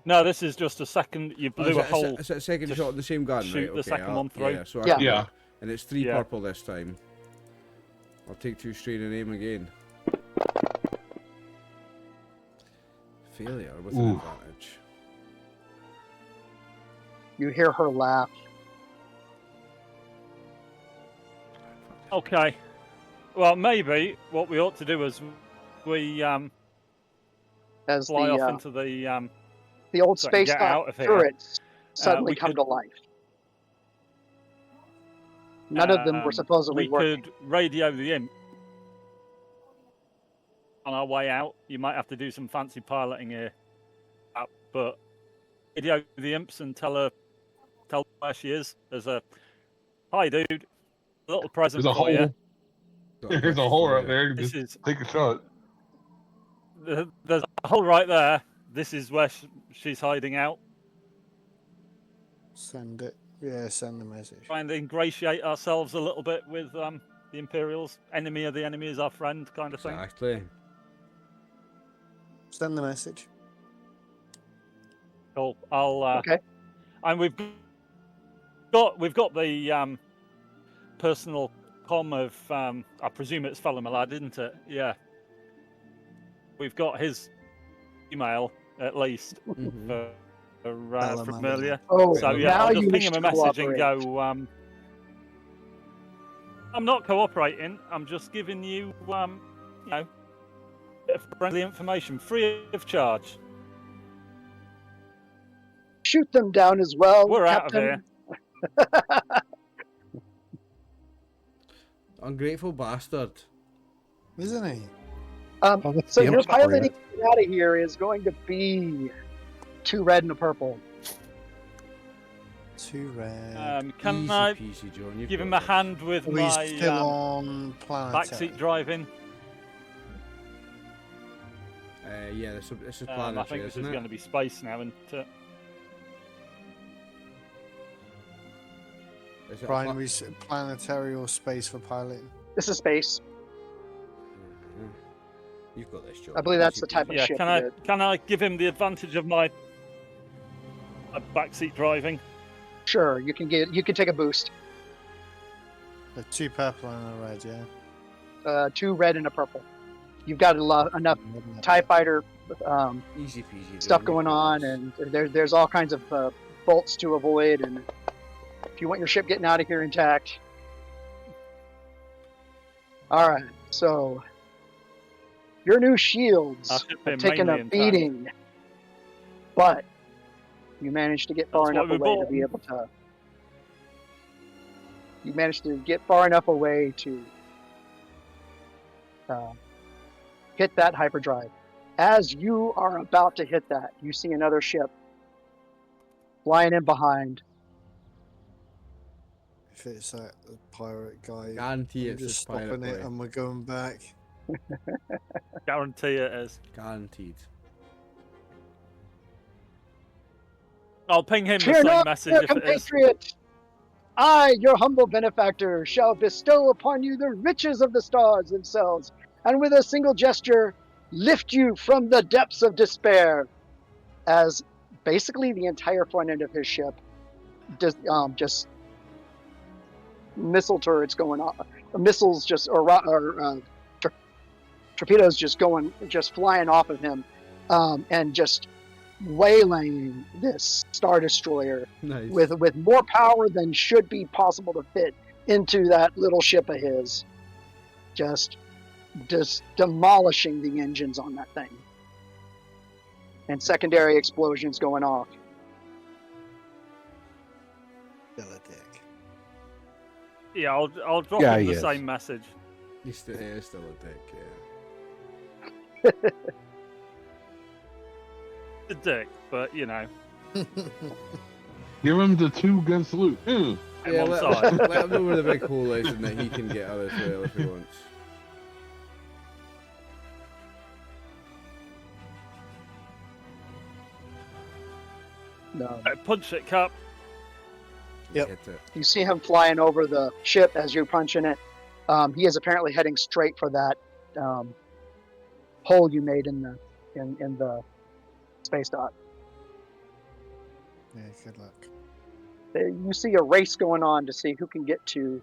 No, this is just a second. You Oh, blew a hole. Is it a second to shot on the same gun? shoot Right, the okay. second one through. Yeah, so I Yeah. can do Yeah. it. And it's 3 Yeah. purple this time. I'll take 2 strain and aim again. Failure with an Ooh. advantage. You hear her laugh. Okay. Well, maybe what we ought to do is we As fly off the into the old so I can space get out of here. turrets suddenly we come could- to life. None of them were supposedly we working. could radio the imp on our way out. You might have to do some fancy piloting here, but radio the imps and tell where she is. There's a hi, dude. A little present There's a for you. hole. There's a hole out there. This Just is take a shot. there's a hole right there. This is where she's hiding out. Send it. Yeah, send the message. Trying to ingratiate ourselves a little bit with the Imperials. Enemy of the enemy is our friend, kind of thing. Exactly. Send the message. Cool. I'll. Okay. And we've got the personal com of I presume it's fellow Malad, isn't it? Yeah. We've got his email at least Mhm. from earlier. Oh, So yeah, now I'll you just ping wish him a to message and cooperate. go. I'm not cooperating. I'm just giving you, you know, bit of friendly information, free of charge. Shoot them down as well, We're out of Captain. here. Ungrateful bastard. Isn't he? Oh, that's So the your imp for you. piloting out of here is going to be 2 red and a purple. 2 red. Can Easy I peasy, John. You've give got him a this. hand with Are we my still on planetary? backseat driving? Yeah, this is I planetary, think this isn't is it? going to be space now, and Is it a Primary planetary or space for piloting? This is space. Mhm. You've got this, John. I believe that's Easy the type peasy. of yeah. ship that- Can I give him the advantage of my backseat driving? Sure, you can take a boost. The 2 purple and a red, yeah. 2 red and a purple. You've got enough TIE fighter Easy peasy, John. stuff You've going got on, this. and there's all kinds of bolts to avoid. And if you want your ship getting out of here intact, all right. So your new shields Our ship have being taken a mainly intact. beating, but you managed to get far That's enough why we away to bought be able to. You managed to get far enough away to hit that hyperdrive. As you are about to hit that, you see another ship flying in behind. If it's that pirate guy, Guarantee I'm it's just this pirate stopping it boy. and we're going back. Guarantee it is. Guaranteed. I'll ping him the Fear same not, message dear if it is. compatriot. I, your humble benefactor, shall bestow upon you the riches of the stars themselves, and with a single gesture, lift you from the depths of despair. As basically the entire front end of his ship, just missile turrets going off, missiles just torpedoes just flying off of him, and just waylaying this Star Destroyer Nice. with more power than should be possible to fit into that little ship of his. Just demolishing the engines on that thing. And secondary explosions going off. Still a dick. Yeah, I'll drop Yeah, him he the is. same message. He's still a dick, yeah. A dick, but you know, Give him the 2-gun salute. Mm. I'm Yeah, on let, side. let him know where the big hole is and that he can get out as well if he wants. No. Punch it, Cap. Yep. Hit it. You see him flying over the ship as you're punching it. He is apparently heading straight for that hole you made in the space dock. Yeah, good luck. You see a race going on to see who can get to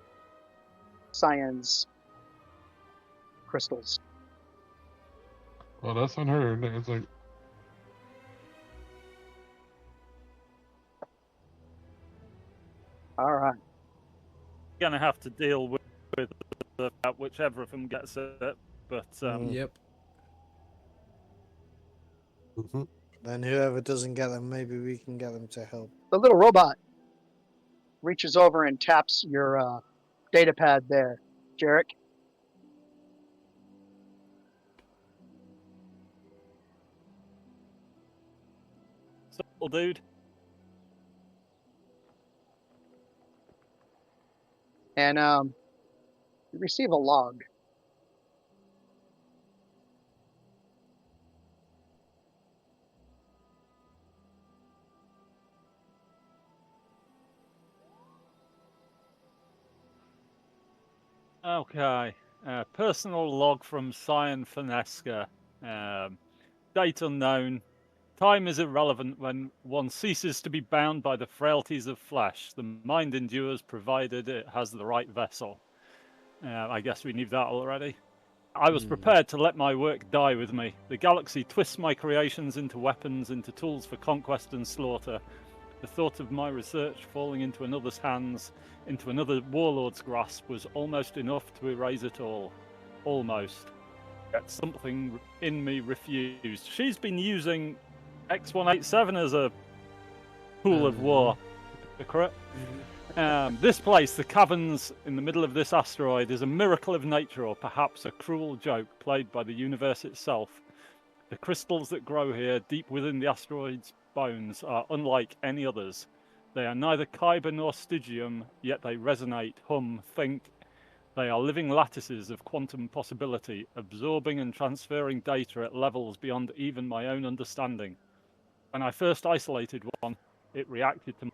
Cyan's crystals. Well, that's unheard. It's like, All right. Gonna have to deal with whichever of them gets it. But Yep. Mm-hmm. Then whoever doesn't get them, maybe we can get them to help. The little robot reaches over and taps your data pad there, Jarek. little dude. And you receive a log Okay. Personal log from Cyan Finesca. Date unknown. Time is irrelevant when one ceases to be bound by the frailties of flesh. The mind endures provided it has the right vessel. I guess we knew that already. I was prepared to let my work die with me. The galaxy twists my creations into weapons, into tools for conquest and slaughter. The thought of my research falling into another's hands, into another warlord's grasp, was almost enough to erase it all. Almost. Yet something in me refused. She's been using X187 as a pool of war, correct? This place, the caverns in the middle of this asteroid, is a miracle of nature, or perhaps a cruel joke played by the universe itself. The crystals that grow here, deep within the asteroid's bones, are unlike any others. They are neither kyber nor stygium, yet they resonate, hum, think. They are living lattices of quantum possibility, absorbing and transferring data at levels beyond even my own understanding. When I first isolated one, it reacted to me,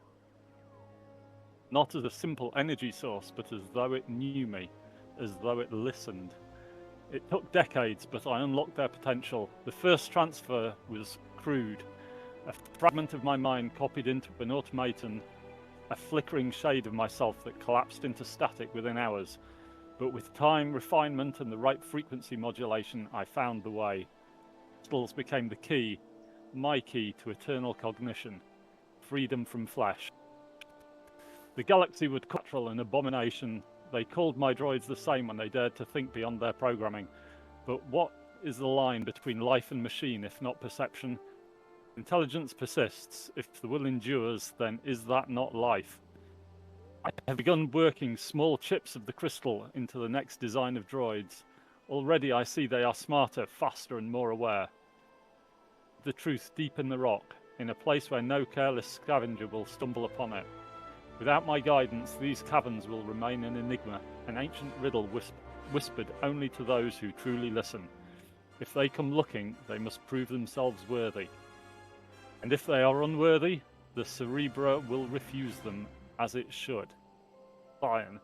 not as a simple energy source, but as though it knew me, as though it listened. It took decades, but I unlocked their potential. The first transfer was crude. A fragment of my mind copied into an automaton, a flickering shade of myself that collapsed into static within hours. But with time, refinement, and the right frequency modulation, I found the way. Crystals became the key, my key to eternal cognition, freedom from flesh. The galaxy would call an abomination. They called my droids the same when they dared to think beyond their programming. But what is the line between life and machine, if not perception? Intelligence persists. If the will endures, then is that not life? I have begun working small chips of the crystal into the next design of droids. Already I see they are smarter, faster, and more aware. The truth deep in the rock, in a place where no careless scavenger will stumble upon it. Without my guidance, these caverns will remain an enigma, an ancient riddle whispered only to those who truly listen. If they come looking, they must prove themselves worthy. And if they are unworthy, the Cerebra will refuse them, as it should. Cyan.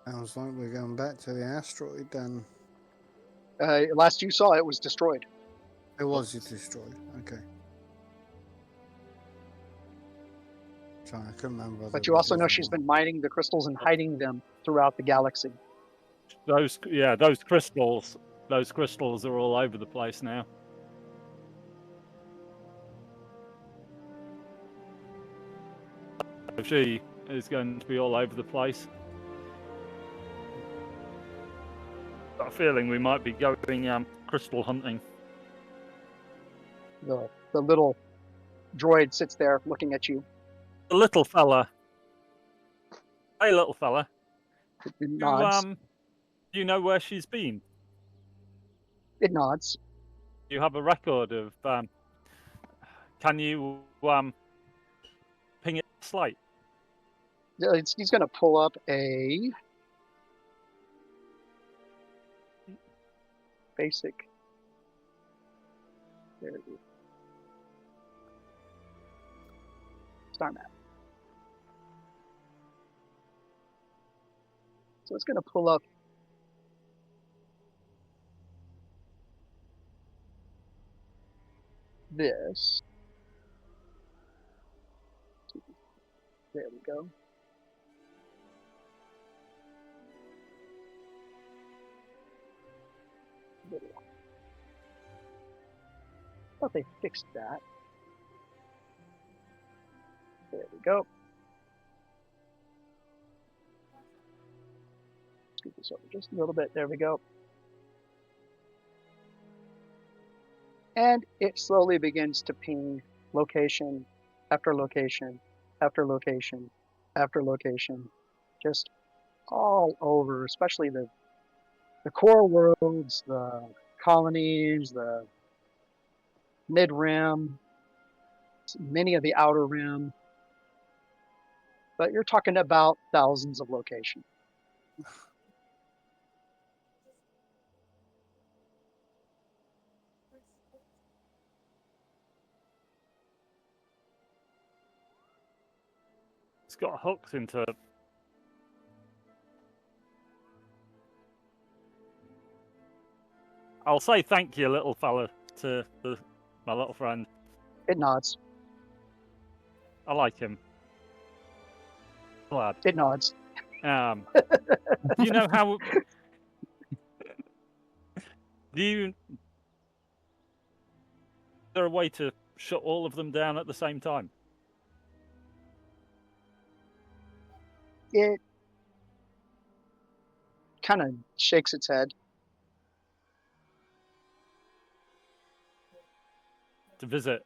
Sounds like we're going back to the asteroid then. Last you saw, it was destroyed. It was destroyed. Okay. I couldn't remember. But you also know she's been mining the crystals and hiding them throughout the galaxy. Those crystals are all over the place now. She is going to be all over the place. Got a feeling we might be going crystal hunting. The little droid sits there looking at you. The little fella. Hey, little fella. It nods. You know where she's been? It nods. You have a record of. Can you ping it slate? He's going to pull up a basic. There it is. Star map. So it's going to pull up this. There we go. I thought they fixed that. There we go. Scoot this over just a little bit. There we go. And it slowly begins to ping location after location after location after location, just all over, especially the core worlds, the colonies, the mid-rim, many of the outer rim. But you're talking about thousands of locations. It's got hooks into it. I'll say thank you, little fella, to my little friend. It nods. I like him. Glad. It nods. You know how? Is there a way to shut all of them down at the same time? It kind of shakes its head. To visit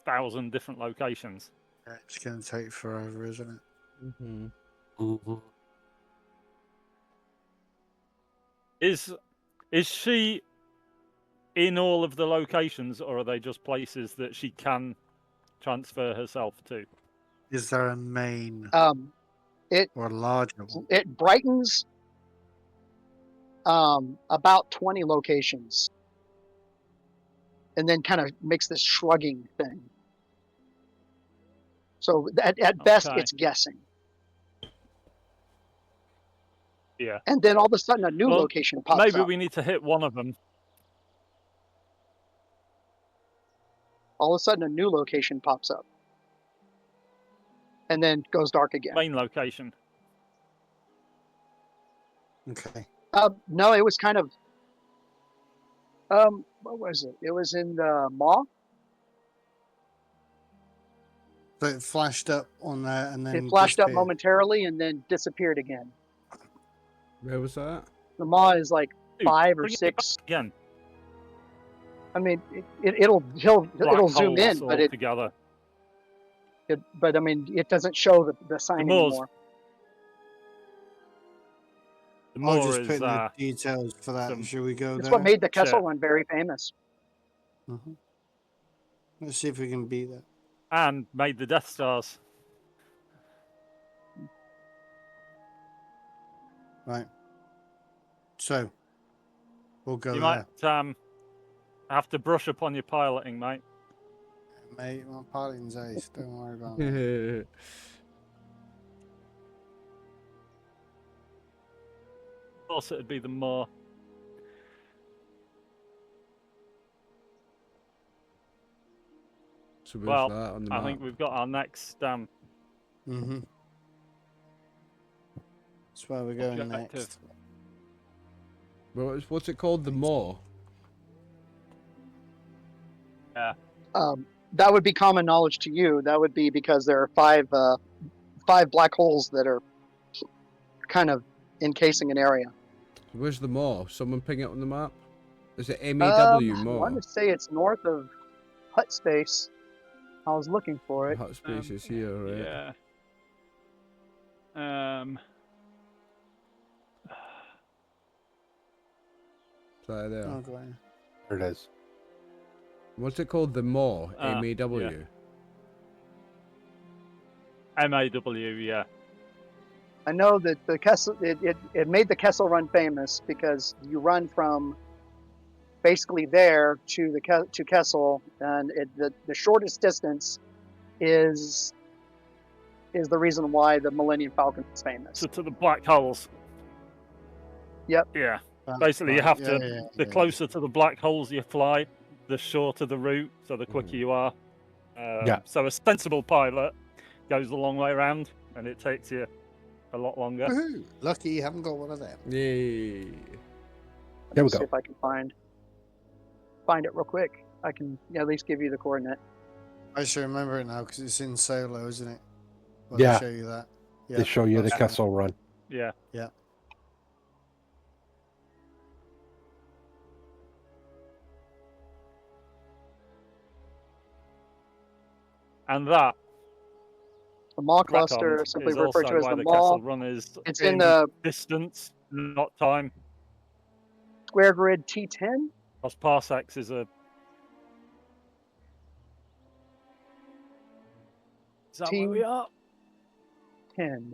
1,000 different locations. It's going to take forever, isn't it? Mm-hmm. Mhm. Is she in all of the locations, or are they just places that she can transfer herself to? Is there a main It or a larger one? it brightens about 20 locations, and then kind of makes this shrugging thing. So at best, Okay. it's guessing. Yeah. And then all of a sudden, a new Well, location pops Maybe up. we need to hit one of them. All of a sudden, a new location pops up, and then goes dark again. Main location. Okay. No, it was kind of what was it? It was in the maw. So it flashed up on there and then It flashed up disappeared. momentarily and then disappeared again. Where was that? The maw is like Dude, 5 or bring it 6. back again. I mean, it'll Black zoom in, holes but altogether. I mean, it doesn't show the sign moors. anymore. The I'll more just is put in the details for that. some Should we go It's there? what made the Kessel Check. Run very famous. Mhm. Let's see if we can beat that. and made the Death Stars. Right. So, we'll go You there. might have to brush up on your piloting, mate. Mate, my piloting's ace. Don't worry about it. Of course, it'd be the more. So where's Well, that on the I map? think we've got our next Mm-hmm. That's where we're going objective. next. Well, what's it called? The Maw? Yeah. That would be common knowledge to you. That would be because there are five black holes that are kind of encasing an area. Where's the Maw? Someone ping it on the map? Is it M-A-W, I Maw? want to say it's north of Hut Space. I was looking for it. Hut Space is here, right? Yeah. Is that there? Oh, go on. There it is. What's it called? The Maw? Ah, M-A-W? MAW, yeah. I know that the Kessel it made the Kessel Run famous because you run from basically there to to Kessel, and the shortest distance is the reason why the Millennium Falcon is famous. So to the black holes. Yep. Yeah. That's Basically, you right. have Yeah, to. yeah, The yeah. closer to the black holes you fly, the shorter the route, so the quicker you are. Yeah. So a sensible pilot goes the long way around, and it takes you a lot longer. Woohoo! Lucky you haven't got one of them. Yay. There Let we me go. see if I can find it real quick. I can at least give you the coordinate. I should remember it now because it's in Solo, isn't it? Well, Yeah. They show you that. They show you the that's right. Kessel Run. Yeah. Yeah. And that The Maw recon cluster, simply is referred also to as why the the Maw. Kessel Run is It's in the distance, not time. square grid T10. Because parsecs is a. Is that where we are? 10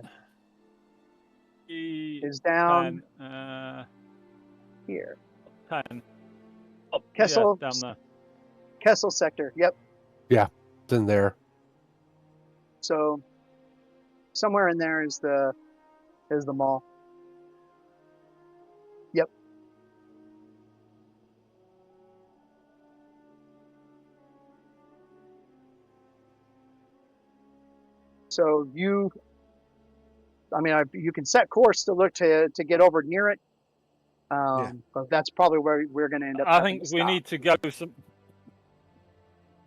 E is down 10, here. 10. Oh, Kessel- yeah, down there. Kessel sector. Yep. It's in there. So somewhere in there is the mall. Yep. So you, I mean, you can set course to look to get over near it. But that's probably where we're going to end up. I having think to we stop. need to go some.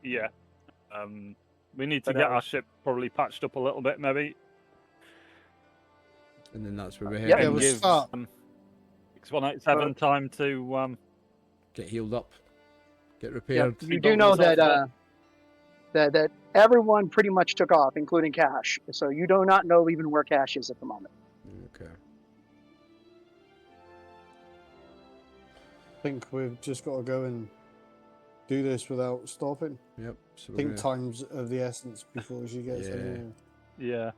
Yeah. We need to But, get our ship probably patched up a little bit, maybe. And then that's where we Yep. head Yeah, in. we'll give start. 6187 time to Get healed up. Get Yep. repaired. You do Rebuild know themselves that that everyone pretty much took off, including Cash. So you do not know even where Cash is at the moment. Okay. I think we've just got to go and do this without stopping. Yep. So I we're think gonna, time's of the essence before she gets Yeah. anywhere. Yeah.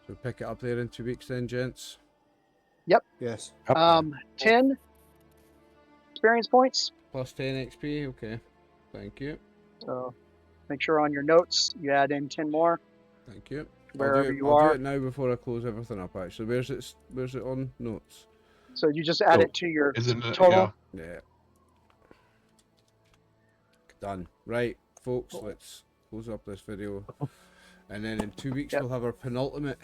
so pick it up there in 2 weeks then, gents. Yes. 10 experience points. Plus 10 XP. Okay. Thank you. So make sure on your notes you add in 10 more Thank you. wherever you I'll do are. it now before I close everything up. Actually, where's it on notes? So you just add So, it to your Is it? total. Yeah. Yeah. Done. Right, folks. Let's close up this video, and then in 2 weeks Yep. we'll have our penultimate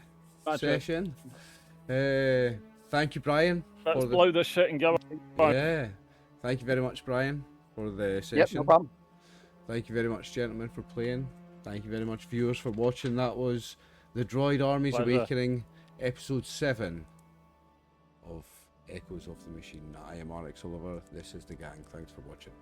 Magic. session. Thank you, Brian. Let's for the- blow this shit and go. Bye. Yeah. Thank you very much, Brian, for the Yep, session. no problem. Thank you very much, gentlemen, for playing. Thank you very much, viewers, for watching. That was the Droid Army's Pleasure. Awakening, episode 7 of Echoes of the Machine. I am RxOliver. This is the gang. Thanks for watching.